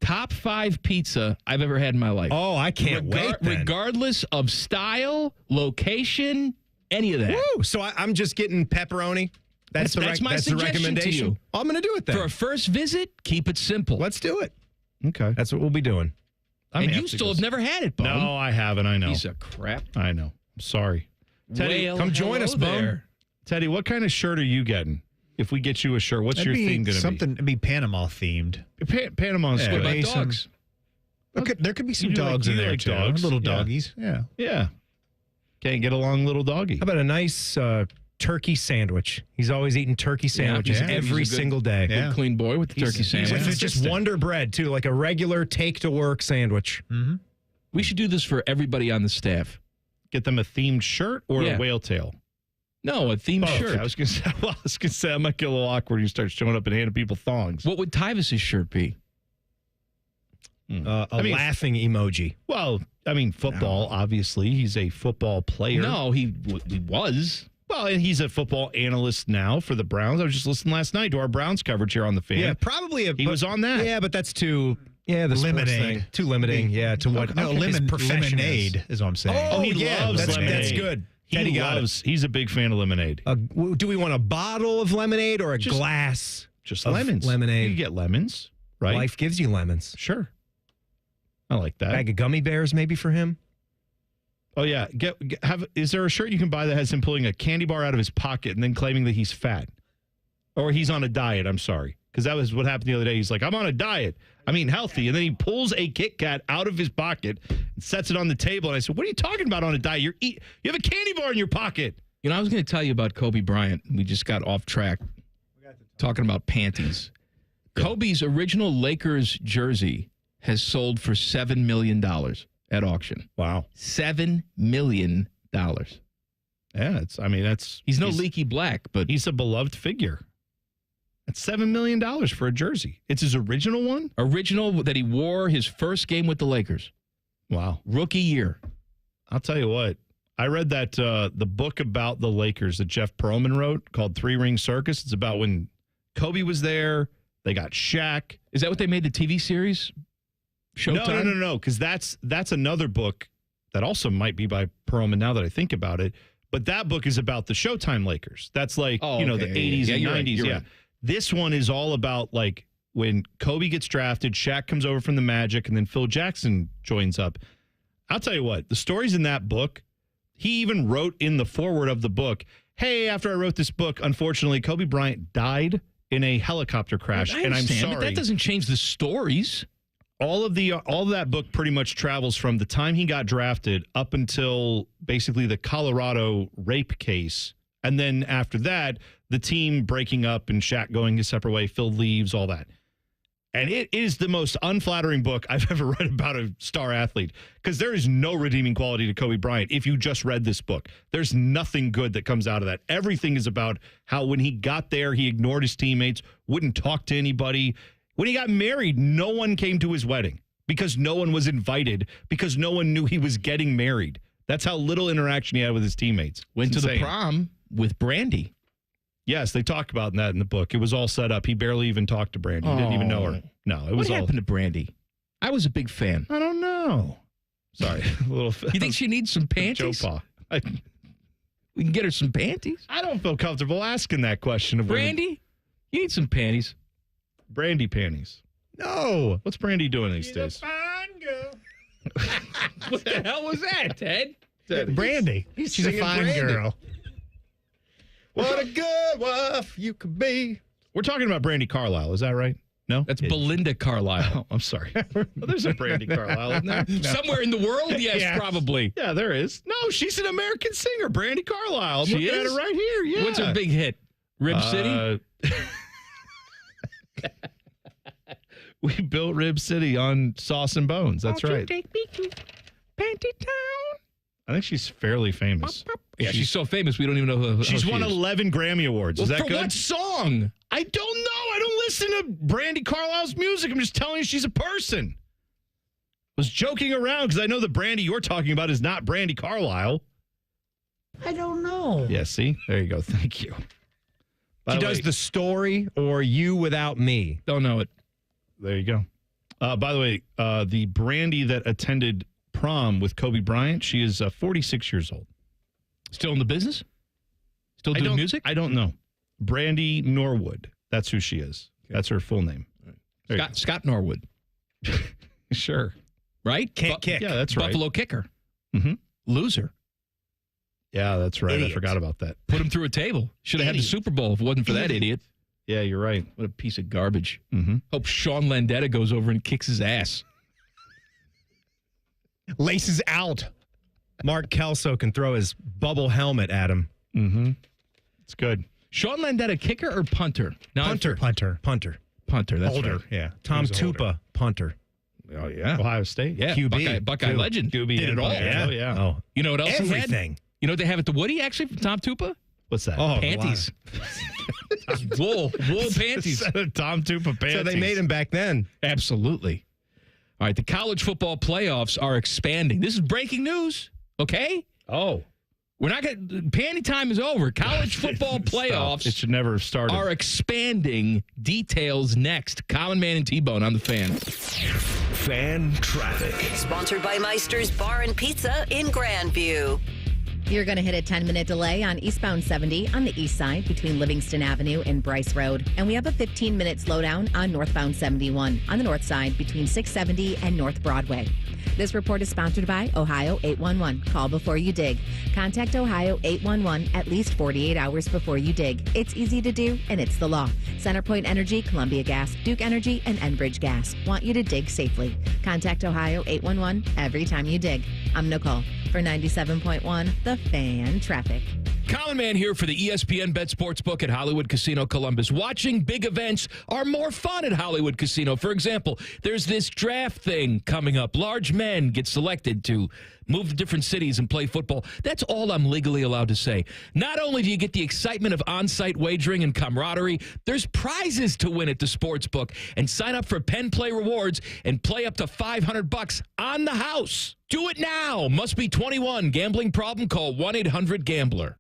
Top 5 pizza I've ever had in my life. Oh, I can't wait. Regardless of style, location, any of that. Woo! So I'm just getting pepperoni. That's my the suggestion recommendation. to you. I'm going to do it then. For a first visit, keep it simple. Let's do it. Okay. That's what we'll be doing. And you still have never had it, Bone. No, I haven't. I know. Piece of crap. I know. I'm sorry. Teddy, Well, come join us, hello Bone. there. Teddy, what kind of shirt are you getting? If we get you a shirt, what's your theme going to be? Something to be Panama themed. Panama's Yeah, good. What about dogs? There could be some You dogs in there like too. dogs. Little Yeah. doggies. Yeah. Yeah. Can't get along, little doggy. How about a nice turkey sandwich? He's always eating turkey sandwiches yeah. every He's a good- single day. Yeah. Good clean boy with the turkey sandwich. With just Wonder Bread, too, like a regular take-to-work sandwich. Mm-hmm. We should do this for everybody on the staff. Get them a themed shirt or Yeah. a whale tail? No, a themed Both. shirt. I was going to say, I might get a little awkward when you start showing up and handing people thongs. What would Tyvus's shirt be? A laughing emoji. Well, I mean, football, obviously. He's a football player. No, he was. Well, and he's a football analyst now for the Browns. I was just listening last night to our Browns coverage here on the Fan. Yeah, probably He was on that. Yeah, but that's too... Yeah, the sports Lemonade. thing. Too limiting, yeah, to what No, his profession lemonade is what I'm saying. Oh, he loves lemonade. That's good. He's a big fan of lemonade. Do we want a bottle of lemonade or a glass Just of lemons. lemonade? You get lemons, right? Life gives you lemons. Sure. I like that. Bag of gummy bears maybe for him? Oh, yeah. Is there a shirt you can buy that has him pulling a candy bar out of his pocket and then claiming that he's fat? Or he's on a diet, I'm sorry. Because that was what happened the other day. He's like, I'm on a diet. I'm eating healthy. And then he pulls a Kit Kat out of his pocket and sets it on the table. And I said, what are you talking about on a diet? You have a candy bar in your pocket. You know, I was going to tell you about Kobe Bryant. We just got off track talking about panties. Kobe's original Lakers jersey has sold for $7 million at auction. Wow. $7 million. Yeah, he's no Leaky Black, but he's a beloved figure. That's $7 million for a jersey. It's his original one? Original that he wore his first game with the Lakers. Wow. Rookie year. I'll tell you what. I read that the book about the Lakers that Jeff Pearlman wrote called 3 Ring Circus. It's about when Kobe was there. They got Shaq. Is that what they made the TV series? Showtime? No. Because that's another book that also might be by Pearlman now that I think about it. But that book is about the Showtime Lakers. That's like, the 80s and 90s. You're yeah. right. This one is all about like when Kobe gets drafted, Shaq comes over from the Magic, and then Phil Jackson joins up. I'll tell you what, the stories in that book, he even wrote in the foreword of the book hey, after I wrote this book, unfortunately, Kobe Bryant died in a helicopter crash, I and I'm understand, sorry. but that doesn't change the stories. All of that book pretty much travels from the time he got drafted up until basically the Colorado rape case. And then after that, the team breaking up and Shaq going his separate way, Phil leaves, all that. And it is the most unflattering book I've ever read about a star athlete, because there is no redeeming quality to Kobe Bryant if you just read this book. There's nothing good that comes out of that. Everything is about how when he got there, he ignored his teammates, wouldn't talk to anybody. When he got married, no one came to his wedding because no one was invited, because no one knew he was getting married. That's how little interaction he had with his teammates. Went to the prom with Brandy. Yes, they talk about that in the book. It was all set up. He barely even talked to Brandy. He didn't even know her. No, it was what all. happened to Brandy? I was a big fan. I don't know. Sorry, a little. You think she needs some panties? Joe Pa. We can get her some panties. I don't feel comfortable asking that question of Brandy. women. You need some panties. Brandy panties. No. What's Brandy doing these days? Fine girl. What the hell was that, Ted? Brandy. She's a fine girl. What a good wife you could be. We're talking about Brandy Carlisle. Is that right? No? That's Belinda Carlisle. Oh, I'm sorry. Well, there's a Brandy Carlisle in there. No. Somewhere in the world? Yes, probably. Yeah, there is. No, she's an American singer, Brandy Carlisle. I'm looking at her right here. Yeah. What's her big hit? Rib City? We built Rib City on Sauce and Bones. That's right. You take me to Panty Town. I think she's fairly famous. Yeah, she's so famous we don't even know who she's she won is. 11 Grammy Awards. Is that for good? what song? I don't know. I don't listen to Brandy Carlisle's music. I'm just telling you she's a person. I was joking around because I know the Brandy you're talking about is not Brandy Carlisle. I don't know. Yeah, see? There you go. Thank you. She does The Story or You Without Me. Don't know it. There you go. By the way, the Brandy that attended prom with Kobe Bryant, she is 46 years old. Still in the business? Still doing music? I don't know. Brandy Norwood. That's who she is. Okay. That's her full name. Right. Scott Norwood. Sure. Right? Can't kick. Yeah, that's right. Buffalo kicker. Mm-hmm. Loser. Yeah, that's right. Idiot. I forgot about that. Put him through a table. Should have had the Super Bowl if it wasn't for that idiot. Yeah, you're right. What a piece of garbage. Mm-hmm. Hope Sean Landetta goes over and kicks his ass. Laces out. Mark Kelso can throw his bubble helmet at him. Mm-hmm. It's good. Sean Landetta, kicker or punter? Punter. That's older, right. yeah. Tom Tupa, punter. Oh, yeah. Ohio State. Yeah. QB. Buckeye legend. QB did it all. Yeah. Oh, yeah. Oh, you know what else he had? everything. You know what they have at the Woody, actually, from Tom Tupa? What's that? Oh, Panties. wool panties. Tom Tupa panties. So they made him back then. Absolutely. All right, the college football playoffs are expanding. This is breaking news, okay? Oh. We're not going to, panty time is over. College football playoffs It should never have started. are expanding. Details next. Common Man and T-Bone on the Fan. Fan traffic. Sponsored by Meister's Bar and Pizza in Grandview. You're going to hit a 10-minute delay on eastbound 70 on the east side between Livingston Avenue and Bryce Road. And we have a 15-minute slowdown on northbound 71 on the north side between 670 and North Broadway. This report is sponsored by Ohio 811. Call before you dig. Contact Ohio 811 at least 48 hours before you dig. It's easy to do, and it's the law. CenterPoint Energy, Columbia Gas, Duke Energy, and Enbridge Gas want you to dig safely. Contact Ohio 811 every time you dig. I'm Nicole for 97.1 The Fan Traffic. Common Man here for the ESPN Bet Sportsbook at Hollywood Casino Columbus. Watching big events are more fun at Hollywood Casino. For example, there's this draft thing coming up. Large men get selected to move to different cities and play football. That's all I'm legally allowed to say. Not only do you get the excitement of on-site wagering and camaraderie, there's prizes to win at the sportsbook. And sign up for Penn Play Rewards and play up to $500 on the house. Do it now. Must be 21. Gambling problem? Call 1-800-GAMBLER.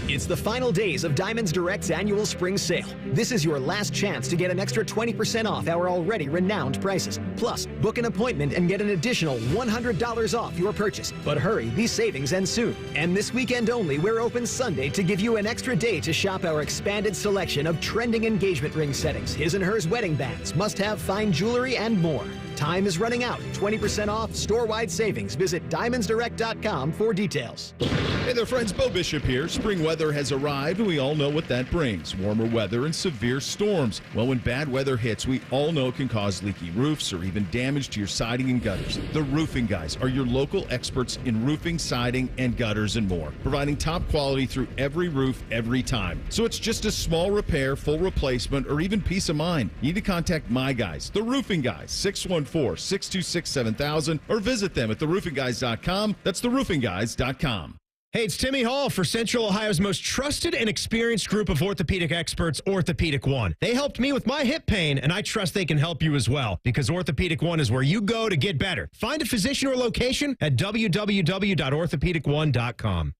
It's the final days of Diamonds Direct's annual spring sale. This is your last chance to get an extra 20% off our already renowned prices. Plus, book an appointment and get an additional $100 off your purchase. But hurry, these savings end soon. And this weekend only, we're open Sunday to give you an extra day to shop our expanded selection of trending engagement ring settings, his and hers wedding bands, must-have fine jewelry, and more. Time is running out. 20% off, store-wide savings. Visit diamondsdirect.com for details. Hey there, friends. Bo Bishop here. Spring weather has arrived, and we all know what that brings. Warmer weather and severe storms. Well, when bad weather hits, we all know it can cause leaky roofs or even damage to your siding and gutters. The Roofing Guys are your local experts in roofing, siding, and gutters and more, providing top quality through every roof, every time. So it's just a small repair, full replacement, or even peace of mind. You need to contact my guys, the Roofing Guys, 614-626-7000, or visit them at theroofingguys.com. That's theroofingguys.com. Hey, it's Timmy Hall for Central Ohio's most trusted and experienced group of orthopedic experts, Orthopedic One. They helped me with my hip pain, and I trust they can help you as well, because Orthopedic One is where you go to get better. Find a physician or location at www.orthopedic1.com.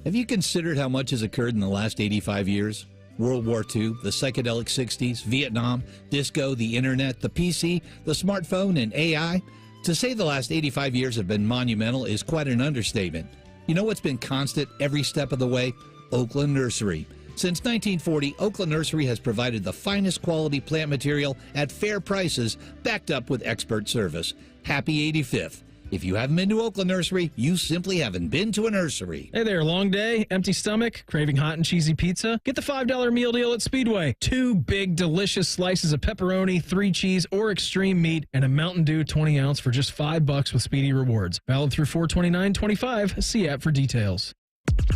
Have you considered how much has occurred in the last 85 years? World War II, the psychedelic 60s, Vietnam, disco, the internet, the PC, the smartphone, and AI? To say the last 85 years have been monumental is quite an understatement. You know what's been constant every step of the way? Oakland Nursery. Since 1940, Oakland Nursery has provided the finest quality plant material at fair prices, backed up with expert service. Happy 85th. If you haven't been to Oakland Nursery, you simply haven't been to a nursery. Hey there, long day, empty stomach, craving hot and cheesy pizza? Get the $5 meal deal at Speedway. 2 big, delicious slices of pepperoni, 3 cheese, or extreme meat, and a Mountain Dew 20 ounce for just $5 with Speedy Rewards. Valid through 4/29/25. See app for details.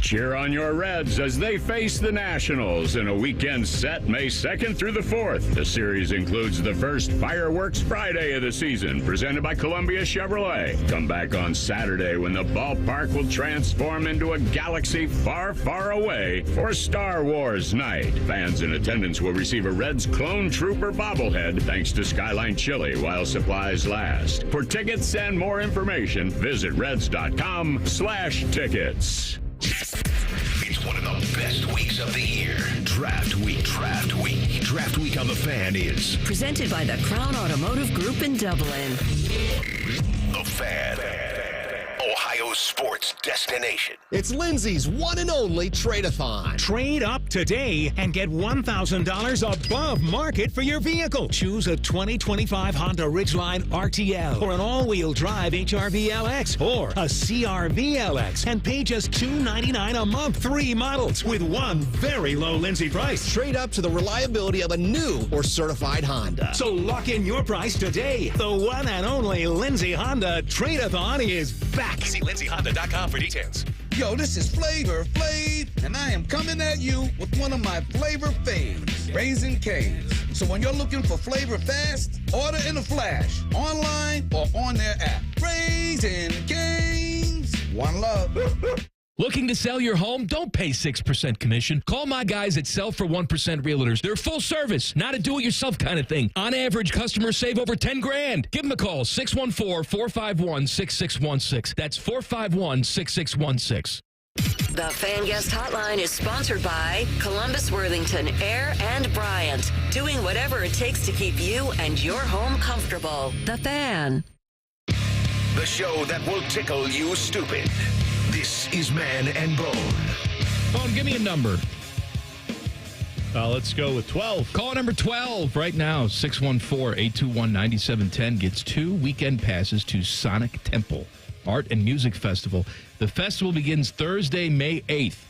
Cheer on your Reds as they face the Nationals in a weekend set May 2nd through the 4th. The series includes the first Fireworks Friday of the season, presented by Columbia Chevrolet. Come back on Saturday when the ballpark will transform into a galaxy far, far away for Star Wars night. Fans in attendance will receive a Reds Clone Trooper bobblehead thanks to Skyline Chili while supplies last. For tickets and more information, visit reds.com/tickets. It's one of the best weeks of the year. Draft Week. Draft Week. Draft Week on the Fan is presented by the Crown Automotive Group in Dublin. The Fan. Ohio's sports destination. It's Lindsay's one and only trade-a-thon. Trade up today and get $1,000 above market for your vehicle. Choose a 2025 Honda Ridgeline RTL or an all-wheel drive HRV LX or a CRV LX and pay just $299 a month. 3 models with one very low Lindsay price. Trade up to the reliability of a new or certified Honda. So lock in your price today. The one and only Lindsay Honda Trade-a-thon is back. See lindsayhonda.com for details. Yo, this is Flavor Flav, and I am coming at you with one of my flavor faves, Raising Cane's. So when you're looking for flavor fast, order in a flash, online or on their app. Raising Cane's. One love. Looking to sell your home? Don't pay 6% commission. Call my guys at Sell for 1% Realtors. They're full service, not a do-it-yourself kind of thing. On average, customers save over $10,000. Give them a call, 614-451-6616. That's 451-6616. The Fan Guest Hotline is sponsored by Columbus, Worthington, Air, and Bryant. Doing whatever it takes to keep you and your home comfortable. The Fan. The show that will tickle you stupid. This is Man and Bone. Bone, give me a number. Let's go with 12. Call number 12 right now. 614-821-9710 gets 2 weekend passes to Sonic Temple Art and Music Festival. The festival begins Thursday, May 8th.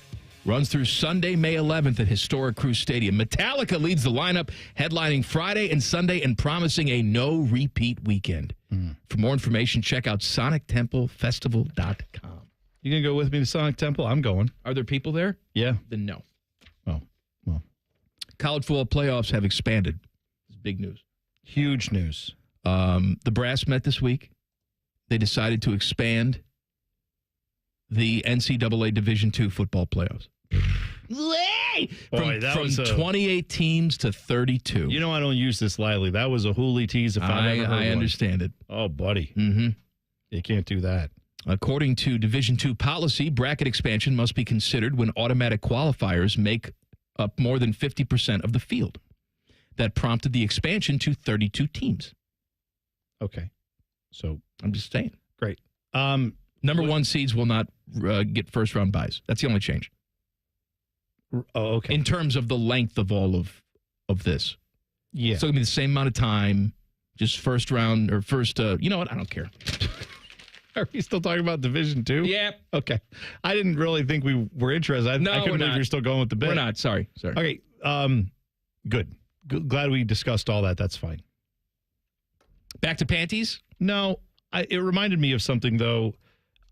Runs through Sunday, May 11th at historic Crew Stadium. Metallica leads the lineup, headlining Friday and Sunday and promising a no-repeat weekend. For more information, check out SonicTempleFestival.com. You going to go with me to Sonic Temple? I'm going. Are there people there? Yeah. Then no. Oh, well. College football playoffs have expanded. It's big news. Huge news. The brass met this week. They decided to expand the NCAA Division II football playoffs. From 28 teams to 32. You know I don't use this lightly. That was a hooly tease if I ever heard I understand it. Oh, buddy. Mm-hmm. You can't do that. According to Division II policy, bracket expansion must be considered when automatic qualifiers make up more than 50% of the field. That prompted the expansion to 32 teams. Okay. So I'm just saying. Great. Number one seeds will not get first-round buys. That's the only change. Oh, okay. In terms of the length of all of this. Yeah. So it'll be the same amount of time Just first round or first, you know what? I don't care. Are we still talking about Division II? Yeah. Okay. I didn't really think we were interested. I couldn't believe you're still going with the bit. We're not. Sorry. Okay. Good. Glad we discussed all that. That's fine. Back to Panties? No. It reminded me of something, though.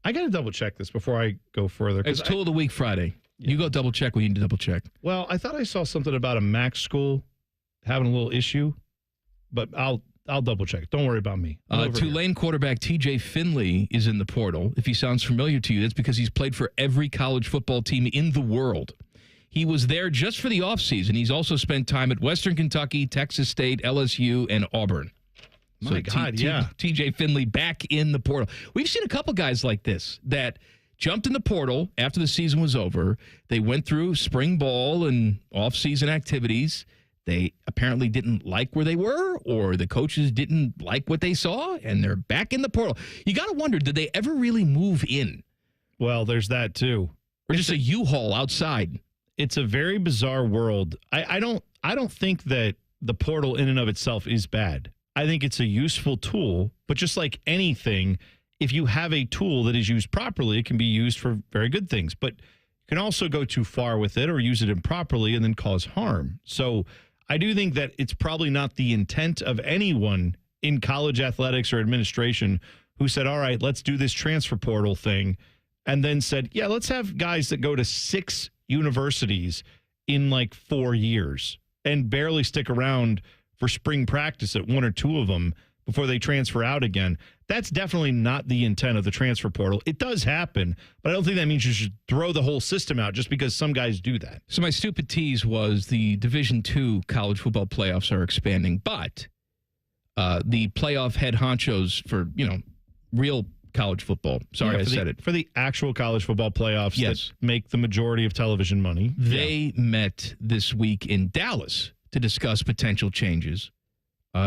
I got to double check this before I go further. It's Tool of the Week Friday. Yeah. You go double check when you need to double check. Well, I thought I saw something about a MAC school having a little issue, but I'll double check. Don't worry about me. Tulane quarterback TJ Finley is in the portal. If he sounds familiar to you, that's because he's played for every college football team in the world. He was there just for the offseason. He's also spent time at Western Kentucky, Texas State, LSU, and Auburn. My God, yeah. TJ Finley back in the portal. We've seen a couple guys like this that jumped in the portal after the season was over. They went through spring ball and off-season activities. They apparently didn't like where they were, or the coaches didn't like what they saw, and they're back in the portal. You got to wonder, did they ever really move in? Well, there's that, too. Or just a U-Haul outside? It's a very bizarre world. I don't think that the portal in and of itself is bad. I think it's a useful tool, but just like anything, if you have a tool that is used properly, it can be used for very good things. But you can also go too far with it or use it improperly and then cause harm. So I do think that it's probably not the intent of anyone in college athletics or administration who said, all right, let's do this transfer portal thing, and then said, yeah, let's have guys that go to 6 universities in like 4 years and barely stick around for spring practice at 1 or 2 of them before they transfer out again. That's definitely not the intent of the transfer portal. It does happen, but I don't think that means you should throw the whole system out just because some guys do that. So my stupid tease was the Division II college football playoffs are expanding, but the playoff head honchos for, real college football. Sorry, I said it. For the actual college football playoffs that make the majority of television money. They met this week in Dallas to discuss potential changes.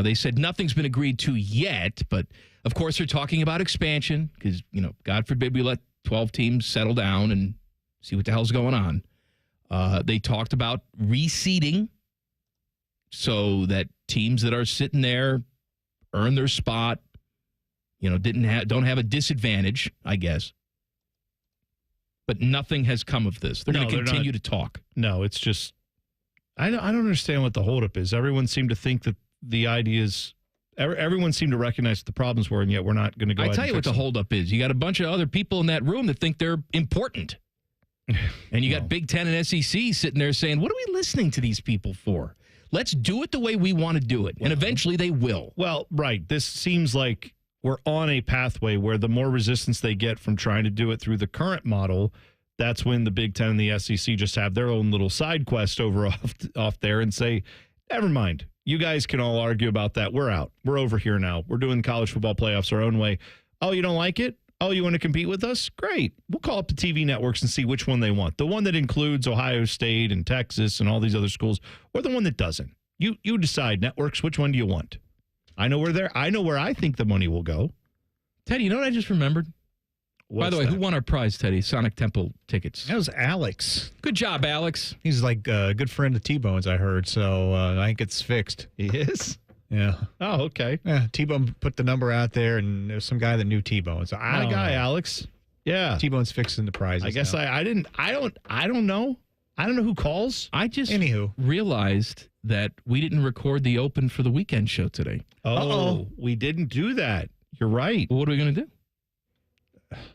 They said nothing's been agreed to yet, but of course they're talking about expansion because, God forbid we let 12 teams settle down and see what the hell's going on. They talked about reseeding so that teams that are sitting there earn their spot, don't have a disadvantage, I guess. But nothing has come of this. They're going to continue to talk. No, it's just I don't understand what the holdup is. Everyone seemed to think that the ideas, everyone seemed to recognize what the problems were, and yet we're not going to go. I tell you what the holdup is. You got a bunch of other people in that room that think they're important, and you got Big Ten and SEC sitting there saying, "What are we listening to these people for? Let's do it the way we want to do it, and eventually they will." Well, right. This seems like we're on a pathway where the more resistance they get from trying to do it through the current model, that's when the Big Ten and the SEC just have their own little side quest over off there and say, never mind. You guys can all argue about that. We're out. We're over here now. We're doing college football playoffs our own way. Oh, you don't like it? Oh, you want to compete with us? Great. We'll call up the TV networks and see which one they want. The one that includes Ohio State and Texas and all these other schools, or the one that doesn't. You decide, networks, which one do you want? I know where I think the money will go. Teddy, you know what I just remembered? By the way, that? who won our prize, Teddy? Sonic Temple tickets. That was Alex. Good job, Alex. He's like a good friend of T-Bone's, I heard. So I think it's fixed. He is? Yeah. Oh, okay. Yeah, T-Bone put the number out there, and there was some guy that knew T-Bone. So I don't know. Alex. Yeah. T-Bone's fixing the prizes. I guess now. I don't know. I don't know who calls. I just realized that we didn't record the open for the weekend show today. Oh, we didn't do that. You're right. Well, what are we going to do?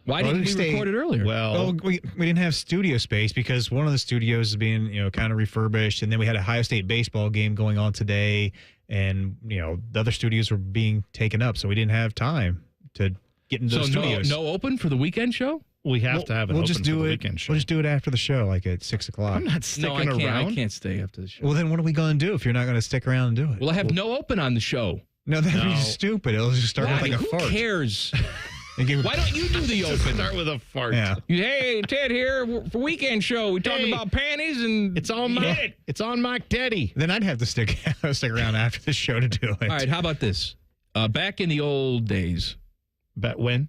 Why didn't we record it earlier? Well, we didn't have studio space because one of the studios is being, kind of refurbished. And then we had a Ohio State baseball game going on today. And, the other studios were being taken up. So we didn't have time to get into the studios. No open for the weekend show? We have to have it open for the weekend show. We'll just do it after the show, like at 6 o'clock. I'm not sticking around. I can't stay after the show. Well, then what are we going to do if you're not going to stick around and do it? Well, I have no open on the show. No, that'd be stupid. It'll just start with like a fart. Who cares? Why don't you do the open? Start with a fart. Yeah. Hey, Ted here for weekend show. We talked about panties and it's on Mike Teddy. Then I'd have to stick around after the show to do it. All right, how about this? Back in the old days. Back when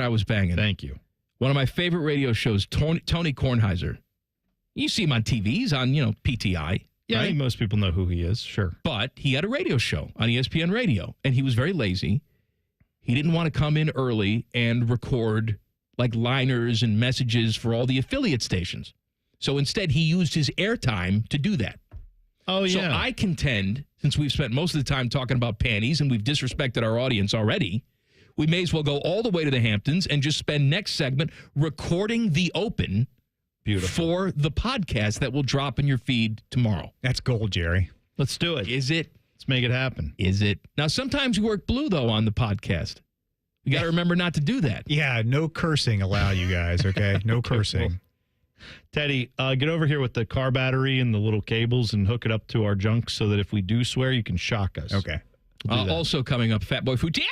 I was banging. Thank you. One of my favorite radio shows, Tony Kornheiser. You see him on TV. He's on, PTI. Yeah, right? I mean, most people know who he is, sure. But he had a radio show on ESPN Radio, and he was very lazy. He didn't want to come in early and record like liners and messages for all the affiliate stations. So instead, he used his airtime to do that. Oh, yeah. So I contend, since we've spent most of the time talking about panties and we've disrespected our audience already, we may as well go all the way to the Hamptons and just spend next segment recording the Open for the podcast that will drop in your feed tomorrow. That's gold, Jerry. Let's do it. Is it? Let's make it happen. Is it? Now, sometimes you work blue, though, on the podcast. You got to remember not to do that. Yeah, no cursing allowed, you guys, okay? No cursing. Cool. Teddy, get over here with the car battery and the little cables and hook it up to our junk so that if we do swear, you can shock us. Okay. We'll also coming up, Fat Boy Food. Yeah!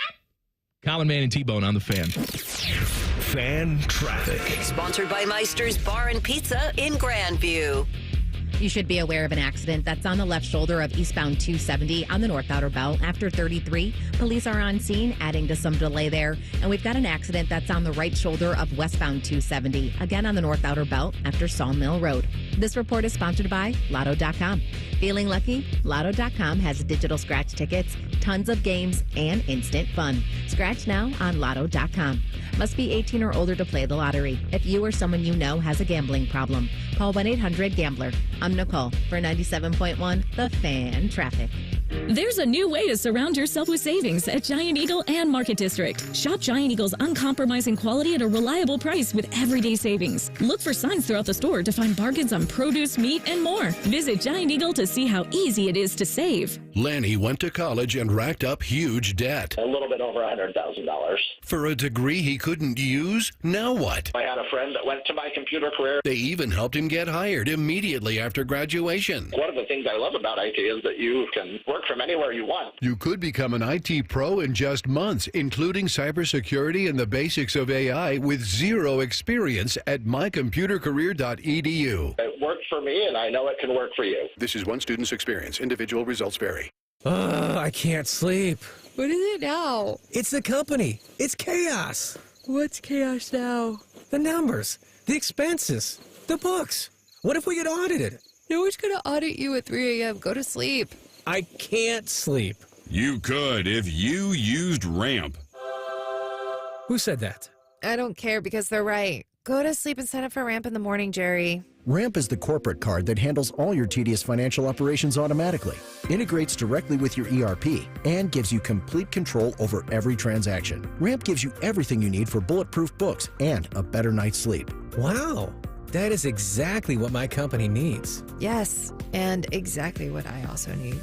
Common Man and T-Bone on the Fan. Fan traffic. Sponsored by Meister's Bar and Pizza in Grandview. You should be aware of an accident that's on the left shoulder of eastbound 270 on the North Outer Belt. After 33, police are on scene, adding to some delay there. And we've got an accident that's on the right shoulder of westbound 270, again on the North Outer Belt after Sawmill Road. This report is sponsored by Lotto.com. Feeling lucky? Lotto.com has digital scratch tickets, tons of games, and instant fun. Scratch now on Lotto.com. Must be 18 or older to play the lottery. If you or someone you know has a gambling problem, call 1-800-GAMBLER. I'm Nicole for 97.1 The Fan Traffic. There's a new way to surround yourself with savings at Giant Eagle and Market District. Shop Giant Eagle's uncompromising quality at a reliable price with everyday savings. Look for signs throughout the store to find bargains on produce, meat, and more. Visit Giant Eagle to see how easy it is to save. Lanny went to college and racked up huge debt. A little bit over $100,000. For a degree he couldn't use? Now what? I had a friend that went to my computer career. They even helped him get hired immediately after graduation. One of the things I love about IT is that you can work from anywhere you want. You could become an IT pro in just months, including cybersecurity and the basics of AI with zero experience at mycomputercareer.edu. It worked for me, and I know it can work for you. This is one student's experience. Individual results vary. I can't sleep. What is it now? It's the company. It's chaos. What's chaos now? The numbers, the expenses, the books. What if we get audited? No one's going to audit you at 3 a.m. Go to sleep. I can't sleep. You could if you used Ramp. Who said that? I don't care because they're right. Go to sleep and sign up for Ramp in the morning, Jerry. Ramp is the corporate card that handles all your tedious financial operations automatically, integrates directly with your ERP, and gives you complete control over every transaction. Ramp gives you everything you need for bulletproof books and a better night's sleep. Wow, that is exactly what my company needs. Yes, and exactly what I also need.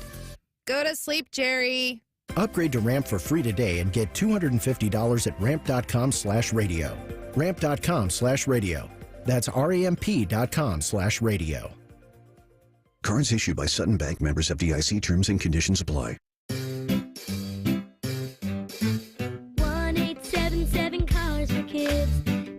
Go to sleep, Jerry. Upgrade to Ramp for free today and get $250 at ramp.com/radio. Ramp.com/radio. That's ramp.com/radio. Cards issued by Sutton Bank, members FDIC. Terms and conditions apply. 1-877 Cars for Kids.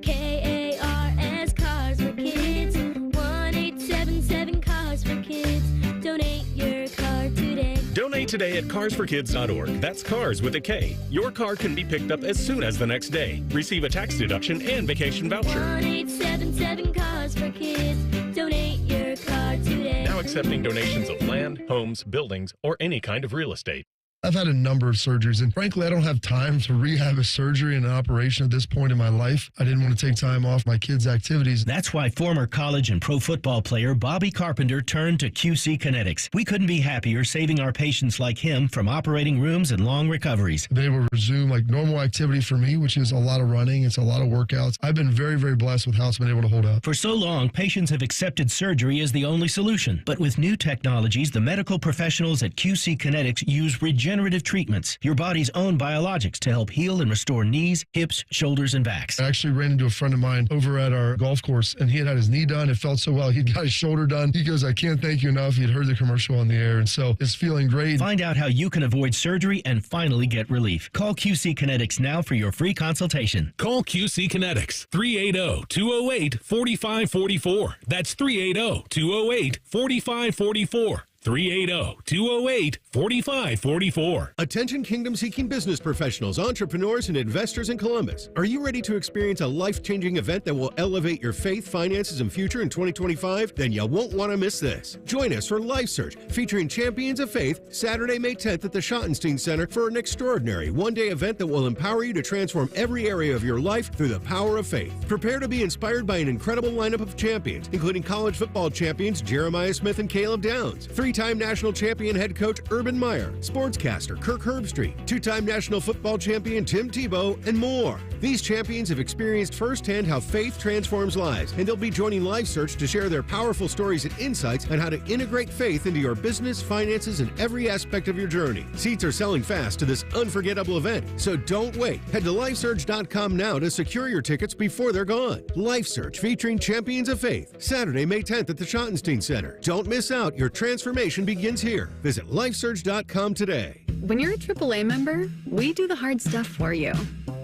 KARS Cars for Kids. 1-877 Cars for Kids. Donate your car today. Donate today at carsforkids.org. That's cars with a K. Your car can be picked up as soon as the next day. Receive a tax deduction and vacation voucher. 1-877 Cars for Kids. Donate your car today. Now accepting donations of land, homes, buildings, or any kind of real estate. I've had a number of surgeries, and frankly, I don't have time to rehab a surgery and an operation at this point in my life. I didn't want to take time off my kids' activities. That's why former college and pro football player Bobby Carpenter turned to QC Kinetics. We couldn't be happier saving our patients like him from operating rooms and long recoveries. I've been able to resume like normal activity for me, which is a lot of running. It's a lot of workouts. I've been very, very blessed with how it's been able to hold up. For so long, patients have accepted surgery as the only solution. But with new technologies, the medical professionals at QC Kinetics use regenerative treatments, your body's own biologics, to help heal and restore knees, hips, shoulders, and backs. I actually ran into a friend of mine over at our golf course, and he had his knee done. It felt so well. He got his shoulder done. He goes, I can't thank you enough. He had heard the commercial on the air, and so it's feeling great. Find out how you can avoid surgery and finally get relief. Call QC Kinetics now for your free consultation. Call QC Kinetics, 380-208-4544. That's 380-208-4544. 380-208-4544. Attention kingdom-seeking business professionals, entrepreneurs, and investors in Columbus. Are you ready to experience a life-changing event that will elevate your faith, finances, and future in 2025? Then you won't want to miss this. Join us for Life Search, featuring Champions of Faith, Saturday, May 10th at the Schottenstein Center for an extraordinary one-day event that will empower you to transform every area of your life through the power of faith. Prepare to be inspired by an incredible lineup of champions, including college football champions Jeremiah Smith and Caleb Downs, three-time national champion head coach Urban Meyer, sportscaster Kirk Herbstreit, two-time national football champion Tim Tebow, and more. These champions have experienced firsthand how faith transforms lives, and they'll be joining Life Search to share their powerful stories and insights on how to integrate faith into your business, finances, and every aspect of your journey. Seats are selling fast to this unforgettable event, so don't wait. Head to lifesurge.com now to secure your tickets before they're gone. Life Search featuring Champions of Faith, Saturday, May 10th at the Schottenstein Center. Don't miss out. Your transformation begins here. Visit lifesurge.com today. When you're a AAA member, we do the hard stuff for you.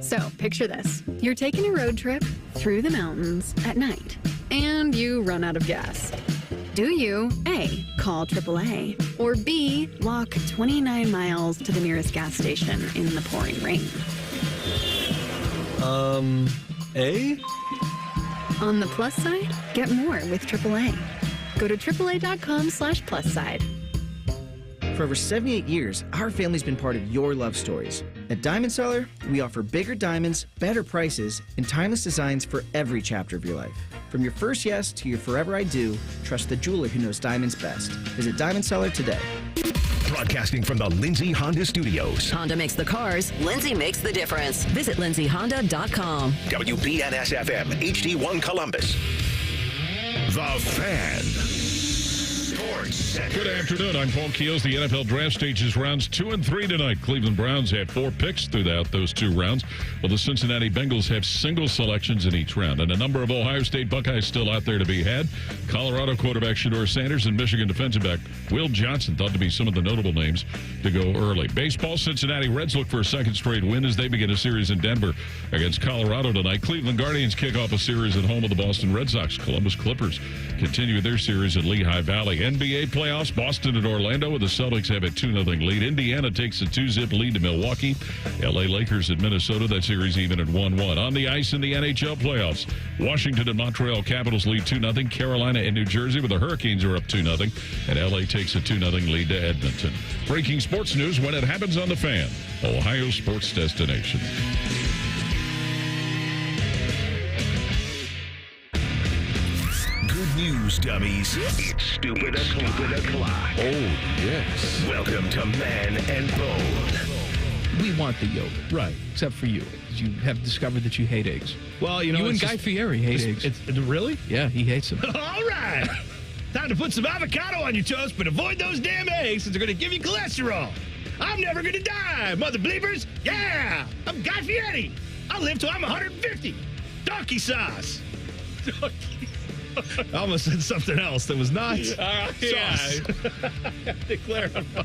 So picture this. You're taking a road trip through the mountains at night, and you run out of gas. Do you, A, call AAA, or B, walk 29 miles to the nearest gas station in the pouring rain? A? On the plus side, get more with AAA. Go to AAA.com/plus side. For over 78 years, our family's been part of your love stories. At Diamond Seller, we offer bigger diamonds, better prices, and timeless designs for every chapter of your life. From your first yes to your forever I do, trust the jeweler who knows diamonds best. Visit Diamond Seller today. Broadcasting from the Lindsay Honda Studios. Honda makes the cars. Lindsay makes the difference. Visit lindsayhonda.com. WBNS-FM, HD1 Columbus. The Fan. Good afternoon. I'm Paul Keels. The NFL draft stages rounds 2 and 3 tonight. Cleveland Browns had 4 picks throughout those 2 rounds, while the Cincinnati Bengals have single selections in each round. And a number of Ohio State Buckeyes still out there to be had. Colorado quarterback Shedeur Sanders and Michigan defensive back Will Johnson thought to be some of the notable names to go early. Baseball, Cincinnati Reds look for a second straight win as they begin a series in Denver against Colorado tonight. Cleveland Guardians kick off a series at home of the Boston Red Sox. Columbus Clippers continue their series at Lehigh Valley. NBA playoffs, Boston and Orlando, with the Celtics have a 2-0 lead. Indiana takes a 2-zip lead to Milwaukee. LA Lakers at Minnesota, that series even at 1-1. On the ice in the NHL playoffs, Washington and Montreal Capitals lead 2-0. Carolina and New Jersey, with the Hurricanes, are up 2-0. And LA takes a 2-0 lead to Edmonton. Breaking sports news when it happens on The Fan, Ohio sports destination. News, dummies. It's Stupid O'Clock. Oh, yes. Welcome to Man and Bone. We want the yolk. Right. Except for you. You have discovered that you hate eggs. Well, you and Guy Fieri hate eggs. Really? Yeah, he hates them. All right. Time to put some avocado on your toast, but avoid those damn eggs since they're going to give you cholesterol. I'm never going to die, mother bleepers. Yeah, I'm Guy Fieri. I'll live till I'm 150. Donkey sauce. I almost said something else that was not sauce. Declare on fire.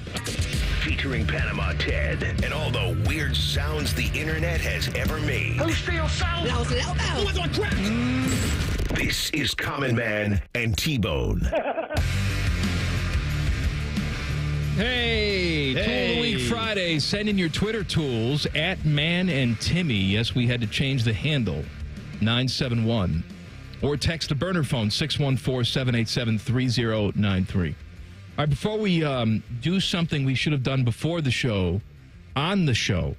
Featuring Panama Ted and all the weird sounds the internet has ever made. Who steals sound? Who was on crack? This is Common Man and T-Bone. Hey, Tool of the Week Friday. Send in your Twitter tools at Man and Timmy. Yes, we had to change the handle. 971. Or text a burner phone, 614-787-3093. All right, before we do something we should have done before the show, on the show.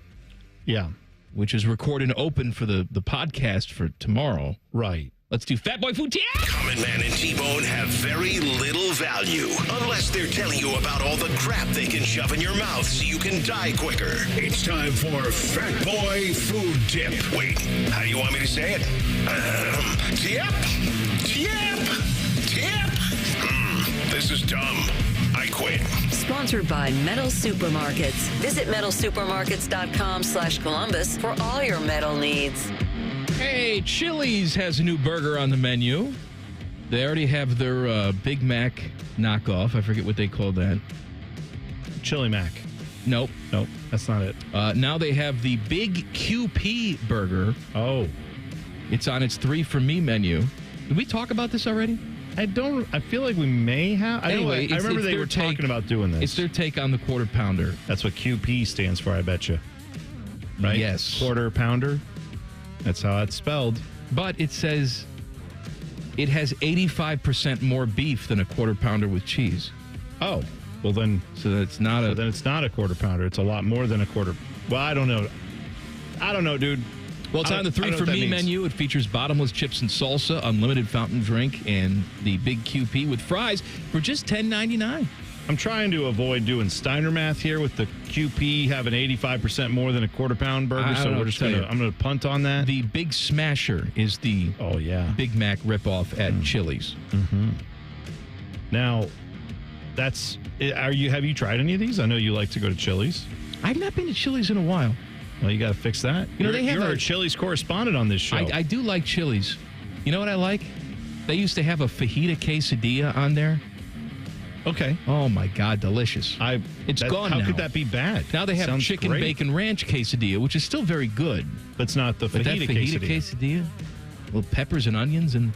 Yeah. Which is record and open for the podcast for tomorrow. Right. Let's do Fat Boy Food. Common Man and T-Bone have very little value unless they're telling you about all the crap they can shove in your mouth so you can die quicker. It's time for Fat Boy Food Tip. Wait, how do you want me to say it? Tip? This is dumb. I quit. Sponsored by Metal Supermarkets. Visit metalsupermarkets.com/Columbus for all your metal needs. Hey, Chili's has a new burger on the menu. They already have their Big Mac knockoff. I forget what they call that. Chili Mac. Nope, that's not it. Now they have the Big QP burger. Oh. It's on its 3 for Me menu. Did we talk about this already? I feel like we may have. Anyway, I remember they were talking about doing this. It's their take on the quarter pounder. That's what QP stands for, I bet you. Right? Yes. Quarter pounder. That's how it's spelled. But it says it has 85% more beef than a quarter pounder with cheese. Oh, well then. So it's not then it's not a quarter pounder. It's a lot more than a quarter. Well, I don't know. Dude. Well, it's on the 3 for Me menu. It features bottomless chips and salsa, unlimited fountain drink, and the big QP with fries for just $10.99. I'm trying to avoid doing Steiner math here with the QP having 85% more than a quarter pound burger. So I'm going to punt on that. The Big Smasher is the Big Mac ripoff at Chili's. Mm-hmm. Now, have you tried any of these? I know you like to go to Chili's. I've not been to Chili's in a while. Well, you got to fix that. You're a Chili's correspondent on this show. I do like Chili's. You know what I like? They used to have a fajita quesadilla on there. Okay. Oh, my God, delicious. It's gone now. How could that be bad? Now they have chicken bacon ranch quesadilla, which is still very good. But it's not the fajita quesadilla. Little peppers and onions and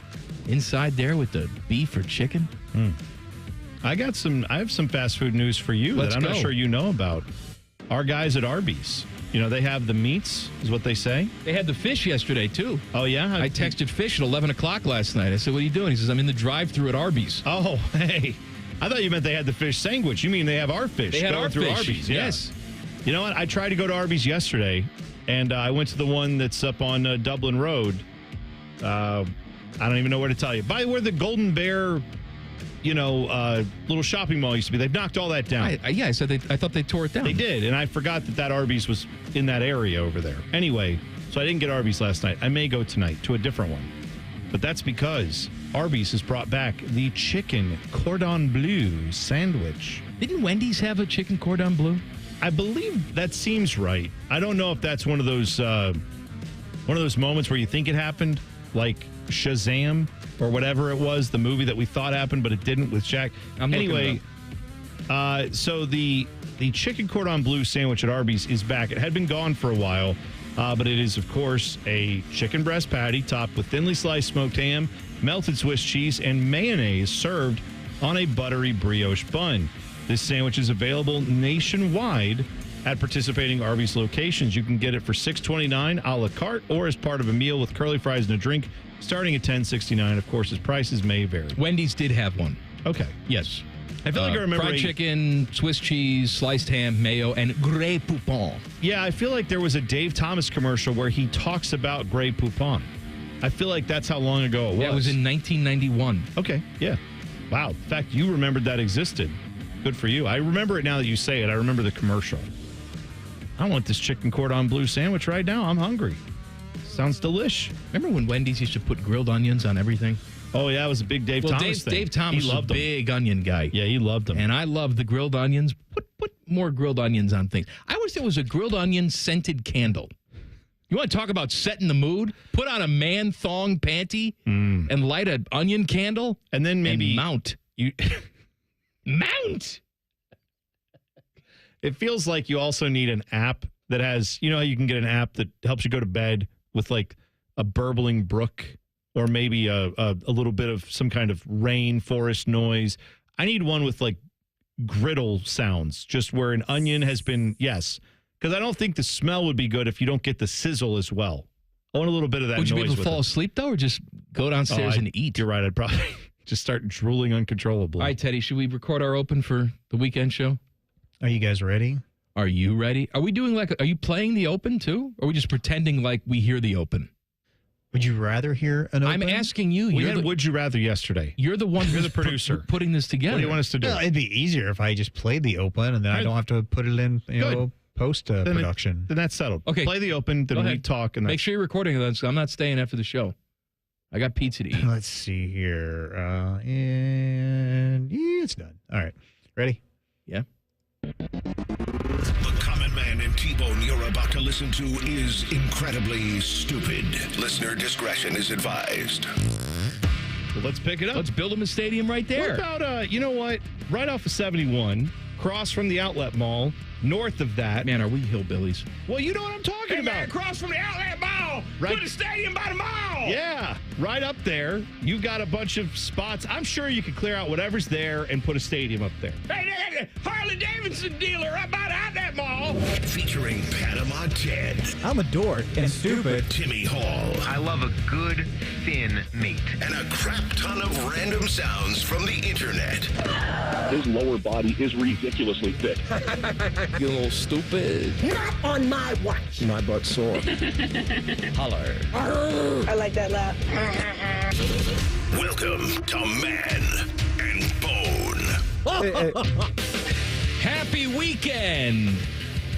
inside there with the beef or chicken. I have some fast food news for you that I'm not sure you know about. Our guys at Arby's. You know, they have the meats, is what they say. They had the fish yesterday, too. Oh, yeah? I texted Fish at 11 o'clock last night. I said, what are you doing? He says, I'm in the drive-thru at Arby's. Oh, hey. I thought you meant they had the fish sandwich. You mean they have our fish. They had our fish. Arby's. Yes. You know what? I tried to go to Arby's yesterday, and I went to the one that's up on Dublin Road. I don't even know where to tell you. By where the Golden Bear... little shopping mall used to be. They've knocked all that down. I thought they tore it down. They did, and I forgot that Arby's was in that area over there. Anyway, so I didn't get Arby's last night. I may go tonight to a different one. But that's because Arby's has brought back the chicken cordon bleu sandwich. Didn't Wendy's have a chicken cordon bleu? I believe that seems right. I don't know if that's one of those moments where you think it happened, like Shazam or whatever it was, the movie that we thought happened, but it didn't with Shaq. Anyway, so the chicken cordon bleu sandwich at Arby's is back. It had been gone for a while, but it is, of course, a chicken breast patty topped with thinly sliced smoked ham, melted Swiss cheese, and mayonnaise served on a buttery brioche bun. This sandwich is available nationwide at participating Arby's locations. You can get it for $6.29 a la carte or as part of a meal with curly fries and a drink starting at $10.69. Of course, its prices may vary. Wendy's did have one. Okay. Yes. I feel like I remember fried chicken, Swiss cheese, sliced ham, mayo, and Grey Poupon. Yeah, I feel like there was a Dave Thomas commercial where he talks about Grey Poupon. I feel like that's how long ago it was. Yeah, it was in 1991. Okay, yeah. Wow. In fact, you remembered that existed. Good for you. I remember it now that you say it. I remember the commercial. I want this chicken cordon bleu sandwich right now. I'm hungry. Sounds delish. Remember when Wendy's used to put grilled onions on everything? Oh, yeah, it was a big Dave Thomas thing. Dave Thomas was a big onion guy. Yeah, he loved them. And I loved the grilled onions. Put more grilled onions on things. I wish there was a grilled onion scented candle. You want to talk about setting the mood? Put on a man thong panty and light an onion candle. And then maybe... mount. Mount! It feels like you also need an app that has... You know how you can get an app that helps you go to bed with like a burbling brook or maybe a little bit of some kind of rainforest noise. I need one with like griddle sounds, just where an onion has been, yes. Because I don't think the smell would be good if you don't get the sizzle as well. I want a little bit of that noise. Would you be able to with fall asleep, though, or just go downstairs and eat? You're right. I'd probably just start drooling uncontrollably. All right, Teddy, should we record our open for the weekend show? Are you guys ready? Are you ready? Are we doing are you playing the open, too? Or are we just pretending like we hear the open? Would you rather hear an open? I'm asking you. We had Would You Rather yesterday. You're the one who's the producer. Putting this together. What do you want us to do? Well, it'd be easier if I just played the open and then I don't have to put it in, post production. Then that's settled. Okay. Play the open, then we talk. And make sure you're recording it. I'm not staying after the show. I got pizza to eat. Let's see here. And it's done. All right. Ready? Yeah. The Common Man and T-Bone you're about to listen to is incredibly stupid. Listener discretion is advised. Well, let's pick it up. Let's build him a stadium right there. What about, you know what? Right off of 71, across from the outlet mall, north of that. Man, are we hillbillies? Well, you know what I'm talking about. Man, across from the outlet mall, Right. Put a stadium by the mall. Yeah, right up there. You've got a bunch of spots. I'm sure you could clear out whatever's there and put a stadium up there. Hey, Harley Davidson dealer right about out that mall. Featuring Panama Ted, I'm a dork and stupid. Timmy Hall, I love a good, thin meat. and a crap ton of random sounds from the internet. His lower body is ridiculously thick. You little stupid. Not on my watch. My butt's sore. Holler. I like that laugh. Welcome to Man and Bone. Happy weekend.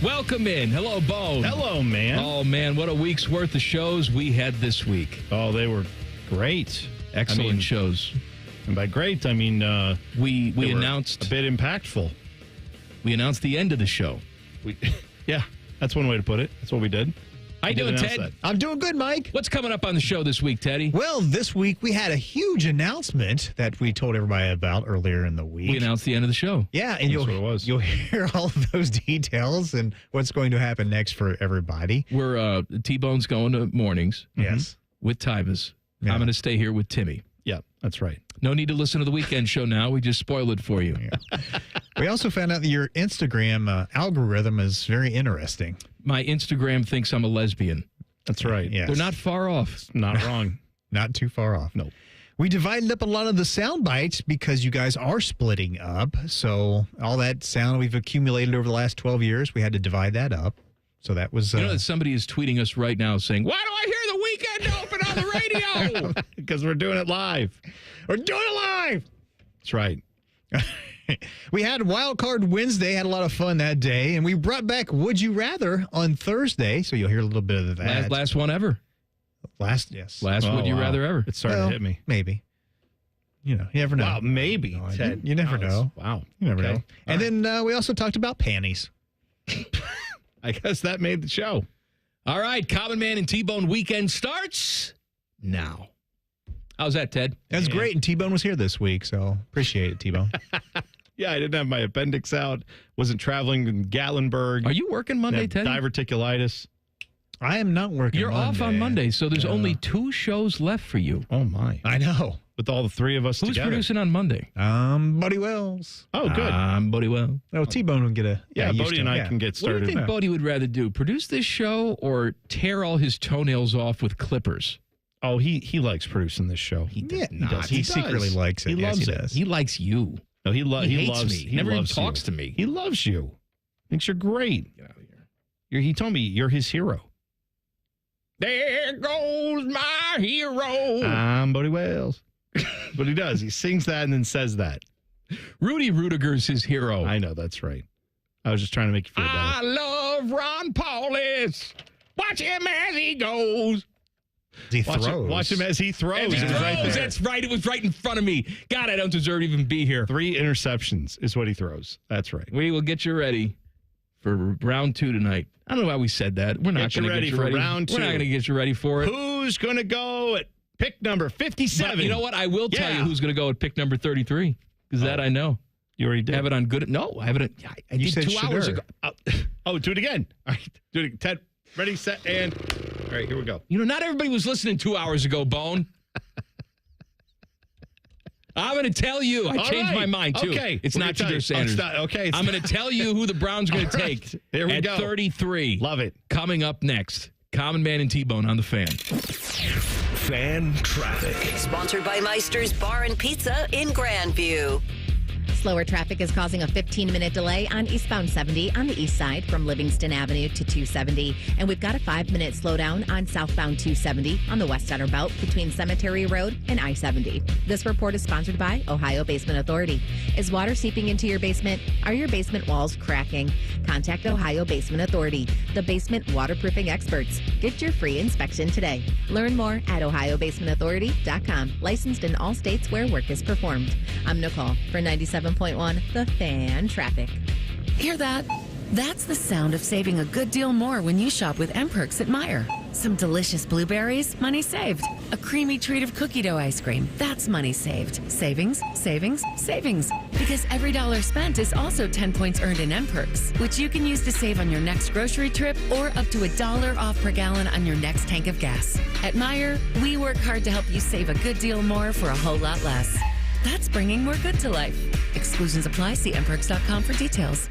Welcome in. Hello, Bone. Hello, man. Oh, man, what a week's worth of shows we had this week. Oh, they were great. Excellent shows. And by great, I mean we they were announced a bit impactful. We announced the end of the show. Yeah, that's one way to put it. That's what we did. How you We did doing, announce Ted? that. I'm doing good, Mike. What's coming up on the show this week, Teddy? Well, this week we had a huge announcement that we told everybody about earlier in the week. We announced the end of the show. Yeah, and That's what it was. you'll hear all of those details and what's going to happen next for everybody. We're T-Bone's going to mornings. Yes. With Tyvus. Yeah. I'm going to stay here with Timmy. Yeah, that's right. No need to listen to the weekend show now. We just spoiled it for you. We also found out that your Instagram algorithm is very interesting. My Instagram thinks I'm a lesbian. That's right. Yes. They're not far off. Not wrong. Not too far off. No. We divided up a lot of the sound bites because you guys are splitting up. So all that sound we've accumulated over the last 12 years, we had to divide that up. So that was... You know that somebody is tweeting us right now saying, why do I hear the weekend open on the radio? Because we're doing it live. We're doing it live! That's right. We had Wild Card Wednesday, had a lot of fun that day, and we brought back Would You Rather on Thursday, so you'll hear a little bit of that. Last one ever. Last, yes. Last Would You Rather ever. It's starting to hit me. Maybe. You know, you never know. Wow, maybe, Ted. You never know. Wow. You never Okay. know. And then we also talked about panties. I guess that made the show. All right, Common Man and T-Bone weekend starts now. How's that, Ted? That was great, and T-Bone was here this week, so appreciate it, T-Bone. Yeah, I didn't have my appendix out. Wasn't traveling in Gatlinburg. Are you working Monday, Ted? Diverticulitis. I am not working You're Monday. off on Monday, so there's only 2 shows left for you. Oh, my. I know. With all the three of us Who's together. producing on Monday? Buddy Wells. Oh, good. Buddy Wells. No, T-Bone would get a... Yeah, used Bodie to- and I yeah. can get What do started. you think Bodie would rather do? Produce this show or tear all his toenails off with clippers? Oh, he likes producing this show. He does Yeah, not. he does. He secretly likes it. He Yes, loves he it. does. He likes you. No, he He loves hates me. He never even loves talks you. to me. He loves you. Thinks you're great. Get out of here. He told me you're his hero. There goes my hero. I'm Bodie Wells. But he does. He sings that and then says that. Rudy Rudiger's his hero. I know, that's right. I was just trying to make you feel better. I love Ron Paulus. Watch him as he goes. He Watch throws. watch him as he throws. As he It was throws. right there. That's right. It was right in front of me. God, I don't deserve to even be here. 3 interceptions is what he throws. That's right. We will get you ready for round 2 tonight. I don't know why we said that. We're not Get you going to ready get you for ready. round We're not 2. going to get you ready for it. Who's going to go at pick number 57? But you know what? I will tell Yeah. you who's going to go at pick number 33 because that I know. You already did. Have it on good. No, I haven't. I You did said 2 hours Shedeur. ago. Oh, do it again. All right. Do it again. Ted, ready, set, and... All right, here we go. You know, not everybody was listening 2 hours ago, Bone. I'm going to tell you. I All changed right. my mind, too. Okay. It's We're not gonna tell Shedeur you. Sanders. It's not- okay, it's I'm going to tell you who the Browns are going to All take right. Here we at go. 33. Love it. Coming up next, Common Man and T-Bone on the Fan. Fan traffic. Sponsored by Meister's Bar and Pizza in Grandview. Slower traffic is causing a 15-minute delay on eastbound 70 on the east side from Livingston Avenue to 270. And we've got a 5-minute slowdown on southbound 270 on the west outer belt between Cemetery Road and I-70. This report is sponsored by Ohio Basement Authority. Is water seeping into your basement? Are your basement walls cracking? Contact Ohio Basement Authority, the basement waterproofing experts. Get your free inspection today. Learn more at ohiobasementauthority.com. Licensed in all states where work is performed. I'm Nicole for 97.1 The Fan Traffic. Hear that? That's the sound of saving a good deal more when you shop with M-Perks at Meijer. Some delicious blueberries, money saved. A creamy treat of cookie dough ice cream, that's money saved. Savings, savings, savings. Because every dollar spent is also 10 points earned in M-Perks, which you can use to save on your next grocery trip or up to $1 off per gallon on your next tank of gas. At Meijer, we work hard to help you save a good deal more for a whole lot less. That's bringing more good to life. Exclusions apply. See mperks.com for details.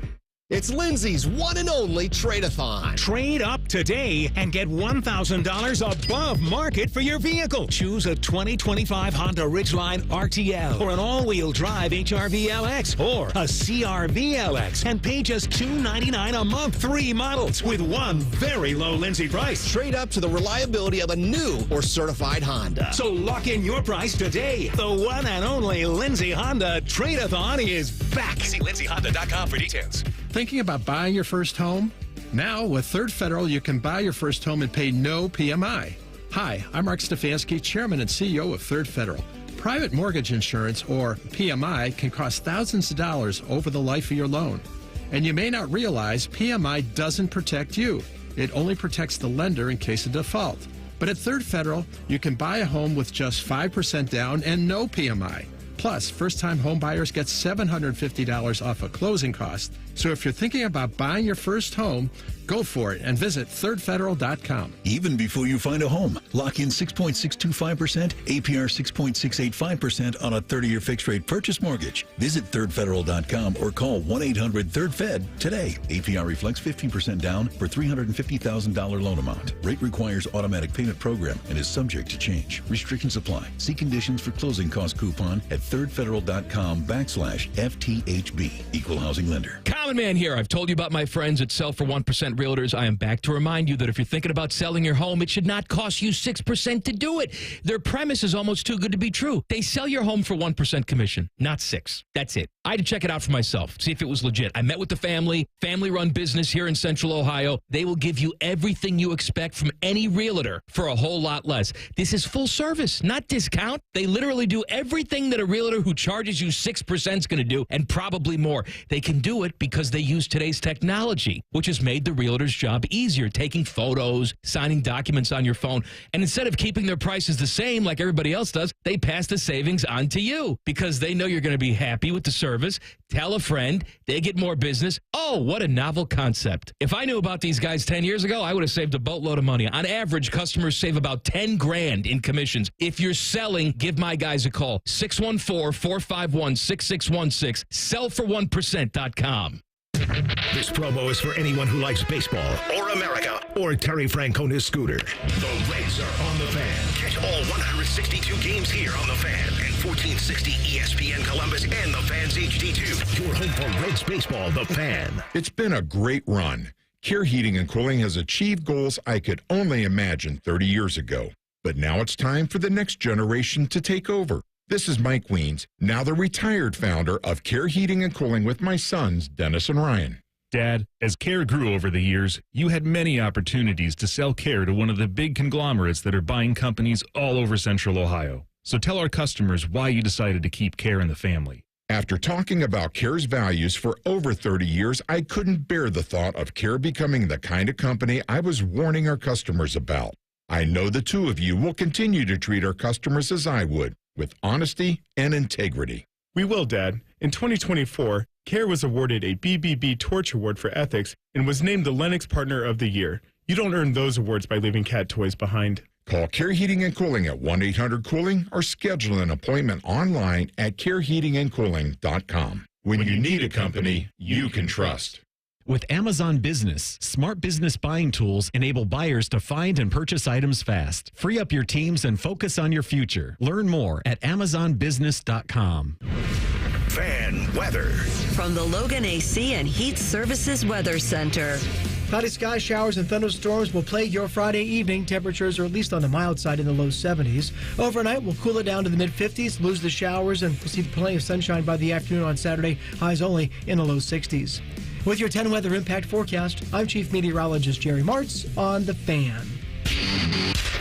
It's Lindsay's one and only trade-a-thon. Trade up today and get $1,000 above market for your vehicle. Choose a 2025 Honda Ridgeline RTL or an all-wheel drive HRV LX or a CRV LX and pay just $299 a month. 3 models with one very low Lindsay price. Trade up to the reliability of a new or certified Honda. So lock in your price today. The one and only Lindsay Honda Trade-a-thon is back. See lindsayhonda.com for details. Thinking about buying your first home? Now, with Third Federal, you can buy your first home and pay no PMI. Hi, I'm Mark Stefanski, Chairman and CEO of Third Federal. Private mortgage insurance, or PMI, can cost thousands of dollars over the life of your loan. And you may not realize PMI doesn't protect you. It only protects the lender in case of default. But at Third Federal, you can buy a home with just 5% down and no PMI. Plus, first-time home buyers get $750 off a closing cost. So if you're thinking about buying your first home, go for it and visit thirdfederal.com. Even before you find a home, lock in 6.625%, APR 6.685% on a 30-year fixed-rate purchase mortgage. Visit thirdfederal.com or call 1-800-3rd-FED today. APR reflects 15% down for $350,000 loan amount. Rate requires automatic payment program and is subject to change. Restrictions apply. See conditions for closing cost coupon at thirdfederal.com/FTHB. Equal housing lender. Common Man here. I've told you about my friends at Sell for 1% Realtors. I am back to remind you that if you're thinking about selling your home, it should not cost you 6% to do it. Their premise is almost too good to be true. They sell your home for 1% commission, not 6. That's it. I had to check it out for myself, see if it was legit. I met with the family-run business here in Central Ohio. They will give you everything you expect from any realtor for a whole lot less. This is full service, not discount. They literally do everything that a realtor who charges you 6% is going to do, and probably more. They can do it because they use today's technology, which has made the realtor's job easier, taking photos, signing documents on your phone. And instead of keeping their prices the same like everybody else does, they pass the savings on to you because they know you're going to be happy with the service. Tell a friend, they get more business. Oh, what a novel concept. If I knew about these guys 10 years ago, I would have saved a boatload of money. On average, customers save about 10 grand in commissions. If you're selling, give my guys a call. 614-451-6616. Sellfor1%.com. This promo is for anyone who likes baseball or America or Terry Francona's scooter. The Reds are on the Fan. Catch all 162 games here on the Fan and 1460 ESPN Columbus and the Fan's HD2. Your home for Reds baseball, the Fan. It's been a great run. Care Heating and Cooling has achieved goals I could only imagine 30 years ago. But now it's time for the next generation to take over. This is Mike Weens, now the retired founder of Care Heating and Cooling with my sons, Dennis and Ryan. Dad, as Care grew over the years, you had many opportunities to sell Care to one of the big conglomerates that are buying companies all over Central Ohio. So tell our customers why you decided to keep Care in the family. After talking about Care's values for over 30 years, I couldn't bear the thought of Care becoming the kind of company I was warning our customers about. I know the two of you will continue to treat our customers as I would, with honesty and integrity. We will, Dad. In 2024, Care was awarded a BBB Torch Award for Ethics and was named the Lennox Partner of the Year. You don't earn those awards by leaving cat toys behind. Call Care Heating and Cooling at 1-800-COOLING or schedule an appointment online at careheatingandcooling.com. When you need a company you can trust. With Amazon Business, smart business buying tools enable buyers to find and purchase items fast. Free up your teams and focus on your future. Learn more at amazonbusiness.com. Fan weather. From the Logan AC and Heat Services Weather Center. Cloudy skies, showers, and thunderstorms will plague your Friday evening. Temperatures are at least on the mild side in the low 70s. Overnight, we'll cool it down to the mid-50s, lose the showers, and we'll see plenty of sunshine by the afternoon on Saturday. Highs only in the low 60s. With your 10 weather impact forecast, I'm Chief Meteorologist Jerry Martz on The Fan.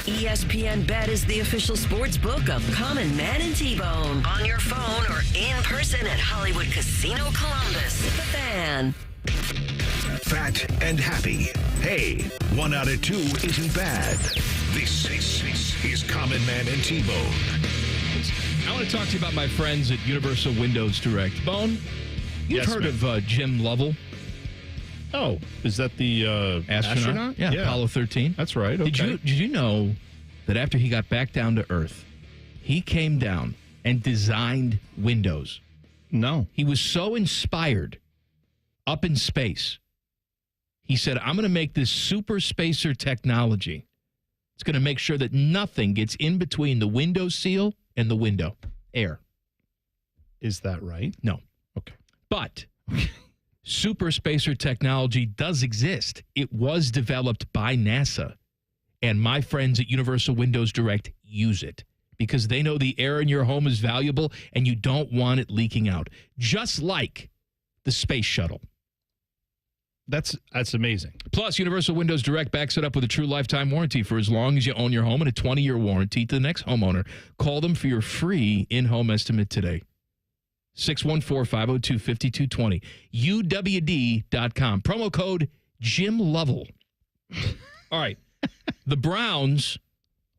ESPN Bet is the official sports book of Common Man and T-Bone. On your phone or in person at Hollywood Casino Columbus. The Fan. fat, and happy. Hey, 1 out of 2 isn't bad. This is Common Man and T-Bone. I want to talk to you about my friends at Universal Windows Direct. Bone, you've heard of Jim Lovell? Oh, is that the astronaut? Yeah, Apollo 13. That's right. Okay. Did you know that after he got back down to Earth, he came down and designed Windows? No. He was so inspired up in space. He said, I'm going to make this super spacer technology. It's going to make sure that nothing gets in between the window seal and the window. Air. Is that right? No. Okay. But super spacer technology does exist. It was developed by NASA. And my friends at Universal Windows Direct use it because they know the air in your home is valuable and you don't want it leaking out. Just like the space shuttle. That's amazing. Plus, Universal Windows Direct backs it up with a true lifetime warranty for as long as you own your home and a 20-year warranty to the next homeowner. Call them for your free in-home estimate today. 614-502-5220. UWD.com. Promo code Jim Lovell. All right. The Browns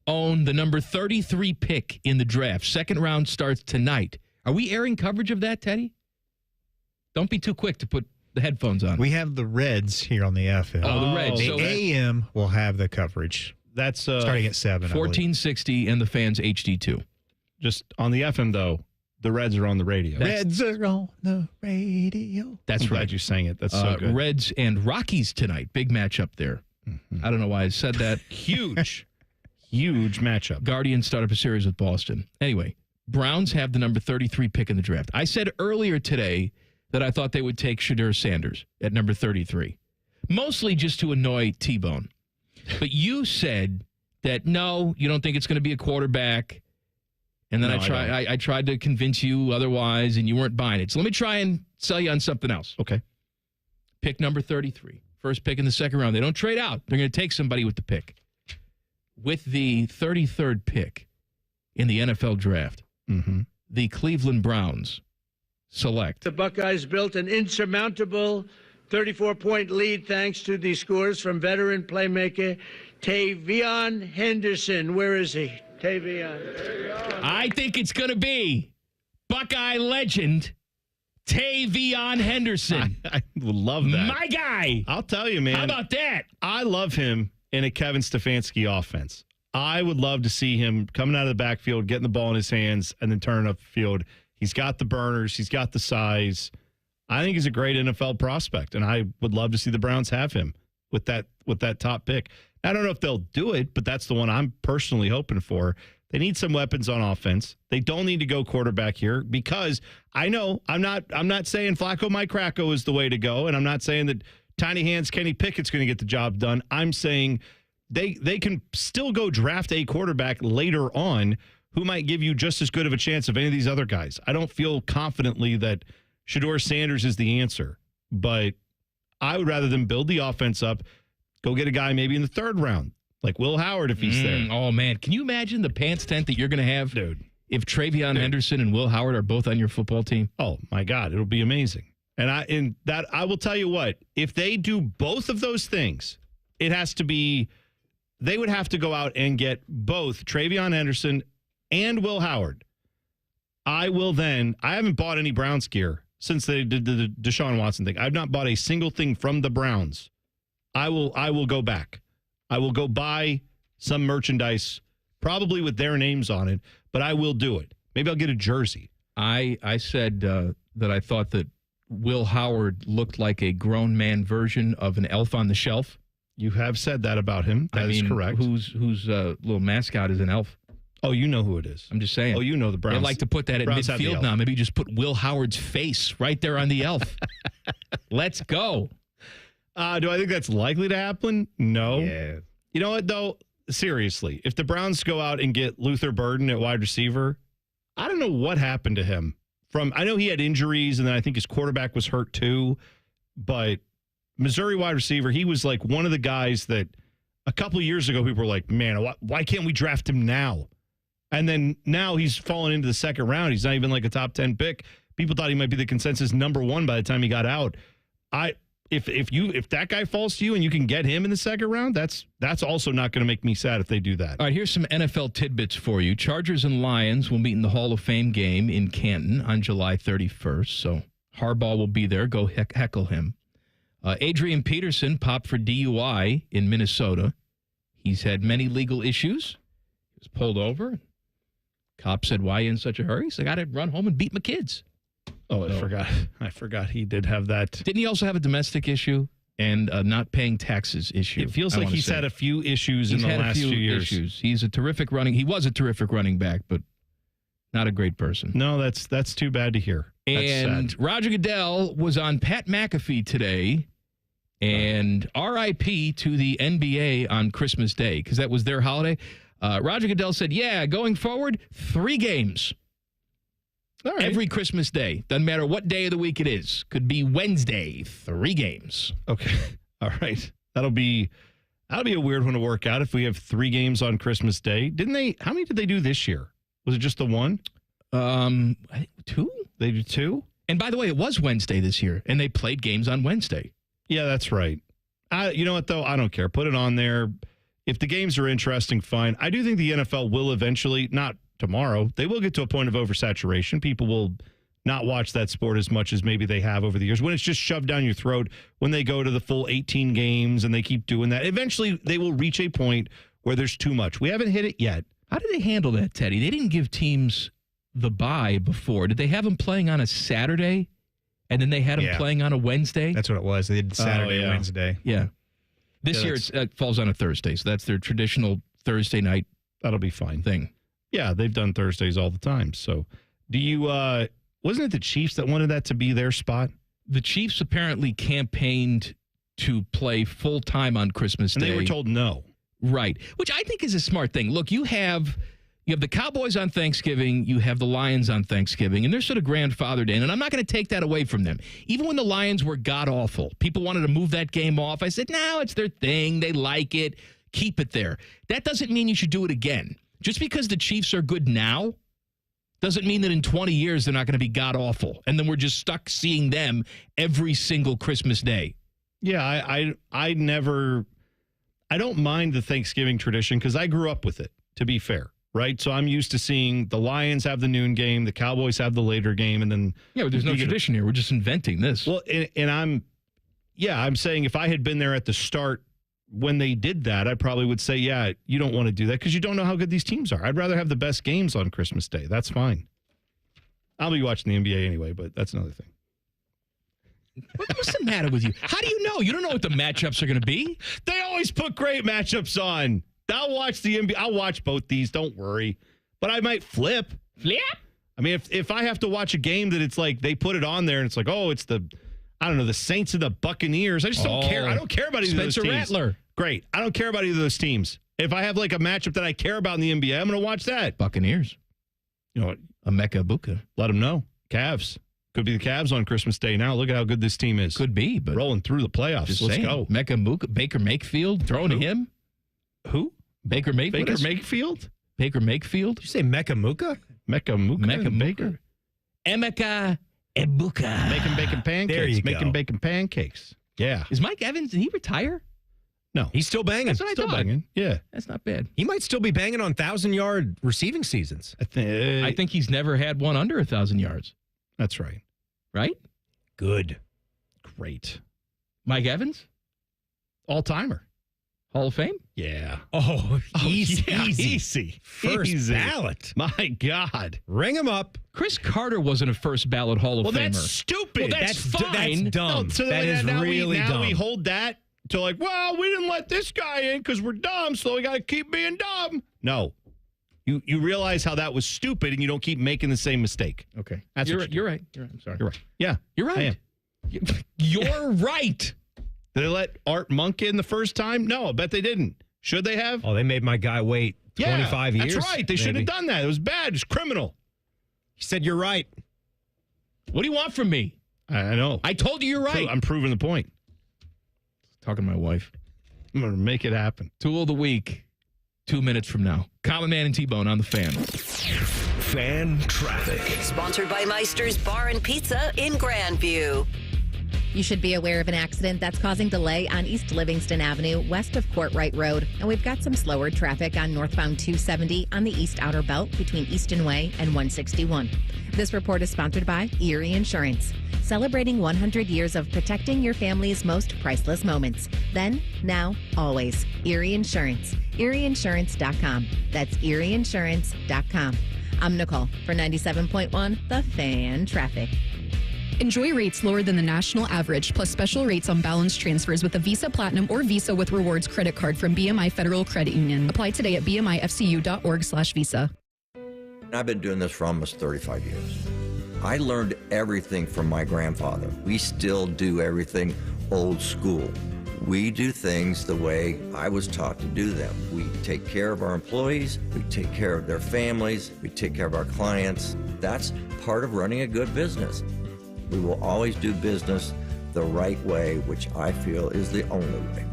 own the number 33 pick in the draft. Second round starts tonight. Are we airing coverage of that, Teddy? Don't be too quick to put the headphones on. We have the Reds here on the FM. Oh, the Reds. The So AM will have the coverage. That's starting at 7. 1460 and the fans HD2. Just on the FM, though, the Reds are on the radio. Reds are on the radio. That's I'm right. glad you sang it. That's so good. Reds and Rockies tonight. Big matchup there. I don't know why I said that. Huge. Huge matchup. Guardians start up a series with Boston. Anyway, Browns have the number 33 pick in the draft. I said earlier today that I thought they would take Shadur Sanders at number 33, mostly just to annoy T-Bone. But you said that, no, you don't think it's going to be a quarterback. And then No, I tried to convince you otherwise, and you weren't buying it. So let me try and sell you on something else. Okay. Pick number 33. First pick in the second round. They don't trade out. They're going to take somebody with the pick. With the 33rd pick in the NFL draft, the Cleveland Browns select. The Buckeyes built an insurmountable 34-point lead thanks to the scores from veteran playmaker Tavion Henderson. Where is he? Tavion. I think it's going to be Buckeye legend Tavion Henderson. I love that. My guy. I'll tell you, man. How about that? I love him in a Kevin Stefanski offense. I would love to see him coming out of the backfield, getting the ball in his hands, and then turning up the field. He's got the burners. He's got the size. I think he's a great NFL prospect, and I would love to see the Browns have him with that top pick. I don't know if they'll do it, but that's the one I'm personally hoping for. They need some weapons on offense. They don't need to go quarterback here because I know I'm not saying Flacco Mike Kracko is the way to go, and I'm not saying that Tiny Hands Kenny Pickett's going to get the job done. I'm saying they can still go draft a quarterback later on who might give you just as good of a chance of any of these other guys. I don't feel confidently that Shadur Sanders is the answer, but I would rather than build the offense up, go get a guy maybe in the third round, like Will Howard if he's there. Oh, man. Can you imagine the pants tent that you're going to have, dude, if Travion Henderson and Will Howard are both on your football team? Oh, my God. It'll be amazing. And I will tell you what, if they do both of those things, it has to be, they would have to go out and get both Travion Henderson and Will Howard. I haven't bought any Browns gear since they did the Deshaun Watson thing. I've not bought a single thing from the Browns. I will go back. I will go buy some merchandise, probably with their names on it, but I will do it. Maybe I'll get a jersey. I said that I thought that Will Howard looked like a grown man version of an elf on the shelf. You have said that about him. That is correct. Whose little mascot is an elf? Oh, you know who it is. I'm just saying. Oh, you know the Browns. I'd like to put that at midfield now. Maybe just put Will Howard's face right there on the elf. Let's go. Do I think that's likely to happen? No. Yeah. You know what, though? Seriously, if the Browns go out and get Luther Burden at wide receiver, I don't know what happened to him. I know he had injuries, and then I think his quarterback was hurt too, but Missouri wide receiver, he was like one of the guys that a couple of years ago people were like, man, why can't we draft him now? And then now he's fallen into the second round. He's not even like a top 10 pick. People thought he might be the consensus number one by the time he got out. if that guy falls to you and you can get him in the second round, that's also not going to make me sad if they do that. All right, here's some NFL tidbits for you. Chargers and Lions will meet in the Hall of Fame game in Canton on July 31st. So Harbaugh will be there. Go heckle him. Adrian Peterson popped for DUI in Minnesota. He's had many legal issues. He was pulled over. Cop said, "Why are you in such a hurry?" He said, "I got to run home and beat my kids." Oh, I forgot he did have that. Didn't he also have a domestic issue and a not paying taxes issue? It feels like he's had a few issues in the last few years. He was a terrific running back, but not a great person. No, that's too bad to hear. And Roger Goodell was on Pat McAfee today, and R.I.P. to the NBA on Christmas Day, because that was their holiday. Roger Goodell said, yeah, going forward, 3 games. All right. Every Christmas Day. Doesn't matter what day of the week it is. Could be Wednesday, 3 games. Okay. All right. That'll be a weird one to work out if we have 3 games on Christmas Day. How many did they do this year? Was it just the one? 2? They did 2? And by the way, it was Wednesday this year, and they played games on Wednesday. Yeah, that's right. You know what, though? I don't care. Put it on there. If the games are interesting, fine. I do think the NFL will eventually, not tomorrow, they will get to a point of oversaturation. People will not watch that sport as much as maybe they have over the years. When it's just shoved down your throat, when they go to the full 18 games and they keep doing that, eventually they will reach a point where there's too much. We haven't hit it yet. How did they handle that, Teddy? They didn't give teams the bye before. Did they have them playing on a Saturday and then they had them playing on a Wednesday? That's what it was. They did Saturday and Wednesday. Yeah. This year it falls on a Thursday, so that's their traditional Thursday night. That'll be fine thing. Yeah, they've done Thursdays all the time. So do you, wasn't it the Chiefs that wanted that to be their spot? The Chiefs apparently campaigned to play full time on Christmas Day. And they were told no. Right, which I think is a smart thing. Look, you have the Cowboys on Thanksgiving, you have the Lions on Thanksgiving, and they're sort of grandfathered in, and I'm not going to take that away from them. Even when the Lions were god-awful, people wanted to move that game off. I said, no, it's their thing. They like it. Keep it there. That doesn't mean you should do it again. Just because the Chiefs are good now doesn't mean that in 20 years they're not going to be god-awful, and then we're just stuck seeing them every single Christmas Day. Yeah, I don't mind the Thanksgiving tradition because I grew up with it, to be fair. Right, so I'm used to seeing the Lions have the noon game, the Cowboys have the later game, and then but there's no tradition here. We're just inventing this. Well, and I'm saying if I had been there at the start when they did that, I probably would say, yeah, you don't want to do that because you don't know how good these teams are. I'd rather have the best games on Christmas Day. That's fine. I'll be watching the NBA anyway, but that's another thing. What's the matter with you? How do you know? You don't know what the matchups are going to be. They always put great matchups on. I'll watch the NBA. I'll watch both these. Don't worry. But I might flip. I mean, if I have to watch a game that it's like they put it on there and it's like, oh, it's the Saints and the Buccaneers. I just don't care. I don't care about either of those teams. Spencer Rattler. Great. I don't care about either of those teams. If I have like a matchup that I care about in the NBA, I'm going to watch that. Buccaneers. You know what? Emeka Buka. Let them know. Cavs. Could be the Cavs on Christmas Day now. Look at how good this team is. Could be, but rolling through the playoffs. Let's go. Emeka Buka, Baker Mayfield, throwing to him. Who? Baker Mayfield? Baker Mayfield? Baker Mayfield? Did you say Mecca Muka? Mecca Muka? Mecca Baker? Emeka Ebuka. Making bacon pancakes. There you Making go. bacon pancakes. Yeah. Is Mike Evans, did he retire? No. He's still banging. That's what Still I thought. banging. Yeah. That's not bad. He might still be banging on 1,000-yard receiving seasons. I think he's never had one under 1,000 yards. That's right. Right? Good. Great. Mike Evans? All-timer. Hall of Fame? Yeah. Oh, easy. Yeah, easy. easy. First Easy. ballot. My God. Ring him up. Chris Carter wasn't a first ballot Hall of Famer. Well, that's stupid. Well, that's fine. That's dumb. No, so that is really dumb. Now we hold that to like, well, we didn't let this guy in because we're dumb, so we got to keep being dumb. No. You realize how that was stupid, and you don't keep making the same mistake. Okay. That's You're what right. You're right. I'm sorry. You're right. Yeah. You're right. I am. You're right. Did they let Art Monk in the first time? No, I bet they didn't. Should they have? Oh, they made my guy wait 25 years? That's right. They shouldn't have done that. It was bad. It's criminal. He said, you're right. What do you want from me? I know. I told you you're right. I'm proving the point. Talking to my wife. I'm going to make it happen. Tool of the week, 2 minutes from now. Common Man and T-Bone on the Fan. Fan traffic. Sponsored by Meister's Bar and Pizza in Grandview. You should be aware of an accident that's causing delay on East Livingston Avenue, west of Courtright Road. And we've got some slower traffic on northbound 270 on the East Outer Belt between Easton Way and 161. This report is sponsored by Erie Insurance, celebrating 100 years of protecting your family's most priceless moments. Then, now, always. Erie Insurance. ErieInsurance.com. That's ErieInsurance.com. I'm Nicole for 97.1 The Fan Traffic. Enjoy rates lower than the national average, plus special rates on balance transfers with a Visa Platinum or Visa with Rewards credit card from BMI Federal Credit Union. Apply today at bmifcu.org/visa. I've been doing this for almost 35 years. I learned everything from my grandfather. We still do everything old school. We do things the way I was taught to do them. We take care of our employees, we take care of their families, we take care of our clients. That's part of running a good business. We will always do business the right way, which I feel is the only way.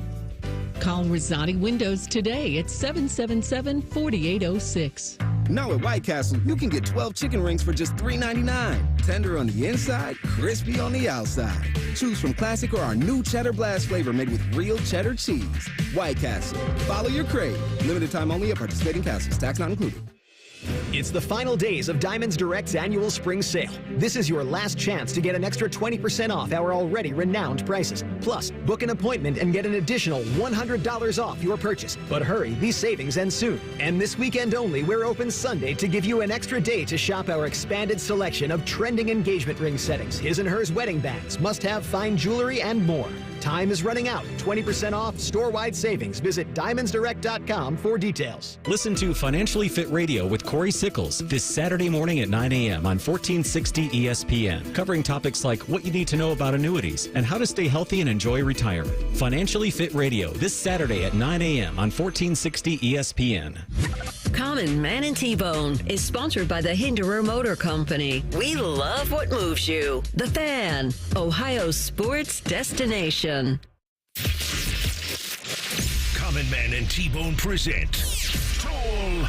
Call Rosati Windows today at 777-4806. Now at White Castle, you can get 12 chicken rings for just $3.99. Tender on the inside, crispy on the outside. Choose from classic or our new Cheddar Blast flavor made with real cheddar cheese. White Castle. Follow your crave. Limited time only at participating castles. Tax not included. It's the final days of Diamonds Direct's annual spring sale. This is your last chance to get an extra 20% off our already renowned prices. Plus, book an appointment and get an additional $100 off your purchase. But hurry, these savings end soon. And this weekend only, we're open Sunday to give you an extra day to shop our expanded selection of trending engagement ring settings, his and hers wedding bands, must-have fine jewelry, and more. Time is running out. 20% off, store-wide savings. Visit DiamondsDirect.com for details. Listen to Financially Fit Radio with Corey Sickles this Saturday morning at 9 a.m. on 1460 ESPN, covering topics like what you need to know about annuities and how to stay healthy and enjoy retirement. Financially Fit Radio this Saturday at 9 a.m. on 1460 ESPN. Common Man and T-Bone is sponsored by the Hinderer Motor Company. We love what moves you. The Fan, Ohio's sports destination. Common Man and T-Bone present Tool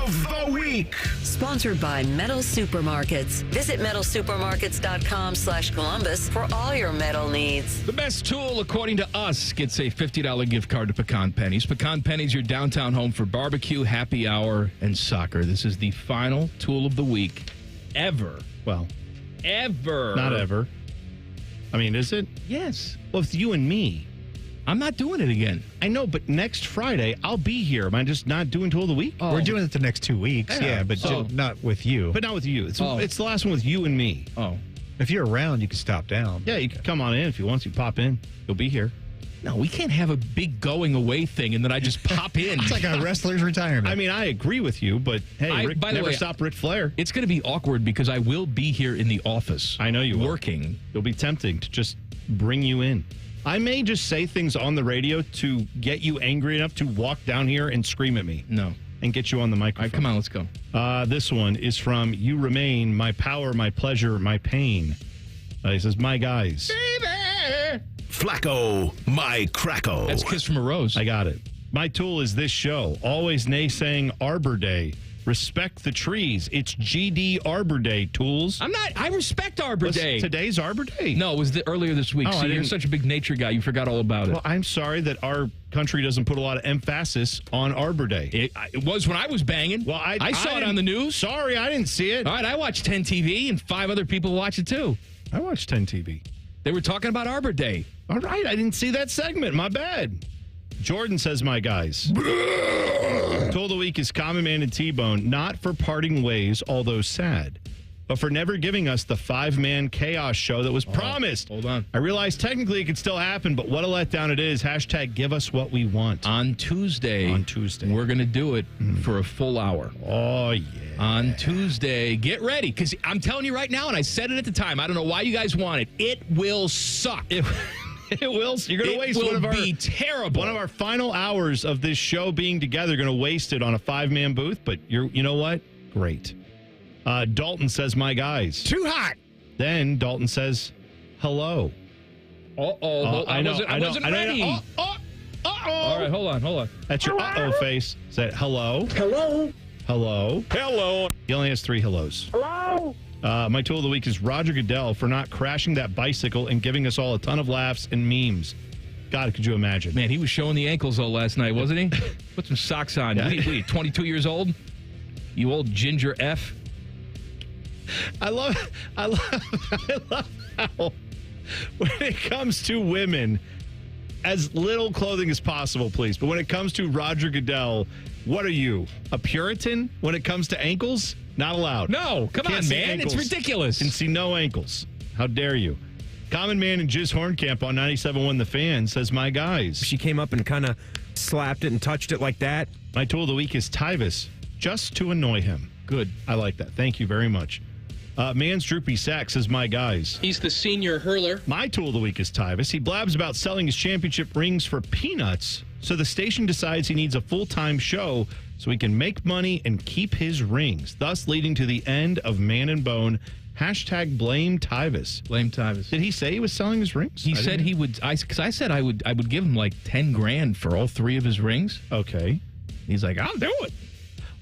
of the Week. Sponsored by Metal Supermarkets. Visit metalsupermarkets.com/Columbus for all your metal needs. The best tool, according to us, gets a $50 gift card to Pecan Pennies. Pecan Pennies, your downtown home for barbecue, happy hour, and soccer. This is the final tool of the week ever. Well, ever. Not ever. I mean, is it? Yes. Well, it's you and me. I'm not doing it again. I know, but next Friday, I'll be here. Am I just not doing Tool of the Week? Oh. We're doing it the next 2 weeks, but not with you. But not with you. It's the last one with you and me. Oh. If you're around, you can stop down. Yeah, you can come on in if you want to. Pop in. You'll be here. No, we can't have a big going away thing and then I just pop in. It's like a wrestler's retirement. I mean, I agree with you, but hey, Rick never stopped Ric Flair. It's going to be awkward because I will be here in the office. I know you will. Working. It'll be tempting to just bring you in. I may just say things on the radio to get you angry enough to walk down here and scream at me. No. And get you on the microphone. All right, come on, let's go. This one is from You Remain, My Power, My Pleasure, My Pain. He says, my guys. Baby! Flacco, my cracko. That's Kiss from a Rose. I got it. My tool is this show. Always naysaying Arbor Day. Respect the trees. It's GD Arbor Day, tools. I respect Arbor Day. Today's Arbor Day? No, it was earlier this week. Oh, See, you're such a big nature guy, you forgot all about it. Well, I'm sorry that our country doesn't put a lot of emphasis on Arbor Day. It was when I was banging. Well, I saw it on the news. Sorry, I didn't see it. All right, I watched 10 TV, and 5 other people watch it, too. I watched 10 TV. They were talking about Arbor Day. All right, I didn't see that segment. My bad. Jordan says, my guys. Tool of the week is Common Man and T-Bone, not for parting ways, although sad, but for never giving us the 5-man chaos show that was promised. Hold on. I realize technically it could still happen, but what a letdown it is. Hashtag give us what we want. On Tuesday, we're going to do it for a full hour. Oh, yeah. On Tuesday, get ready, because I'm telling you right now, and I said it at the time, I don't know why you guys want it. It will suck. It will. You're going to waste one of our terrible. One of our final hours of this show being together. Going to waste it on a 5-man booth. But you know what? Great. Dalton says, "My guys, too hot." Then Dalton says, "Hello." I wasn't ready. All right, hold on. That's your face. Say hello. Hello. Hello. Hello. He only has 3 hellos. Hello. My tool of the week is Roger Goodell for not crashing that bicycle and giving us all a ton of laughs and memes. God, could you imagine? Man, he was showing the ankles all last night, wasn't he? Put some socks on. Yeah. What are you, 22 years old? You old ginger F. I love how when it comes to women, as little clothing as possible, please. But when it comes to Roger Goodell, what are you? A Puritan when it comes to ankles? Not allowed. No, come Can't on, see man. ankles. It's ridiculous. Can see no ankles. How dare you? Common Man in Jizz Horncamp on 97.1 The Fan says, my guys. She came up and kind of slapped it and touched it like that. My tool of the week is Tyvis, just to annoy him. Good. I like that. Thank you very much. Man's Droopy Sack says, my guys. He's the senior hurler. My tool of the week is Tyvis. He blabs about selling his championship rings for peanuts, so the station decides he needs a full-time show so he can make money and keep his rings, thus leading to the end of Man and Bone. Hashtag blame Tyvis. Blame Tyvis. Did he say he was selling his rings? He said he would. Because I said I would give him like $10,000 for all 3 of his rings. Okay. He's like, I'll do it.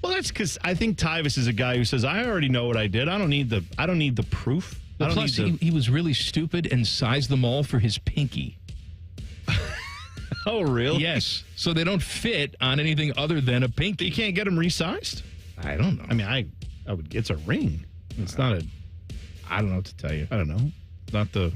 Well, that's because I think Tyvis is a guy who says, I already know what I did. I don't need the proof. Well, plus, he was really stupid and sized them all for his pinky. Oh, really? Yes. So they don't fit on anything other than a pinky. You can't get them resized? I don't know. I mean, I would. It's a ring. It's not a. I don't know what to tell you. I don't know. Not the.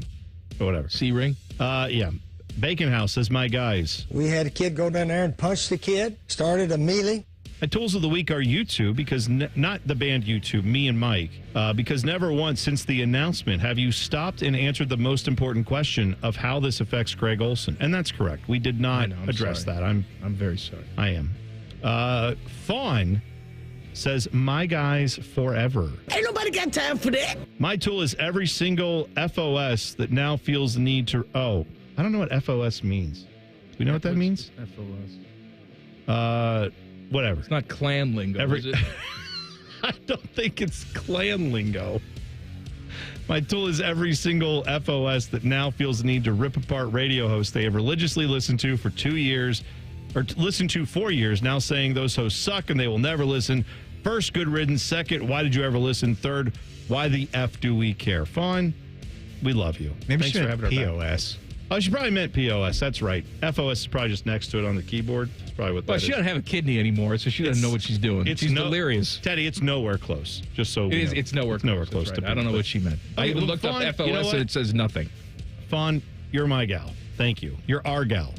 Whatever. C ring? Yeah. Bacon House says, my guys. We had a kid go down there and punch the kid, started a melee. My tools of the week are you two, because not the band U2, me and Mike, because never once since the announcement have you stopped and answered the most important question of how this affects Greg Olson. And that's correct. We did not address that. I'm very sorry. I am. Fawn says, my guys forever. Ain't nobody got time for that. My tool is every single FOS that now feels the need to. Oh, I don't know what FOS means. Do we know what that means? FOS. Whatever. It's not clan lingo, is it? I don't think it's clan lingo. My tool is every single FOS that now feels the need to rip apart radio hosts they have religiously listened to for 2 years, or listened to 4 years, now saying those hosts suck and they will never listen. First, good riddance. Second, why did you ever listen? Third, why the F do we care? Fawn, we love you. Maybe Thanks she for meant having our back. POS. Oh, she probably meant POS. That's right. FOS is probably just next to it on the keyboard. That's probably what that Well, is. she doesn't have a kidney anymore, so she doesn't know what she's doing. She's delirious. Teddy, it's nowhere close. Just so we know. It's nowhere close. Close to I don't know what she meant. I even looked up FOS and it says nothing. Fawn, you're my gal. Thank you. You're our gal.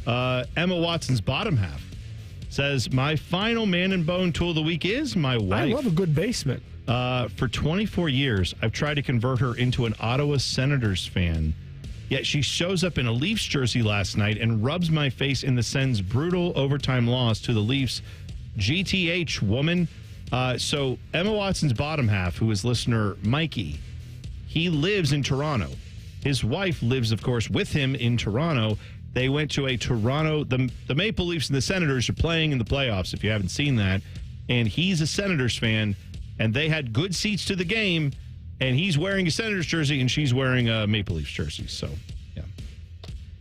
Emma Watson's bottom half says, my final Man and Bone tool of the week is my wife. I love a good basement. For 24 years, I've tried to convert her into an Ottawa Senators fan. Yet she shows up in a Leafs jersey last night and rubs my face in the Sens' brutal overtime loss to the Leafs. GTH, woman. So Emma Watson's bottom half, who is listener Mikey, he lives in Toronto. His wife lives, of course, with him in Toronto. They went to a Toronto, the Maple Leafs and the Senators are playing in the playoffs, if you haven't seen that. And he's a Senators fan, and they had good seats to the game. And he's wearing a Senators jersey, and she's wearing a Maple Leafs jersey. So, yeah.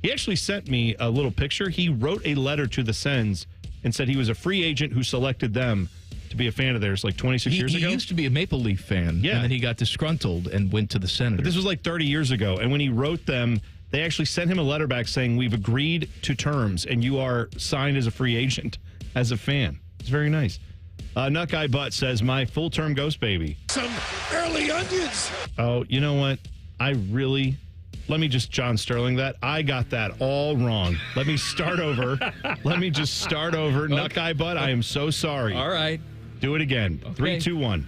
He actually sent me a little picture. He wrote a letter to the Sens and said he was a free agent who selected them to be a fan of theirs like 26 years ago. He used to be a Maple Leaf fan, Yeah. and then he got disgruntled and went to the Senators. But this was like 30 years ago. And when he wrote them, they actually sent him a letter back saying, we've agreed to terms, and you are signed as a free agent as a fan. It's very nice. Nut Guy Butt says, my full-term ghost baby. Some early onions. Oh, you know what? Let me just John Sterling that. I got that all wrong. Let me start over. Let me just start over. Okay. Nut Guy Butt, I am so sorry. All right. Do it again. Okay. 3, 2, 1.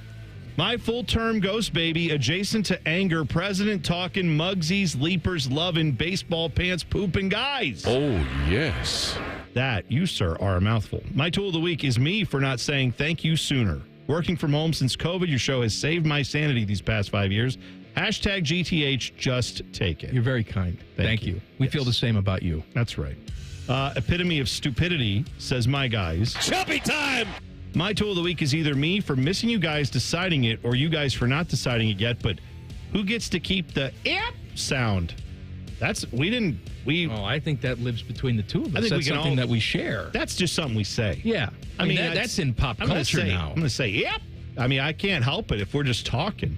My full-term ghost baby, adjacent to anger, president talking, mugsies, leapers, loving, baseball pants, pooping guys. Oh, yes. That, you, sir, are a mouthful. My tool of the week is me for not saying thank you sooner. Working from home since COVID, your show has saved my sanity these past 5 years. Hashtag GTH, just take it. You're very kind. Thank you. We feel the same about you. That's right. Epitome of stupidity says, my guys. Chubby time. My tool of the week is either me for missing you guys deciding it or you guys for not deciding it yet, but who gets to keep the yep sound? I think that lives between the two of us. I think that's something that we share. That's just something we say. Yeah. I mean that's in pop culture now. I'm going to say, yep. I mean, I can't help it if we're just talking.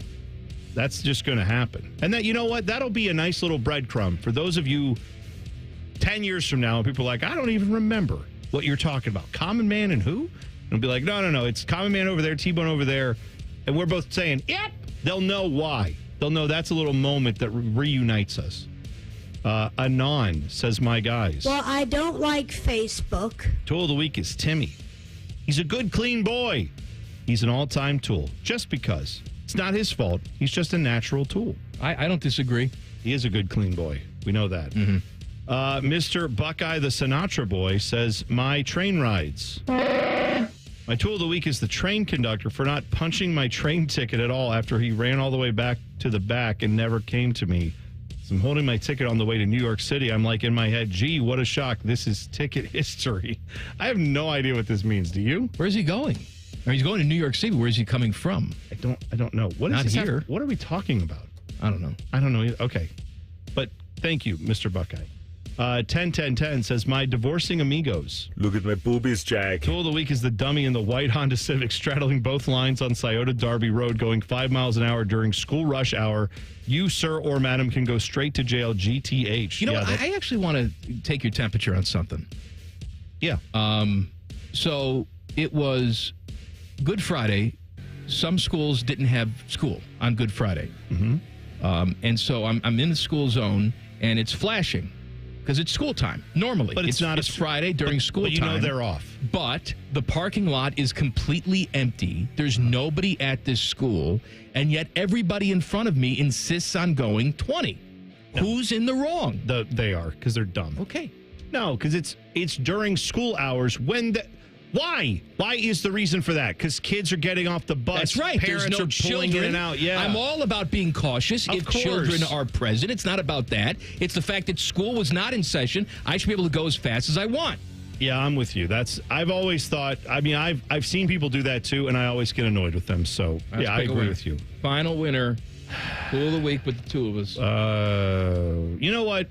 That's just going to happen. And that, you know what? That'll be a nice little breadcrumb for those of you 10 years from now. People are like, I don't even remember what you're talking about. Common Man and who? And it'll be like, no. It's Common Man over there, T-Bone over there. And we're both saying, yep. They'll know why. They'll know that's a little moment that reunites us. Anon says, my guys. Well, I don't like Facebook. Tool of the week is Timmy. He's a good, clean boy. He's an all-time tool just because. It's not his fault. He's just a natural tool. I don't disagree. He is a good, clean boy. We know that. Mm-hmm. Mr. Buckeye, the Sinatra boy, says, my train rides. My tool of the week is the train conductor for not punching my train ticket at all after he ran all the way back to the back and never came to me. So I'm holding my ticket on the way to New York City. I'm like in my head, gee, what a shock. This is ticket history. I have no idea what this means. Do you? Where's he going? Or he's going to New York City. Where's he coming from? I don't know. What Not is here. What are we talking about? I don't know. I don't know either. Okay. But thank you, Mr. Buckeye. 10-10-10 says, my divorcing amigos. Look at my boobies, Jack. Tool of the week is the dummy in the white Honda Civic straddling both lines on Scioto Darby Road going 5 miles an hour during school rush hour. You, sir or madam, can go straight to jail, GTH. You know what? I actually want to take your temperature on something. Yeah. So it was Good Friday. Some schools didn't have school on Good Friday. Mm-hmm. And so I'm in the school zone, and it's flashing. Because it's school time, normally. But it's Friday during school time. But you know they're off. But the parking lot is completely empty. There's nobody at this school. And yet everybody in front of me insists on going 20. No. Who's in the wrong? They are, because they're dumb. Okay. No, because it's during school hours when the... Why? Why is the reason for that? Because kids are getting off the bus. That's right. Parents There's no are pulling children. in and out. Yeah. I'm all about being cautious. Of If course. children are present, it's not about that. It's the fact that school was not in session. I should be able to go as fast as I want. Yeah, I'm with you. I've always thought. I mean, I've seen people do that too, and I always get annoyed with them. So That's yeah, I agree with you. Final winner, tool of the week with the two of us. You know what?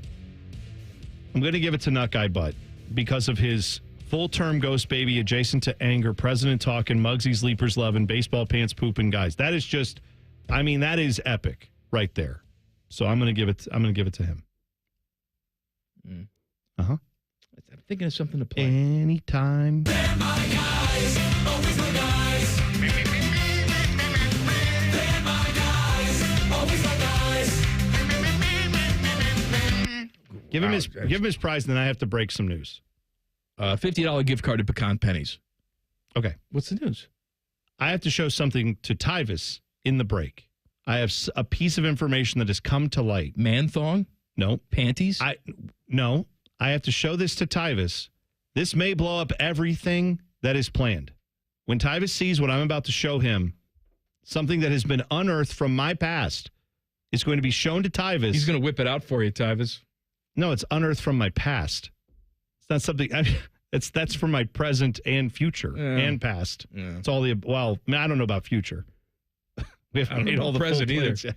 I'm going to give it to Nut Guy Butt because of his full-term ghost baby adjacent to anger, president talking, Muggsy's Leapers loving, baseball pants pooping guys. That is just, I mean, that is epic right there. So I'm going to give it to him. Uh-huh. I'm thinking of something to play. Anytime. They're my guys, always my guys. They're my guys, always my guys. Give him his prize, and then I have to break some news. $50 gift card to Pecan Pennies. Okay. What's the news? I have to show something to Tyvis in the break. I have a piece of information that has come to light. Man thong? No. Panties? No. I have to show this to Tyvis. This may blow up everything that is planned. When Tyvis sees what I'm about to show him, something that has been unearthed from my past is going to be shown to Tyvis. He's going to whip it out for you, Tyvis. No, it's unearthed from my past. It's not something... That's for my present and future and past. Yeah. It's all well, I don't know about future. We haven't made all the present either. Yet.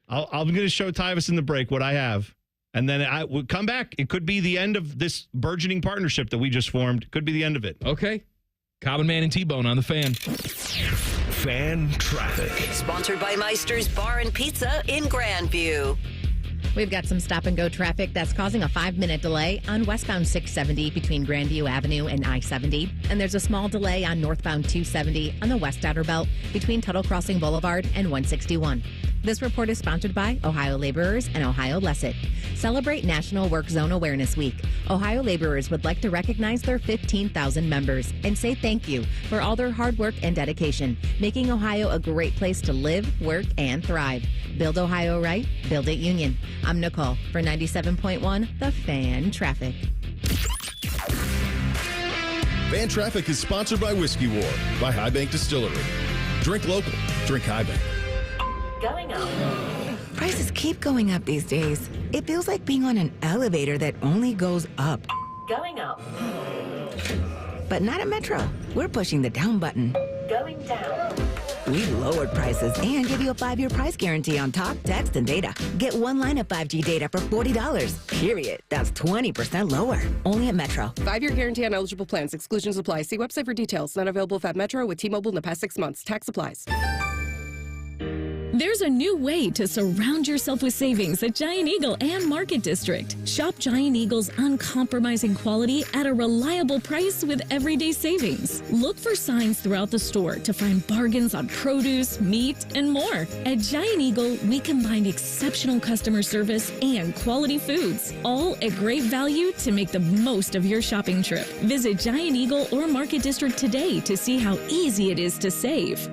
I'm going to show Tyvis in the break what I have, and then I will come back. It could be the end of this burgeoning partnership that we just formed. Could be the end of it. Okay. Common Man and T-Bone on the Fan. Fan traffic. Sponsored by Meister's Bar and Pizza in Grandview. We've got some stop-and-go traffic that's causing a 5-minute delay on westbound 670 between Grandview Avenue and I-70. And there's a small delay on northbound 270 on the West Outer Belt between Tuttle Crossing Boulevard and 161. This report is sponsored by Ohio Laborers and Ohio Lesset. Celebrate National Work Zone Awareness Week. Ohio Laborers would like to recognize their 15,000 members and say thank you for all their hard work and dedication, making Ohio a great place to live, work, and thrive. Build Ohio right, build it Union. I'm Nicole for 97.1 The Fan Traffic. Fan Traffic is sponsored by Whiskey War by High Bank Distillery. Drink local, drink High Bank. Going up. Prices keep going up these days. It feels like being on an elevator that only goes up. Going up. But not at Metro. We're pushing the down button. Going down. We lowered prices and give you a 5-year price guarantee on talk, text, and data. Get one line of 5G data for $40. Period. That's 20% lower. Only at Metro. 5-year guarantee on eligible plans. Exclusions apply. See website for details. Not available at Metro with T-Mobile in the past 6 months. Tax applies. There's a new way to surround yourself with savings at Giant Eagle and Market District. Shop Giant Eagle's uncompromising quality at a reliable price with everyday savings. Look for signs throughout the store to find bargains on produce, meat, and more. At Giant Eagle, we combine exceptional customer service and quality foods, all at great value to make the most of your shopping trip. Visit Giant Eagle or Market District today to see how easy it is to save.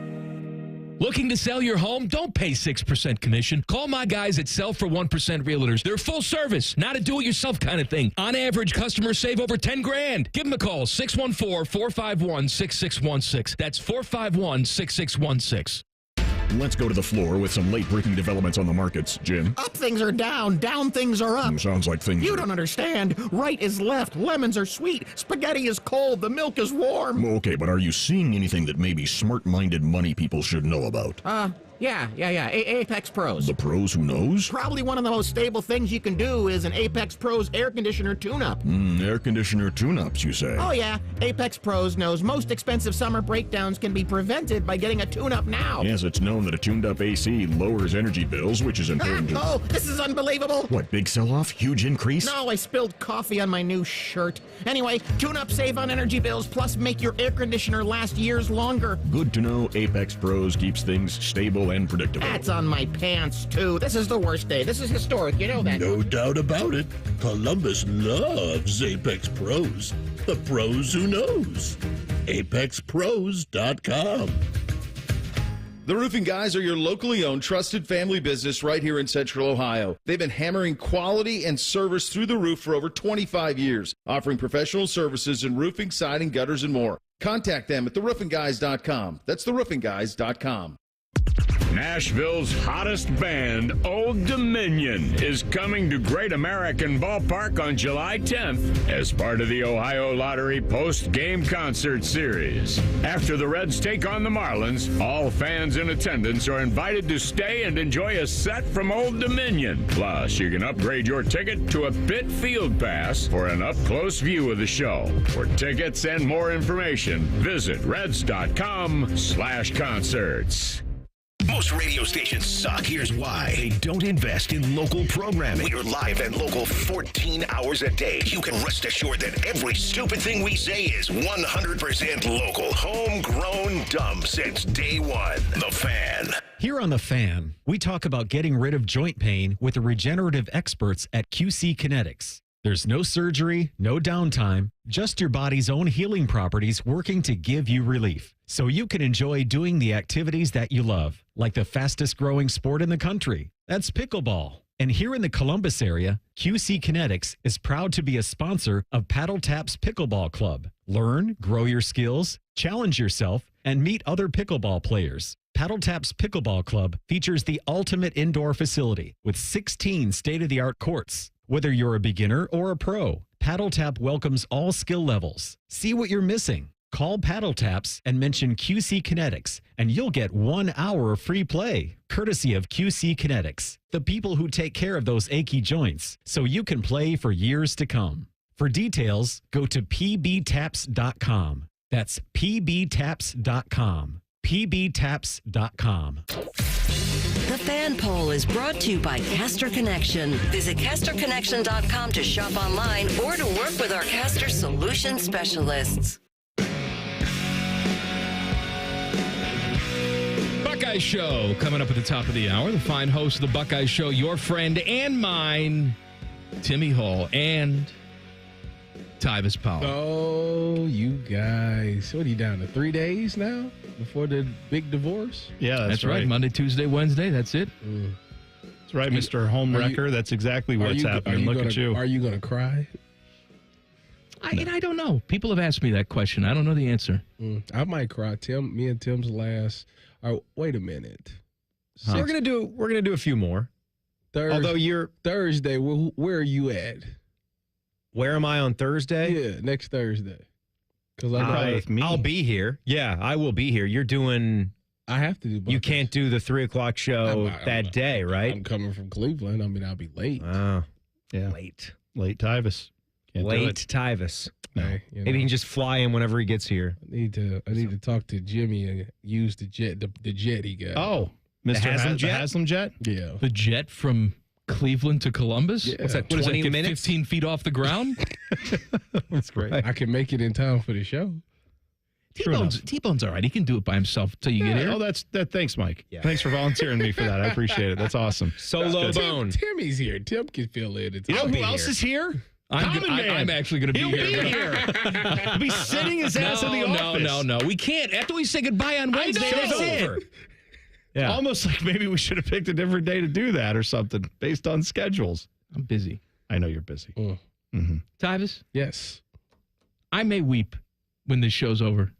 Looking to sell your home? Don't pay 6% commission. Call my guys at Sell for 1% Realtors. They're full service, not a do-it-yourself kind of thing. On average, customers save over $10,000. Give them a call, 614-451-6616. That's 451-6616. Let's go to the floor with some late-breaking developments on the markets. Jim? Up things are down, down things are up. Sounds like things You don't understand. Right is left, lemons are sweet, spaghetti is cold, the milk is warm. Okay, but are you seeing anything that maybe smart-minded money people should know about? Yeah. Apex Pros. The pros who knows? Probably one of the most stable things you can do is an Apex Pros air conditioner tune-up. Air conditioner tune-ups, you say? Oh yeah, Apex Pros knows most expensive summer breakdowns can be prevented by getting a tune-up now. Yes, it's known that a tuned-up AC lowers energy bills, which is important to... Oh, this is unbelievable. What, big sell-off? Huge increase? No, I spilled coffee on my new shirt. Anyway, tune-up save on energy bills, plus make your air conditioner last years longer. Good to know Apex Pros keeps things stable and predictable. That's on my pants, too. This is the worst day. This is historic. You know that. No doubt about it. Columbus loves Apex Pros. The pros who knows. ApexPros.com. The Roofing Guys are your locally owned, trusted family business right here in Central Ohio. They've been hammering quality and service through the roof for over 25 years, offering professional services in roofing, siding, gutters, and more. Contact them at theroofingguys.com. That's theroofingguys.com. Nashville's hottest band, Old Dominion, is coming to Great American Ballpark on July 10th as part of the Ohio Lottery post-game concert series. After the Reds take on the Marlins, all fans in attendance are invited to stay and enjoy a set from Old Dominion. Plus, you can upgrade your ticket to a pit field pass for an up-close view of the show. For tickets and more information, visit reds.com/concerts. Most radio stations suck. Here's why. They don't invest in local programming. We're live and local 14 hours a day. You can rest assured that every stupid thing we say is 100% local. Homegrown dumb since day one. The Fan. Here on The Fan, we talk about getting rid of joint pain with the regenerative experts at QC Kinetics. There's no surgery, no downtime, just your body's own healing properties working to give you relief. So you can enjoy doing the activities that you love, like the fastest growing sport in the country. That's pickleball. And here in the Columbus area, QC Kinetics is proud to be a sponsor of Paddle Tap's Pickleball Club. Learn, grow your skills, challenge yourself, and meet other pickleball players. Paddle Tap's Pickleball Club features the ultimate indoor facility with 16 state-of-the-art courts. Whether you're a beginner or a pro, Paddle Tap welcomes all skill levels. See what you're missing. Call Paddle Taps and mention QC Kinetics, and you'll get 1 hour of free play, courtesy of QC Kinetics, the people who take care of those achy joints, so you can play for years to come. For details, go to pbtaps.com. That's pbtaps.com. pbtaps.com. The Fan Poll is brought to you by Caster Connection. Visit casterconnection.com to shop online or to work with our Caster Solution Specialists. Buckeye Show coming up at the top of the hour. The fine host of the Buckeye Show, your friend and mine, Timmy Hall and Tyvis Powell. Oh, you guys. What are you down to 3 days now before the big divorce? Yeah, that's right. Monday, Tuesday, Wednesday. That's it. That's right, Mr. Homewrecker. That's exactly what's happening. Look at you. Are you going to cry? I don't know. People have asked me that question. I don't know the answer. I might cry. Me and Tim's last. Wait a minute. So we're gonna do a few more. Although you're Thursday. Where are you at? Where am I on Thursday? Yeah, next Thursday. Because I'll be here. Yeah, I will be here. You're doing. I have to do. Buckeyes. You can't do the 3:00 show that day, right? I'm coming from Cleveland. I mean, I'll be late. Oh, yeah, late Tyvis. Late Tyvis. No. Hey, maybe he can just fly in whenever he gets here. I need to talk to Jimmy and use the jet he got. Oh, Mr. Haslam jet? The Haslam jet? Yeah. The jet from Cleveland to Columbus? Yeah. What's that, What is that, 20 get minutes? 15 feet off the ground? That's great. I can make it in time for the show. T-Bone's all right. He can do it by himself until you get here. Oh, thanks, Mike. Yeah. Thanks for volunteering me for that. I appreciate it. That's awesing. Solo bone. Timmy's here. Tim can fill in. You know who else is here? I'm actually going to be He'll here. be here. He'll be sitting his ass in the office. No. We can't. After we say goodbye on Wednesday, know. it's over. Yeah. Almost like maybe we should have picked a different day to do that or something based on schedules. I'm busy. I know you're busy. Tyvis? Yes. I may weep when this show's over.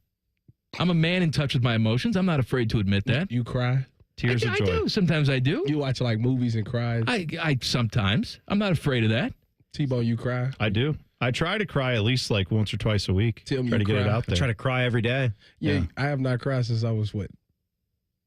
I'm a man in touch with my emotions. I'm not afraid to admit that. You cry? Tears of joy. I do. Sometimes I do. You watch like movies and cry? I sometimes. I'm not afraid of that. T-Bone, you cry? I do. I try to cry at least like once or twice a week. Tim, try to you get it cry? out there. I try to cry every day. Yeah, I have not cried since I was,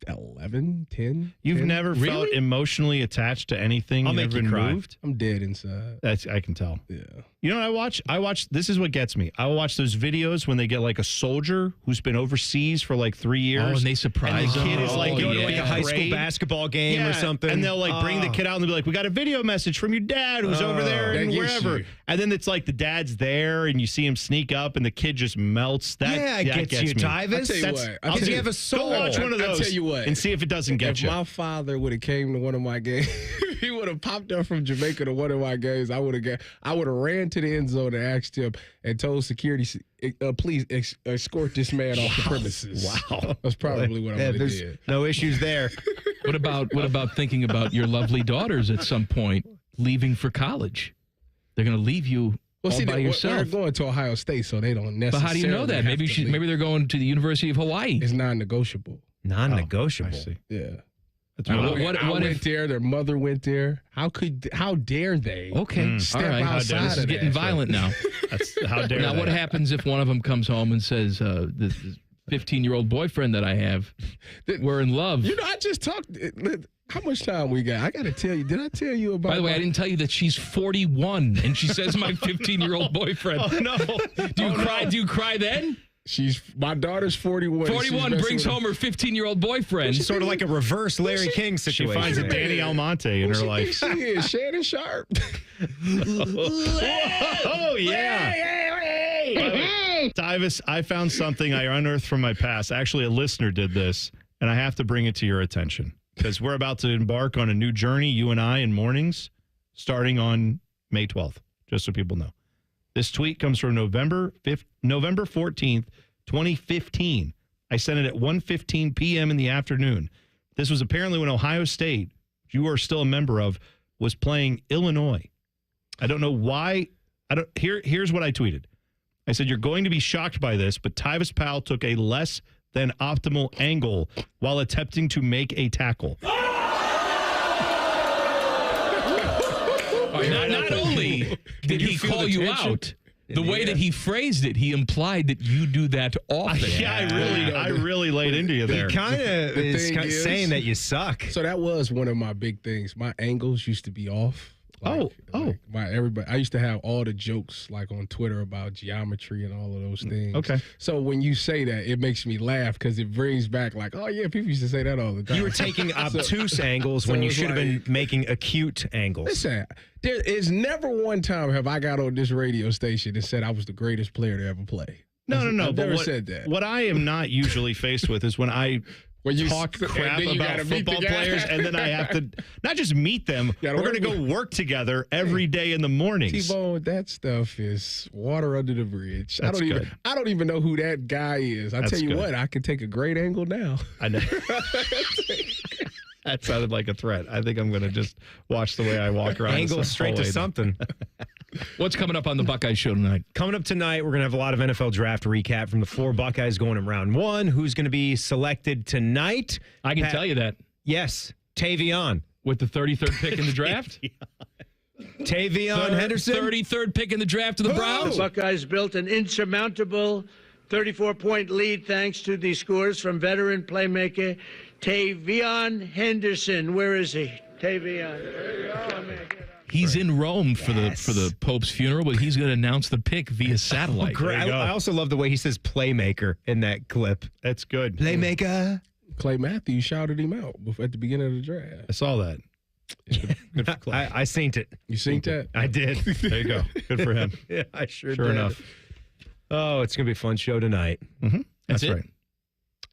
11, 10? You've 10? never felt emotionally attached to anything. I'll You've make never you cry. moved? I'm dead inside. I can tell. Yeah. You know what I watch? This is what gets me. I will watch those videos when they get like a soldier who's been overseas for like 3 years. Oh, and they surprise and the kid them. is like, Go to in like a high school grade. basketball game or something. And they'll like bring the kid out and they'll be like, we got a video message from your dad who's over there that and gets wherever. you. And then it's like the dad's there and you see him sneak up and the kid just melts. That gets you, me. Tyvis. I'll tell you what. You have a soul. Go watch one of those I'll tell you what. and see if it doesn't get if you. my father would have came to one of my games, he would have popped up from Jamaica to one of my games. I would have ran to the end zone and asked him and told security, please escort this man off the premises. Wow. That's probably what I would have did. No issues there. What about thinking about your lovely daughters at some point leaving for college? They're going to leave you all by yourself. They're going to Ohio State, so they don't necessarily. But how do you know that? Maybe they're going to the University of Hawaii. It's non-negotiable. Non-negotiable. I see. Yeah. What went if there? Their mother went there. How dare they? Okay, step all right. outside This is of getting that. violent now. That's how dare Now, they. what happens if one of them comes home and says, "This 15-year-old boyfriend that I have, we're in love"? You know, I just talked. How much time we got? I got to tell you. Did I tell you about? By the way, I didn't tell you that she's 41 and she says my 15-year-old boyfriend. Oh no! Do you cry? Do you cry then? My daughter's 41. 41 brings home her 15-year-old boyfriend. It's sort of like a reverse Larry King She situation. finds a Danny Almonte in her life. She is Shannon Sharp. Oh yeah! Tyvis, I found something I unearthed from my past. Actually, a listener did this, and I have to bring it to your attention because we're about to embark on a new journey, you and I, in mornings, starting on May 12th, just so people know. This tweet comes from November 14th, 2015. I sent it at 1:15 p.m. in the afternoon. This was apparently when Ohio State, which you are still a member of, was playing Illinois. I don't know why. Here's what I tweeted. I said, you're going to be shocked by this, but Tyvis Powell took a less than optimal angle while attempting to make a tackle. Not only did he call you out, the way that he phrased it, he implied that you do that often. Yeah, I really laid into you there. He kind of is thing is- saying that you suck. So that was one of my big things. My angles used to be off. Everybody. I used to have all the jokes like on Twitter about geometry and all of those things. Okay. So when you say that, it makes me laugh because it brings back like, oh yeah, people used to say that all the time. You were taking obtuse angles when you it's should have been making acute angles. Listen, there is never one time have I got on this radio station and said I was the greatest player to ever play. No. I've but never what, said that. What I am not usually faced with is when I talk crap then you about gotta meet the football guy. players, and then I have to not just meet them. We're gotta going to work go work together every day in the mornings. T-Bone, that stuff is water under the bridge. That's good. I don't even know who that guy is. I That's tell you good. what, I can take a great angle now. I know. That sounded like a threat. I think I'm going to just watch the way I walk around. Angle straight to something. What's coming up on the Buckeyes show tonight? Coming up tonight, we're going to have a lot of NFL draft recap from the 4 Buckeyes going in round 1. Who's going to be selected tonight? I can tell you that. Yes, Tavion. With the 33rd pick in the draft? Tavion Henderson. 33rd pick in the draft of the Browns? The Buckeyes built an insurmountable 34-point lead thanks to the scores from veteran playmaker Tavion Henderson. Where is he? Tavion. He's in Rome for the Pope's funeral, but he's going to announce the pick via satellite. Great. I also love the way he says playmaker in that clip. That's good. Playmaker. Clay Matthews shouted him out at the beginning of the draft. I saw that. Good for Clay. I seen it. You seen that? I did. There you go. Good for him. Yeah, I sure Sure did. enough. Oh, it's going to be a fun show tonight. Mm-hmm. That's That's it? right.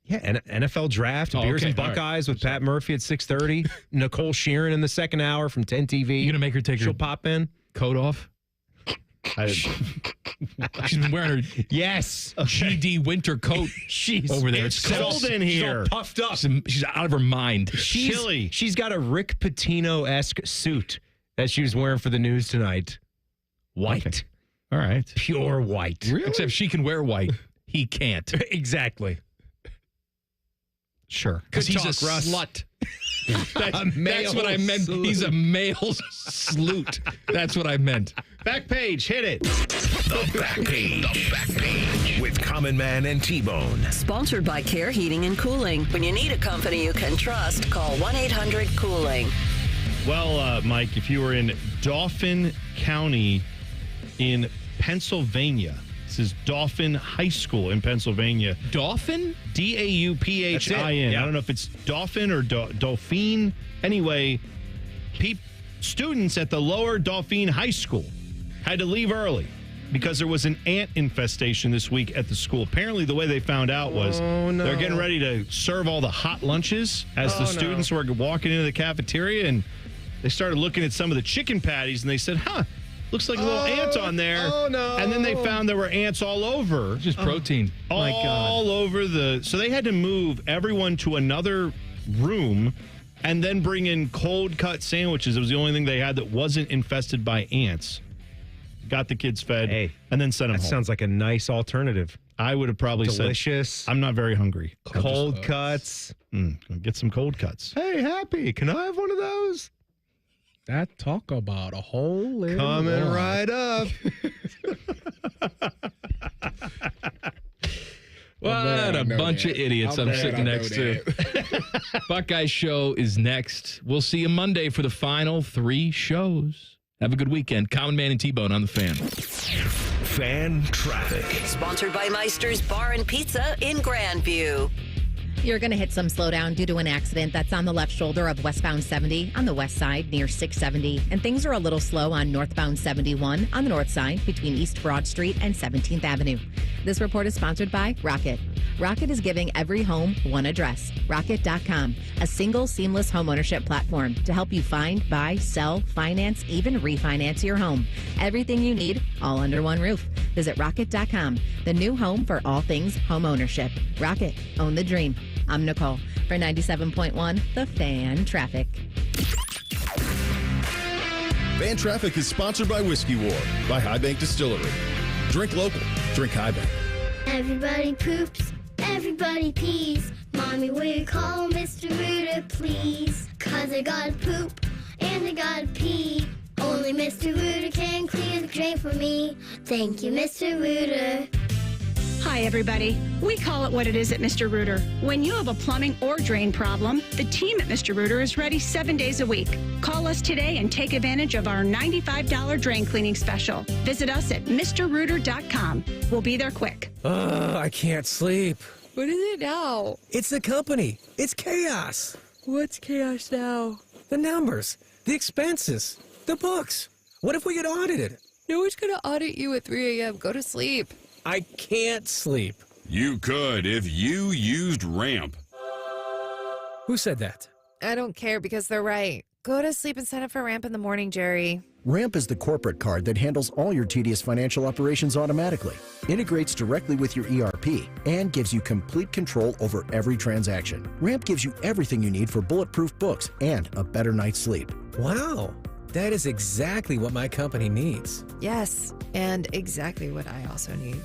Yeah, and NFL draft, Oh, Beers okay. and All right. Buckeyes with Pat Murphy at 6:30. Nicole Sheeran in the second hour from 10 TV. You going to make her take She'll her pop in. coat off? She's been wearing her Yes. GD winter coat She's over there. It's cold in here. She's all puffed up. She's out of her mind. Chilly. She's got a Rick Pitino-esque suit that she was wearing for the news tonight. White. Okay. All right. Pure white. Except she can wear white. He can't. Exactly. Sure. Because he's talk, a Russ. slut. That's what I meant. Salute. He's a male salute. That's what I meant. Back page. Hit it. The Back Page. The Back Page with Common Man and T-Bone. Sponsored by Care Heating and Cooling. When you need a company you can trust, call 1-800-COOLING. Well, Mike, if you were in Dauphin County in Pennsylvania, this is Dauphin High School in Pennsylvania. Dauphin? Dauphin. That's it. I Yeah. don't know if it's Dauphin or Dauphine. Anyway, students at the lower Dauphin High School had to leave early because there was an ant infestation this week at the school. Apparently, the way they found out was they're getting ready to serve all the hot lunches as the students were walking into the cafeteria, and they started looking at some of the chicken patties, and they said, looks like a little ant on there. Oh, no. And then they found there were ants all over. Just protein. My God. All over so they had to move everyone to another room and then bring in cold cut sandwiches. It was the only thing they had that wasn't infested by ants. Got the kids fed and then sent them That home. sounds like a nice alternative. I would have probably Delicious. said, I'm not very hungry. Cold cuts. Get some cold cuts. Hey, Happy, can I have one of those? That talk about a hole in Coming one. right up. What a bunch of idiots I'm sitting next to. Buckeye Show is next. We'll see you Monday for the final 3 shows. Have a good weekend. Common Man and T-Bone on the Fan. Fan traffic. Sponsored by Meister's Bar and Pizza in Grandview. You're going to hit some slowdown due to an accident that's on the left shoulder of westbound 70 on the west side near 670. And things are a little slow on northbound 71 on the north side between East Broad Street and 17th Avenue. This report is sponsored by Rocket. Rocket is giving every home one address. Rocket.com, a single seamless homeownership platform to help you find, buy, sell, finance, even refinance your home. Everything you need, all under one roof. Visit Rocket.com, the new home for all things homeownership. Rocket, own the dream. I'm Nicole for 97.1 The Fan Traffic. Fan Traffic is sponsored by Whiskey War by High Bank Distillery. Drink local. Drink High Bank. Everybody poops, everybody pees. Mommy, will you call Mr. Rooter, please? 'Cause I gotta poop and I gotta pee. Only Mr. Rooter can clear the drain for me. Thank you, Mr. Rooter. Hi, everybody. We call it what it is at Mr. Rooter. When you have a plumbing or drain problem, the team at Mr. Rooter is ready 7 days a week. Call us today and take advantage of our $95 drain cleaning special. Visit us at MrRooter.com. We'll be there quick. I can't sleep. What is it now? It's the company. It's chaos. What's chaos now? The numbers, the expenses, the books. What if we get audited? No one's going to audit you at 3 a.m. Go to sleep. I can't sleep. You could if you used Ramp. Who said that? I don't care because they're right. Go to sleep and sign up for Ramp in the morning, Jerry. Ramp is the corporate card that handles all your tedious financial operations automatically, integrates directly with your ERP, and gives you complete control over every transaction. Ramp gives you everything you need for bulletproof books and a better night's sleep. Wow, that is exactly what my company needs. Yes, and exactly what I also need.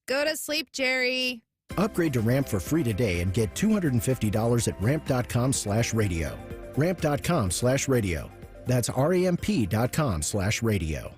Go to sleep, Jerry. Upgrade to Ramp for free today and get $250 at ramp.com/radio. Ramp.com/radio. That's RAMP.com/radio.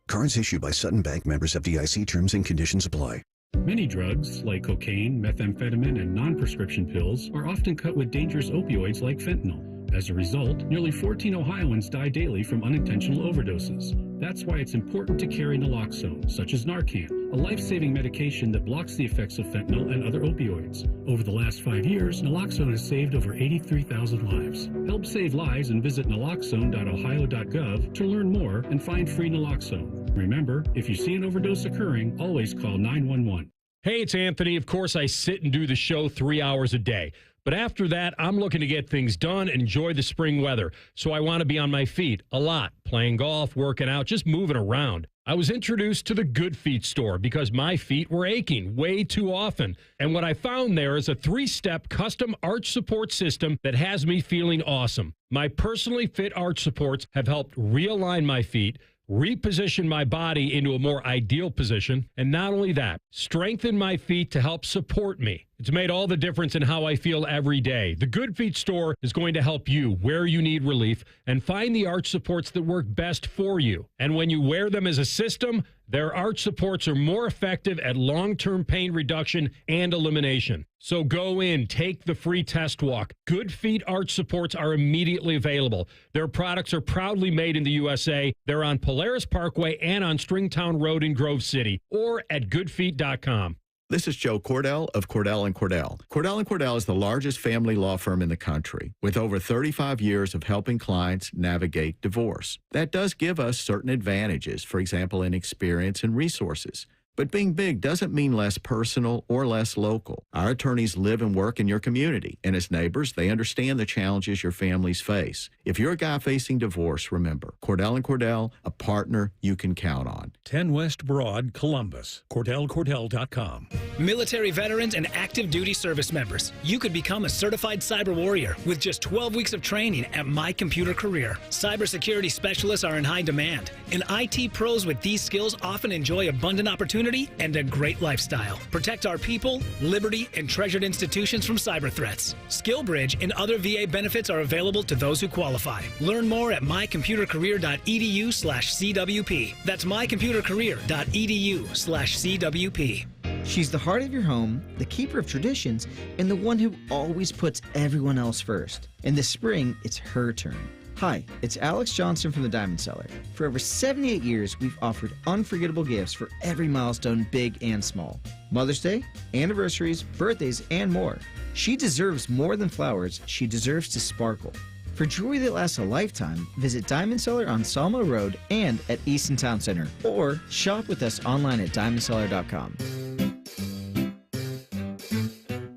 Cards issued by Sutton Bank, members of FDIC. Terms and conditions apply. Many drugs, like cocaine, methamphetamine, and non-prescription pills, are often cut with dangerous opioids like fentanyl. As a result, nearly 14 Ohioans die daily from unintentional overdoses. That's why it's important to carry naloxone, such as Narcan, a life-saving medication that blocks the effects of fentanyl and other opioids. Over the last 5 years, naloxone has saved over 83,000 lives. Help save lives and visit naloxone.ohio.gov to learn more and find free naloxone. Remember, if you see an overdose occurring, always call 911. Hey, it's Anthony. Of course, I sit and do the show 3 hours a day. But after that, I'm looking to get things done and enjoy the spring weather. So I want to be on my feet a lot, playing golf, working out, just moving around. I was introduced to the Good Feet store because my feet were aching way too often. And what I found there is a 3-step custom arch support system that has me feeling awesome. My personally fit arch supports have helped realign my feet, reposition my body into a more ideal position, and not only that, strengthen my feet to help support me. It's made all the difference in how I feel every day. The Good Feet store is going to help you where you need relief and find the arch supports that work best for you. And when you wear them as a system, their arch supports are more effective at long-term pain reduction and elimination. So go in, take the free test walk. Good Feet arch supports are immediately available. Their products are proudly made in the USA. They're on Polaris Parkway and on Stringtown Road in Grove City or at goodfeet.com. This is Joe Cordell of Cordell & Cordell. Cordell & Cordell is the largest family law firm in the country with over 35 years of helping clients navigate divorce. That does give us certain advantages, for example, in experience and resources. But being big doesn't mean less personal or less local. Our attorneys live and work in your community, and as neighbors, they understand the challenges your families face. If you're a guy facing divorce, remember, Cordell & Cordell, a partner you can count on. 10 West Broad, Columbus. CordellCordell.com. Military veterans and active duty service members, you could become a certified cyber warrior with just 12 weeks of training at My Computer Career. Cybersecurity specialists are in high demand, and IT pros with these skills often enjoy abundant opportunities and a great lifestyle. Protect our people, liberty, and treasured institutions from cyber threats. SkillBridge and other VA benefits are available to those who qualify. Learn more at mycomputercareer.edu/CWP. That's mycomputercareer.edu/CWP. She's the heart of your home, the keeper of traditions, and the one who always puts everyone else first. In the spring, it's her turn. Hi, it's Alex Johnson from the Diamond Cellar. For over 78 years, we've offered unforgettable gifts for every milestone, big and small. Mother's Day, anniversaries, birthdays, and more. She deserves more than flowers. She deserves to sparkle. For jewelry that lasts a lifetime, visit Diamond Cellar on Sawmill Road and at Easton Town Center, or shop with us online at diamondcellar.com.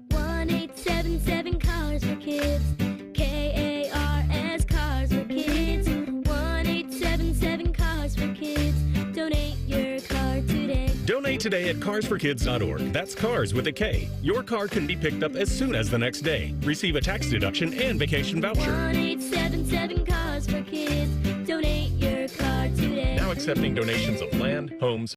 1-877 Cars for Kids. KARS Cars for Kids. 1-877 Cars for Kids. Donate your car today. Donate today at carsforkids.org. That's cars with a K. Your car can be picked up as soon as the next day. Receive a tax deduction and vacation voucher. 1-877 Cars for Kids. Donate your car today. Now accepting donations of land, homes,